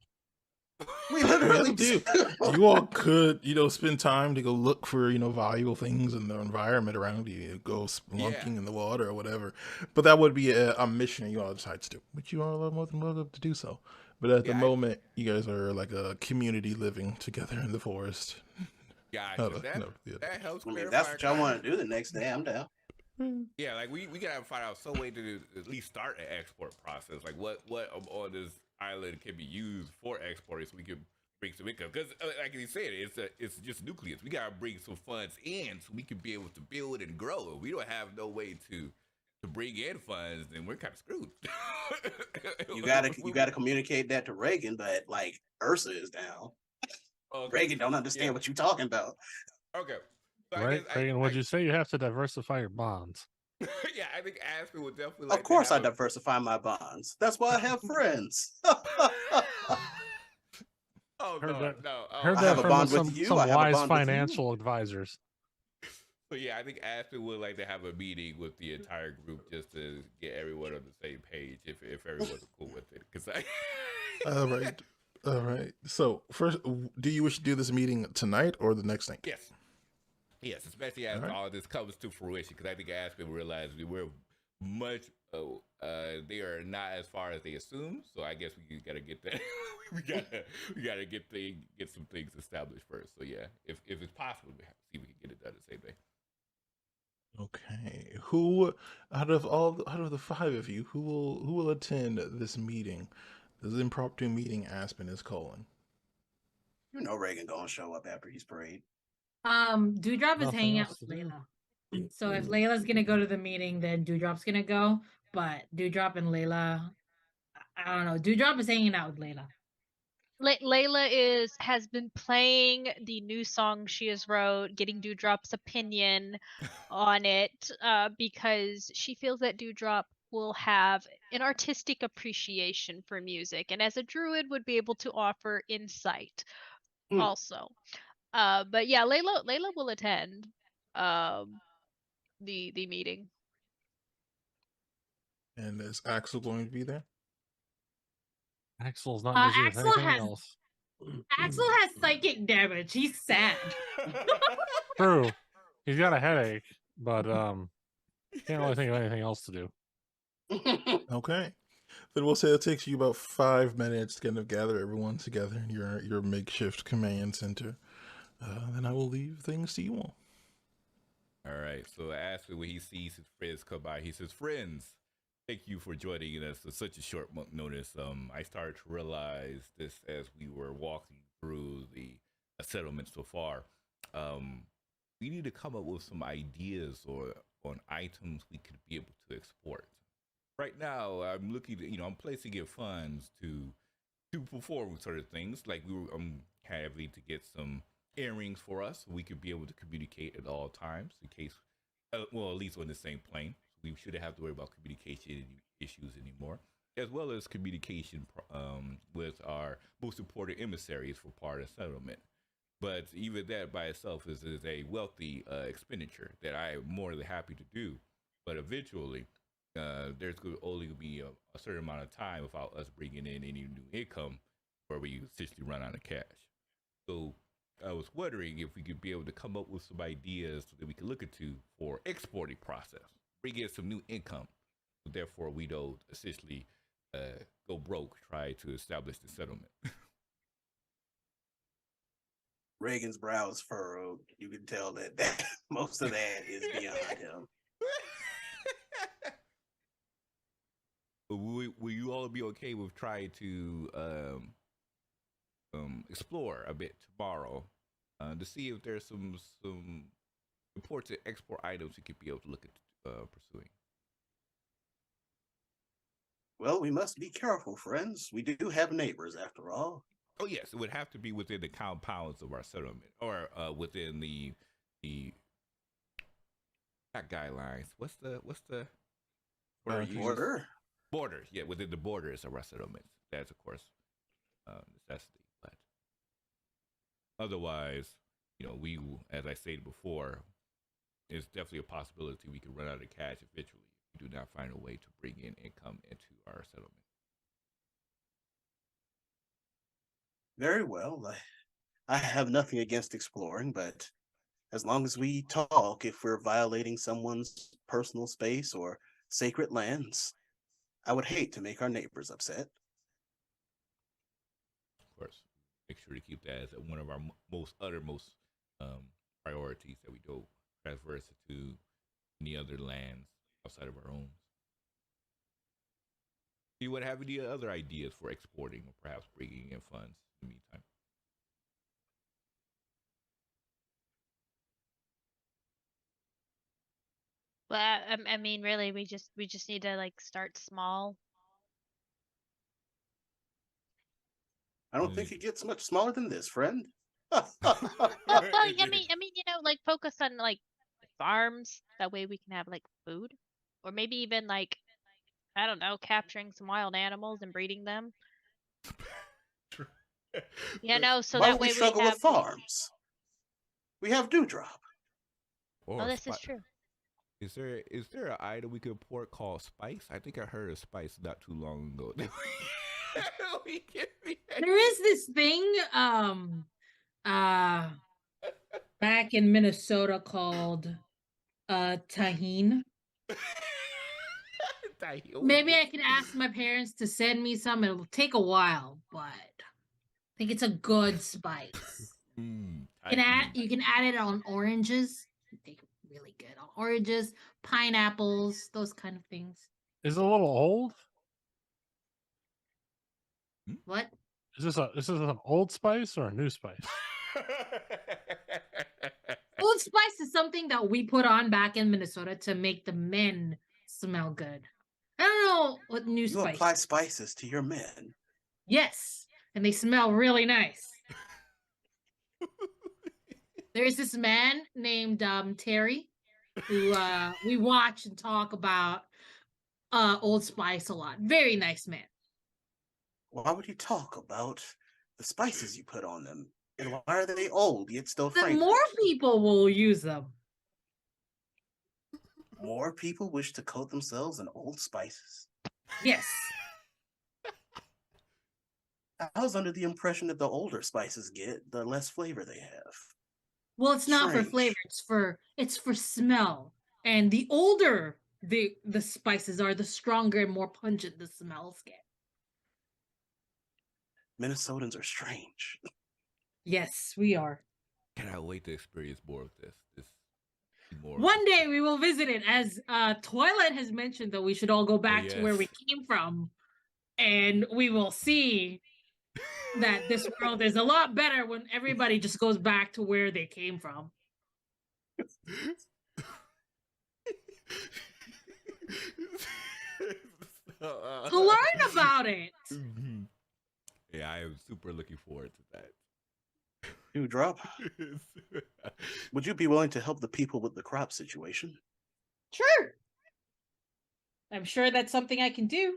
We literally do. do. You all could, spend time to go look for, valuable things in the environment around you. Go spelunking in the water or whatever. But that would be a mission you all decide to do. But you all are more than welcome to do so. But at the moment, you guys are like a community living together in the forest. Gotcha. Yeah. That helps. I mean, if clarify that's what y'all our want to do the next day, I'm down. Yeah, like we gotta find out some way to at least start an export process. Like what on this island can be used for exporting, so we can bring some income. Because like you said, it's just nucleus. We gotta bring some funds in so we can be able to build and grow. If we don't have no way to bring in funds, then we're kind of screwed. You gotta communicate that to Reagan, but like Ursa is down. Okay. Reagan don't understand what you're talking about. Okay. So I Right, guess Reagan? What'd you say? You have to diversify your bonds. Yeah, I think Aspen would definitely. Like Of course, I have a- diversify my bonds. That's why I have friends. Oh Heard no, that- no. Oh, Heard I that have a from bond some, with you. some I have a wise bond with you. financial advisors. So yeah, I think Aspen would like to have a meeting with the entire group just to get everyone on the same page if everyone's cool with it. Because All right. All right. So first, do you wish to do this meeting tonight or the next night? Yes. Yes, especially as All right. all this comes to fruition, because I think Aspen realized we're much, they are not as far as they assume. So I guess we gotta get that. we gotta get some things established first. So yeah, if it's possible, we have to see if we can get it done the same day. Okay. Who out of the five of you, who will attend this meeting? This impromptu meeting Aspen is calling. You know Reagan gonna show up after he's prayed. Dewdrop is Nothing hanging out else with to do. Layla. So if Layla's gonna go to the meeting, then Dewdrop's gonna go. But Dewdrop and Layla, I don't know. Dewdrop is hanging out with Layla. Layla has been playing the new song she has wrote, getting Dewdrop's opinion on it, because she feels that Dewdrop will have an artistic appreciation for music, and as a druid would be able to offer insight Hmm. also. But yeah, Layla will attend the meeting. And is Axel going to be there? Axel's not busy with Axel anything has else. Axel has psychic damage. He's sad. True. He's got a headache, but can't really think of anything else to do. Okay. Then we'll say it takes you about 5 minutes to kind of gather everyone together in your makeshift command center. Then I will leave things to you all. All right. So Aspen, when he sees his friends come by, he says, "Friends, thank you for joining us at such a short notice. I started to realize this as we were walking through the settlement so far. We need to come up with some ideas or on items we could be able to export. Right now, I'm looking to, I'm placing in funds to perform sort of things. Like I'm having to get some earrings for us so we could be able to communicate at all times in case, well, at least on the same plane. We shouldn't have to worry about communication issues anymore, as well as communication with our most important emissaries for part of settlement. But even that by itself is a wealthy expenditure that I am more than happy to do. But eventually, there's only going to be a certain amount of time without us bringing in any new income where we essentially run out of cash. So I was wondering if we could be able to come up with some ideas that we could look into for exporting process, bring in some new income. So therefore, we don't essentially go broke try to establish the settlement. Reagan's brow is furrowed. You can tell that most of that is beyond him. Will you all be okay with trying to explore a bit tomorrow to see if there's some important export items we could be able to look at pursuing? Well, we must be careful, friends. We do have neighbors, after all. Oh yes, it would have to be within the compounds of our settlement, or within the not guidelines. What's the Border? borders? Yeah, within the borders of our settlements. That's of course necessity, but otherwise, we, as I stated before, it's definitely a possibility we could run out of cash eventually if we do not find a way to bring in income into our settlement. Very well. I have nothing against exploring, but as long as we talk, if we're violating someone's personal space or sacred lands, I would hate to make our neighbors upset. Of course, make sure to keep that as one of our uttermost priorities, that we don't transverse it to any other lands outside of our own. Do you want to have any other ideas for exporting or perhaps bringing in funds in the meantime? Well, I mean, really, we just need to like start small. I don't think it gets much smaller than this, friend. Well, like focus on like farms. That way we can have like food, or maybe even like, I don't know, capturing some wild animals and breeding them. So Why that would we way struggle we have. with farms? We have Dewdrop. Oh, this is true. Is there an item we could import called spice? I think I heard of spice not too long ago. We can be There is this thing uh back in Minnesota called tahine. Maybe I can ask my parents to send me some. It'll take a while, but I think it's a good spice. You can add it on oranges. They really good on oranges, pineapples, those kind of things. Is it a little old? What? Is this an old spice or a new spice? Old Spice is something that we put on back in Minnesota to make the men smell good. I don't know what new You spice. apply spices to your men. Yes, and they smell really nice. There's this man named Terry who we watch and talk about Old Spice a lot. Very nice man. Why would you talk about the spices you put on them? And why are they old yet still That fragrant? more people will use them. More people wish to coat themselves in old spices. Yes. I was under the impression that the older spices get, the less flavor they have. Well, it's not for Strange. flavor. It's for smell. And the older the spices are, the stronger and more pungent the smells get. Minnesotans are strange. Yes, we are. Cannot wait to experience more of this. One day we will visit it. As Twilight has mentioned, that we should all go back to where we came from, and we will see that this world is a lot better when everybody just goes back to where they came from. To learn about it. Yeah, I am super looking forward to that. Dewdrop, would you be willing to help the people with the crop situation? Sure. I'm sure that's something I can do.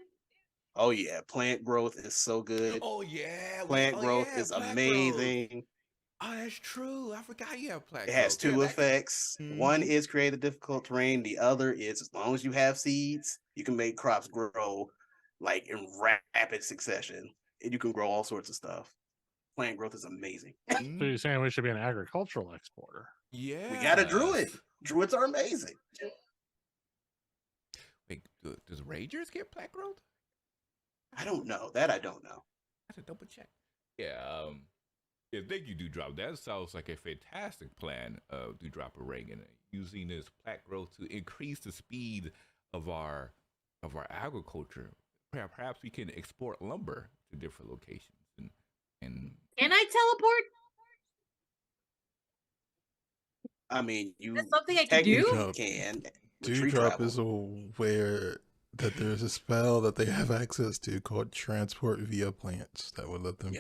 Oh yeah, plant growth is so good. Oh yeah, Plant growth is amazing. Growth. Oh, that's true. I forgot you have plant It has growth. two effects. One is create a difficult terrain. The other is, as long as you have seeds, you can make crops grow like in rapid succession, and you can grow all sorts of stuff. Plant growth is amazing. So you're saying we should be an agricultural exporter? Yeah, We got a druid. Druids are amazing. Wait, does Rangers get plant growth? I don't know. That I don't know. I have to double check. Yeah, yeah, thank you, Dewdrop. That sounds like a fantastic plan, Dewdrop and Reagan, using this plant growth to increase the speed of our agriculture. Perhaps we can export lumber to different locations. And can I teleport? I mean, you That's something I can do. Can. Dewdrop is aware that there's a spell that they have access to called transport via plants that would let them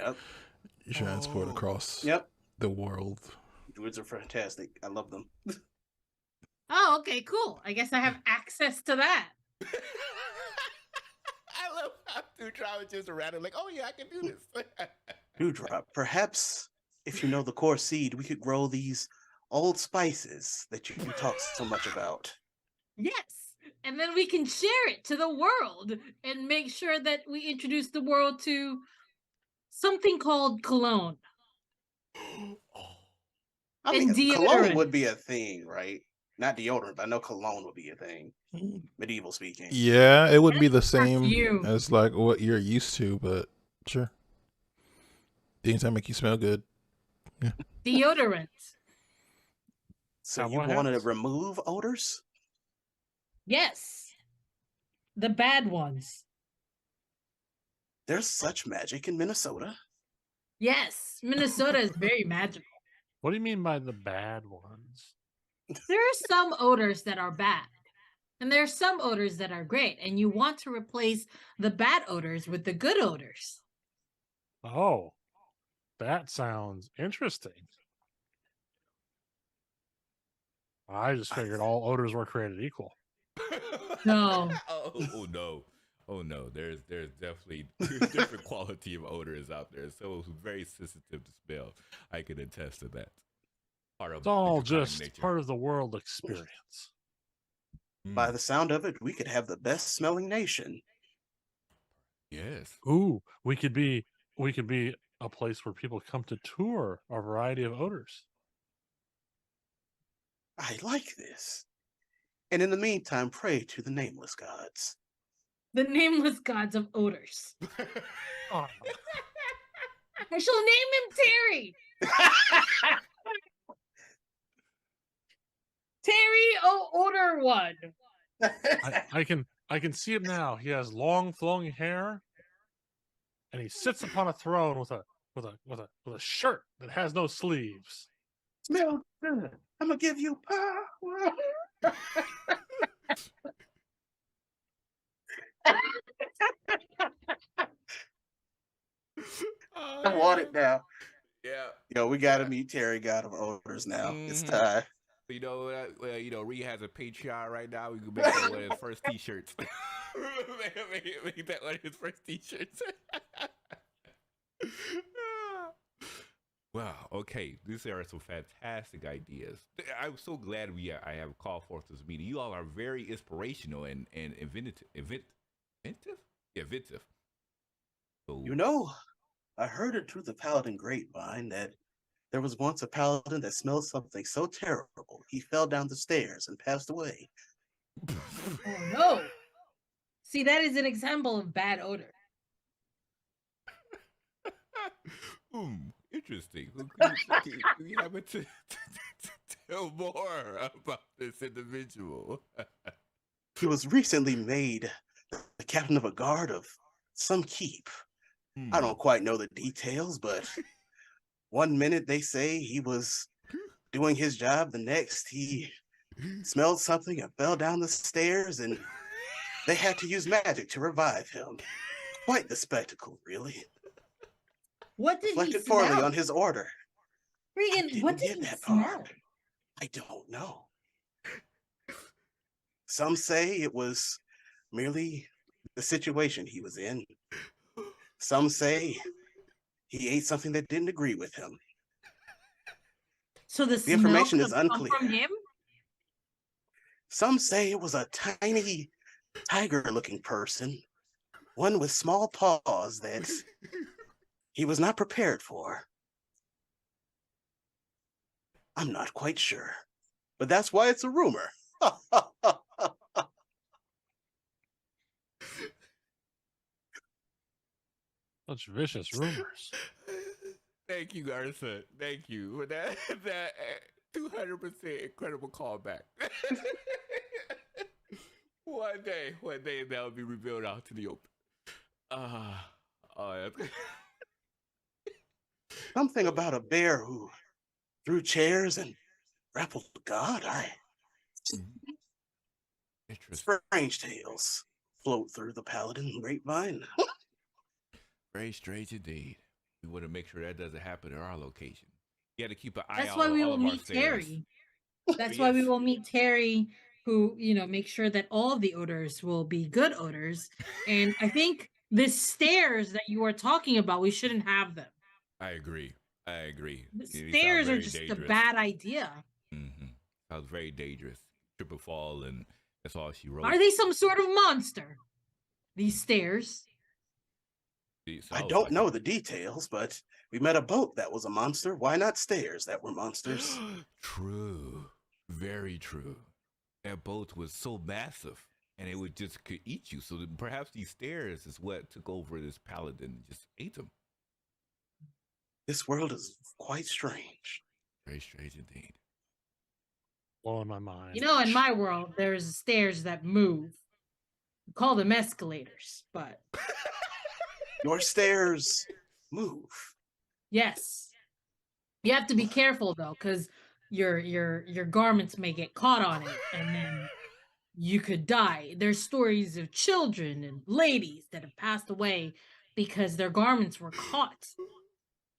transport across the world. Druids are fantastic. I love them. Oh, okay, cool. I guess I have access to that. I love how Dewdrop is just around and like, oh yeah, I can do this. Dewdrop, perhaps if you know the core seed, we could grow these old spices that you talk so much about. Yes. And then we can share it to the world and make sure that we introduce the world to something called cologne. I mean, cologne would be a thing, right? Not deodorant, but I know cologne would be a thing. Medieval speaking. Yeah, it would be the same as like what you're used to, but sure. Things that make you smell good. Yeah. Deodorant. So you want to remove odors? Yes. The bad ones. There's such magic in Minnesota. Yes. Minnesota is very magical. What do you mean by the bad ones? There are some odors that are bad. And there are some odors that are great. And you want to replace the bad odors with the good odors. Oh, that sounds interesting. I just figured all odors were created equal. No. Oh no. There's definitely different quality of odors out there. So very sensitive to smell. I can attest to that. It's all just part of the world experience. By the sound of it, we could have the best smelling nation. Yes. Ooh, we could be a place where people come to tour a variety of odors. I like this. And in the meantime, pray to the nameless gods. The nameless gods of odors. Oh, I shall name him Terry. Terry Odor One. I can see him now. He has long flowing hair, and he sits upon a throne with a shirt that has no sleeves. Smell good. I'm gonna give you power. I want it now. Yeah. Yo, we gotta meet Terry, God of Odors now. It's Mhm. time. You know, Ree has a Patreon right now. We can make that one of his first T-shirts. make that one of his first T-shirts. Wow. Okay, these are some fantastic ideas. I'm so glad I have called forth this meeting. You all are very inspirational and inventive. Inventive. So, You know, I heard it through the Paladin grapevine that there was once a paladin that smelled something so terrible he fell down the stairs and passed away. Oh no. See, that is an example of bad odor. Interesting. Can you have it to tell more about this individual? He was recently made the captain of a guard of some keep. I don't quite know the details, but one minute they say he was doing his job, the next he smelled something and fell down the stairs, and they had to use magic to revive him. Quite the spectacle, really. What did he Reflected poorly smell? on his order. Regan, what did he smell? I don't know. Some say it was merely the situation he was in. Some say he ate something that didn't agree with him. So the The information smell is could come unclear. from him? Some say it was a tiny, tiger-looking person, one with small paws that he was not prepared for. I'm not quite sure, but that's why it's a rumor. Such vicious rumors. Thank you, Garza. Thank you for that 200% incredible callback. One day that'll be revealed out to the open. Something about a bear who threw chairs and grappled God. Strange tales float through the Paladin grapevine. Very strange indeed. We want to make sure that doesn't happen at our location. You got to keep an eye That's out why on we all will of our meet stairs. Terry. That's why we will meet Terry, who, make sure that all of the odors will be good odors. And I think the stairs that you are talking about, we shouldn't have them. I agree. The stairs are just dangerous. a bad idea. Mm-hmm. Sounds very dangerous. Trip and fall, and that's all she wrote. Are they some sort of monster? These stairs? I don't know the details, but we met a boat that was a monster. Why not stairs that were monsters? True. Very true. That boat was so massive, and it could eat you. So perhaps these stairs is what took over this paladin and just ate them. This world is quite strange. Very strange indeed. Blowing my mind. In my world, there's stairs that move. We call them escalators, but your stairs move. Yes. You have to be careful though, because your garments may get caught on it, and then you could die. There's stories of children and ladies that have passed away because their garments were caught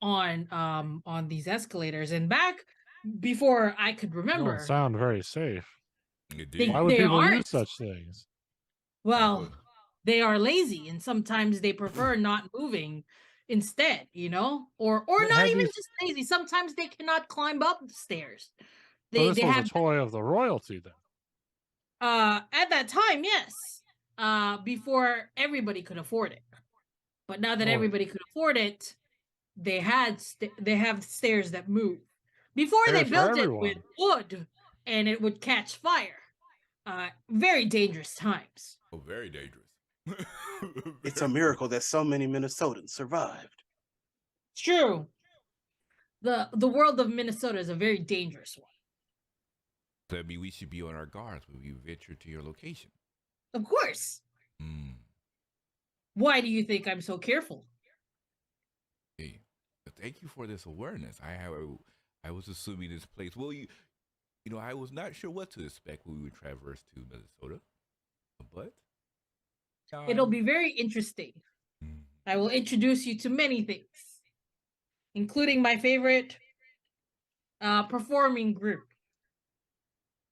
on these escalators. And back before I could remember, don't sound very safe. Why would people use such things? Well, they are lazy, and sometimes they prefer not moving instead, or not even just lazy. Sometimes they cannot climb up the stairs. This was a toy of the royalty then. At that time, yes. Before everybody could afford it. But now that Oh. everybody could afford it, they have stairs that move. Before they Stairs for built it everyone. with wood and it would catch fire. Very dangerous times. Oh, very dangerous. It's a miracle that so many Minnesotans survived. It's true. The world of Minnesota is a very dangerous one. So that means we should be on our guards when we venture to your location. Of course. Mm. Why do you think I'm so careful? Hey, thank you for this awareness. I was assuming this place. Well, you know, I was not sure what to expect when we would traverse to Minnesota, but It'll be very interesting. I will introduce you to many things, including my favorite performing group,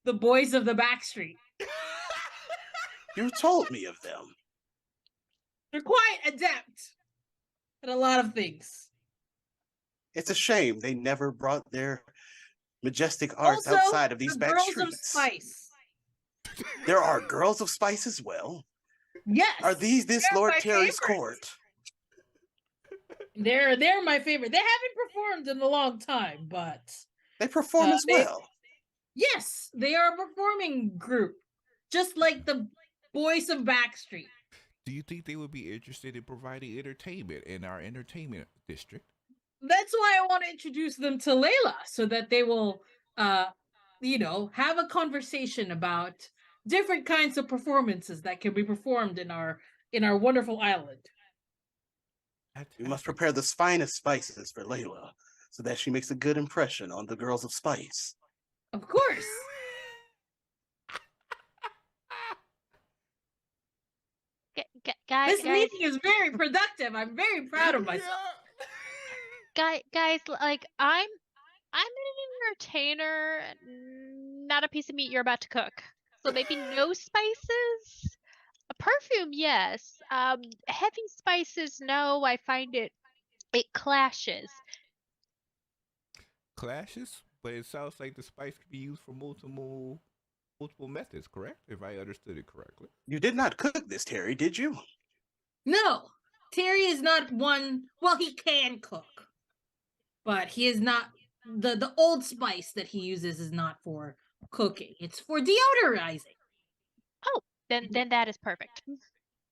the Boys of the Backstreet. You told me of them. They're quite adept at a lot of things. It's a shame they never brought their majestic arts Also, outside of these the back Girls streets. of Spice. There are girls of spice as well. Yes. Are these this they're Lord my Terry's favorite. court? They're my favorite. They haven't performed in a long time, but They perform as well. yes, they are a performing group, just like the Boys of Backstreet. do you think they would be interested in providing entertainment in our entertainment district? That's why I want to introduce them to Layla, so that they will, have a conversation about different kinds of performances that can be performed in our wonderful island. We must prepare the finest spices for Layla so that she makes a good impression on the girls of spice. Of course. Guys, This meeting is very productive. I'm very proud of myself. guys, like I'm an entertainer, not a piece of meat you're about to cook. So maybe no spices. A perfume, yes. Heavy spices, no. I find it clashes. Clashes, but it sounds like the spice could be used for multiple methods, correct? If I understood it correctly. You did not cook this, Terry, did you? No, Terry is not one. Well, he can cook, but he is not the Old Spice that he uses is not for cooking. It's for deodorizing. Oh, then that is perfect.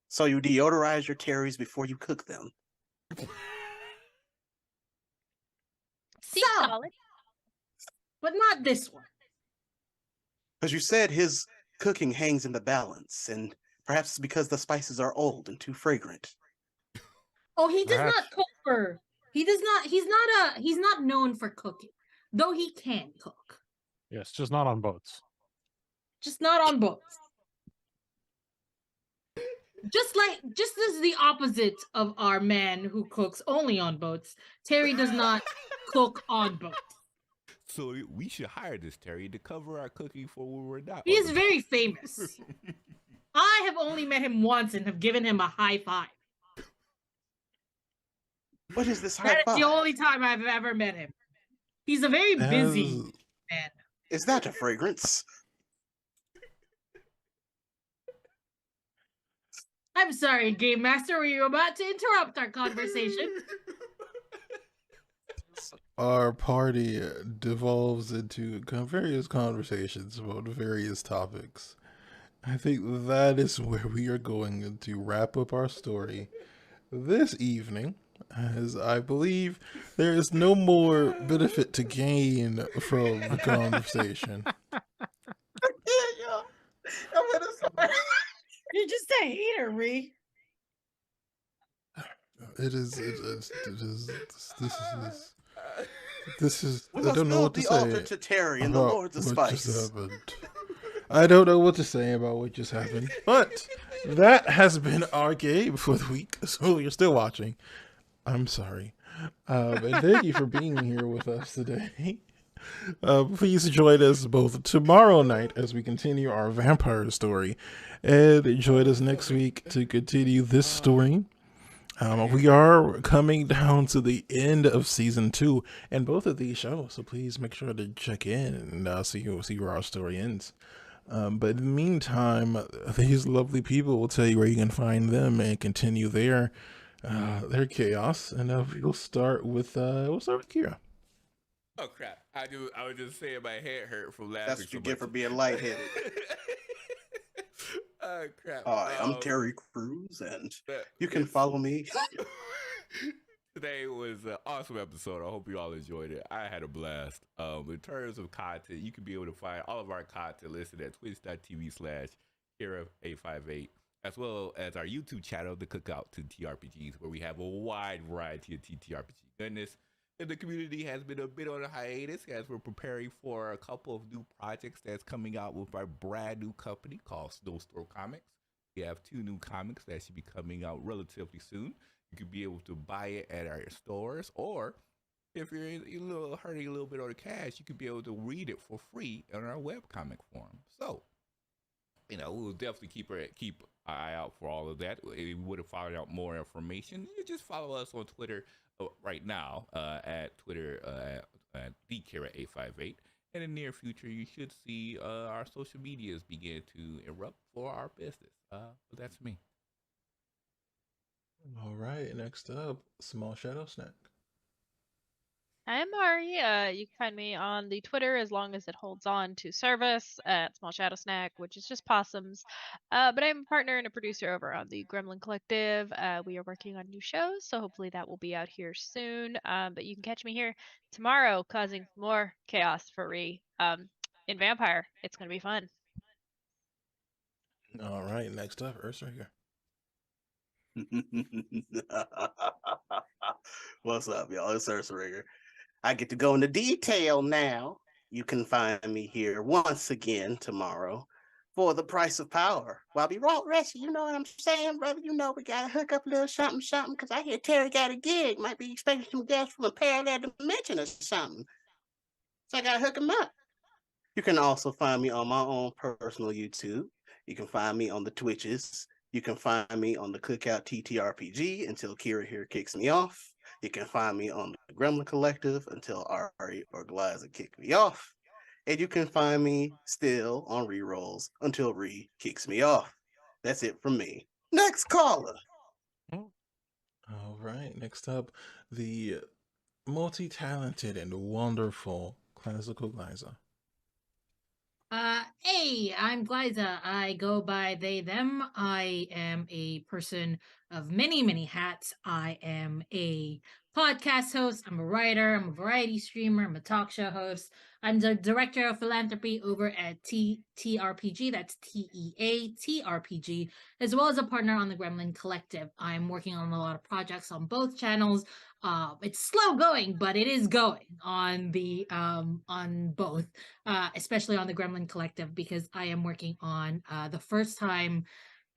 So you deodorize your Terrys before you cook them. Seems So, solid. but not this one. Because you said his cooking hangs in the balance, and perhaps it's because the spices are old and too fragrant. Oh, he does Perhaps. not cook for. He does not. He's not known for cooking, though he can cook. Yes, just not on boats. Just not on boats. Just as the opposite of our man who cooks only on boats, Terry does not cook on boats. So we should hire this Terry to cover our cooking for when we're not. He on is the very boat. famous. I have only met him once and have given him a high five. What is this high That is five? the only time I've ever met him. He's a very busy man. Is that a fragrance? I'm sorry, Game Master, were you about to interrupt our conversation? Our party devolves into various conversations about various topics. I think that is where we are going to wrap up our story this evening, as I believe there is no more benefit to gain from the conversation. You're just a hater, Ree. This is We I must don't know build what to the say altar to Terry and the about Lords of what just Spice. happened. I don't know what to say about what just happened, but that has been our game for the week. So you're still watching. I'm sorry. And thank you for being here with us today. Please join us both tomorrow night as we continue our vampire story, and join us next week to continue this story. We are coming down to the end of season 2 and both of these shows, so please make sure to check in and see where our story ends. But in the meantime, these lovely people will tell you where you can find them and continue their They're chaos, and we'll start with Kira. Oh crap! I was just saying my head hurt from laughing. That's what so you get much. for being lightheaded. Oh crap! Hi, I'm Terry Crews, and you can this- follow me. Today was an awesome episode. I hope you all enjoyed it. I had a blast. In terms of content, you can be able to find all of our content listed at twitch.tv/Kira858, as well as our YouTube channel, The Cookout to TRPGs, where we have a wide variety of TTRPG goodness. And the community has been a bit on a hiatus as we're preparing for a couple of new projects that's coming out with our brand new company called Snowstorm Comics. We have 2 new comics that should be coming out relatively soon. You could be able to buy it at our stores, or if you're hurting a little bit on the cash, you could be able to read it for free on our webcomic forum. So, we'll definitely keep an eye out for all of that. If you would have found out more information, you just follow us on Twitter right now at Twitter at TheKira858. In the near future, you should see our social medias begin to erupt for our business. But that's me. All right, next up, Small Shadow Snack. I'm Mari. You can find me on the Twitter as long as it holds on to service at Small Shadow Snack, which is just possums. But I'm a partner and a producer over on the Gremlin Collective. We are working on new shows, so hopefully that will be out here soon. But you can catch me here tomorrow, causing more chaos for Ree in Vampire. It's gonna be fun. All right, next up, Ursa here. What's up, y'all? It's Ursaringer. I get to go into detail now. You can find me here once again tomorrow for the price of power. While we roll rest, you know what I'm saying, brother? You know we gotta hook up a little something, because I hear Terry got a gig. Might be expecting some guests from a parallel dimension or something. So I gotta hook him up. You can also find me on my own personal YouTube. You can find me on the Twitches. You can find me on the Cookout TTRPG until Kira here kicks me off. You can find me on the Gremlin Collective until Ari or Gliza kick me off. And you can find me still on ReeRoles until Ree kicks me off. That's it from me. Next caller. All right, next up, the multi-talented and wonderful Classical Gliza. Hey, I'm Gliza. I go by they, them. I am a person of many, many hats. I am a podcast host. I'm a writer. I'm a variety streamer. I'm a talk show host. I'm the director of philanthropy over at TRPG. That's TEATRPG, as well as a partner on the Gremlin Collective. I'm working on a lot of projects on both channels. It's slow going, but it is going on the on both, especially on the Gremlin Collective, because I am working on the first time.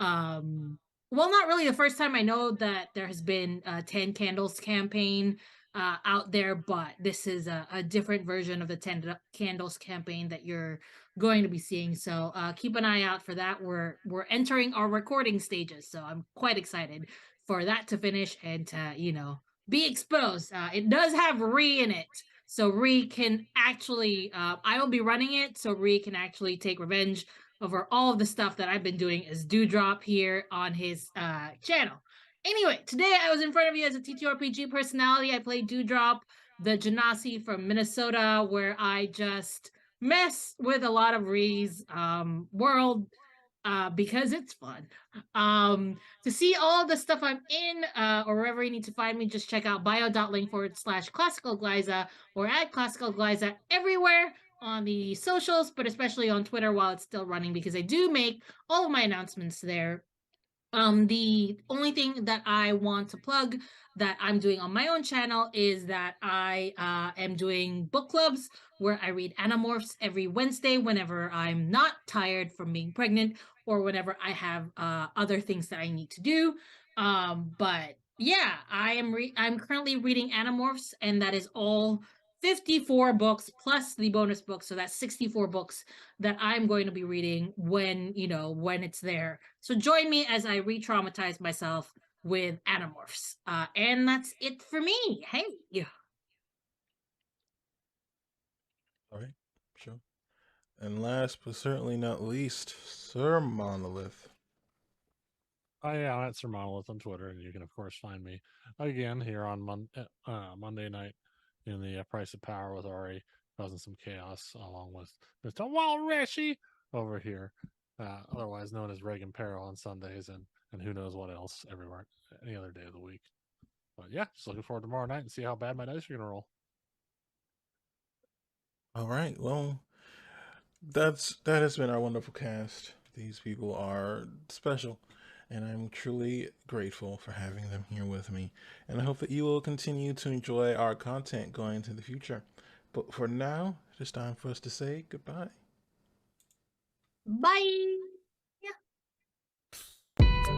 Well, not really the first time. I know that there has been a 10 Candles campaign out there, but this is a different version of the 10 Candles campaign that you're going to be seeing. So keep an eye out for that. We're entering our recording stages, so I'm quite excited for that to finish and to be exposed. It does have Ree in it, so Ree can actually. I will be running it, so Ree can actually take revenge over all of the stuff that I've been doing as Dewdrop here on his channel. Anyway, today I was in front of you as a TTRPG personality. I played Dewdrop, the Genasi from Minnesota, where I just mess with a lot of Ree's world because it's fun. To see all the stuff I'm in or wherever you need to find me, just check out bio.link/classical Gliza or at classical Gliza everywhere on the socials, but especially on Twitter while it's still running, because I do make all of my announcements there. The only thing that I want to plug that I'm doing on my own channel is that I am doing book clubs where I read Animorphs every Wednesday whenever I'm not tired from being pregnant or whenever I have other things that I need to do. But yeah, I'm currently reading Animorphs, and that is all 54 books plus the bonus book, so that's 64 books that I'm going to be reading when it's there. So join me as I re-traumatize myself with Animorphs. And that's it for me. Hey. All right, sure. And last but certainly not least, Sir Monolith. Yeah, I'm at Sir Monolith on Twitter, and you can of course find me again here on Monday night in the Price of Power with Ari, causing some chaos along with Mr. Walrushy over here, otherwise known as Reagan Peril on Sundays, and who knows what else everywhere any other day of the week. But yeah, just looking forward to tomorrow night and see how bad my dice are gonna roll. All right. Well, that has been our wonderful cast. These people are special, and I'm truly grateful for having them here with me. And I hope that you will continue to enjoy our content going into the future. But for now, it's time for us to say goodbye. Bye.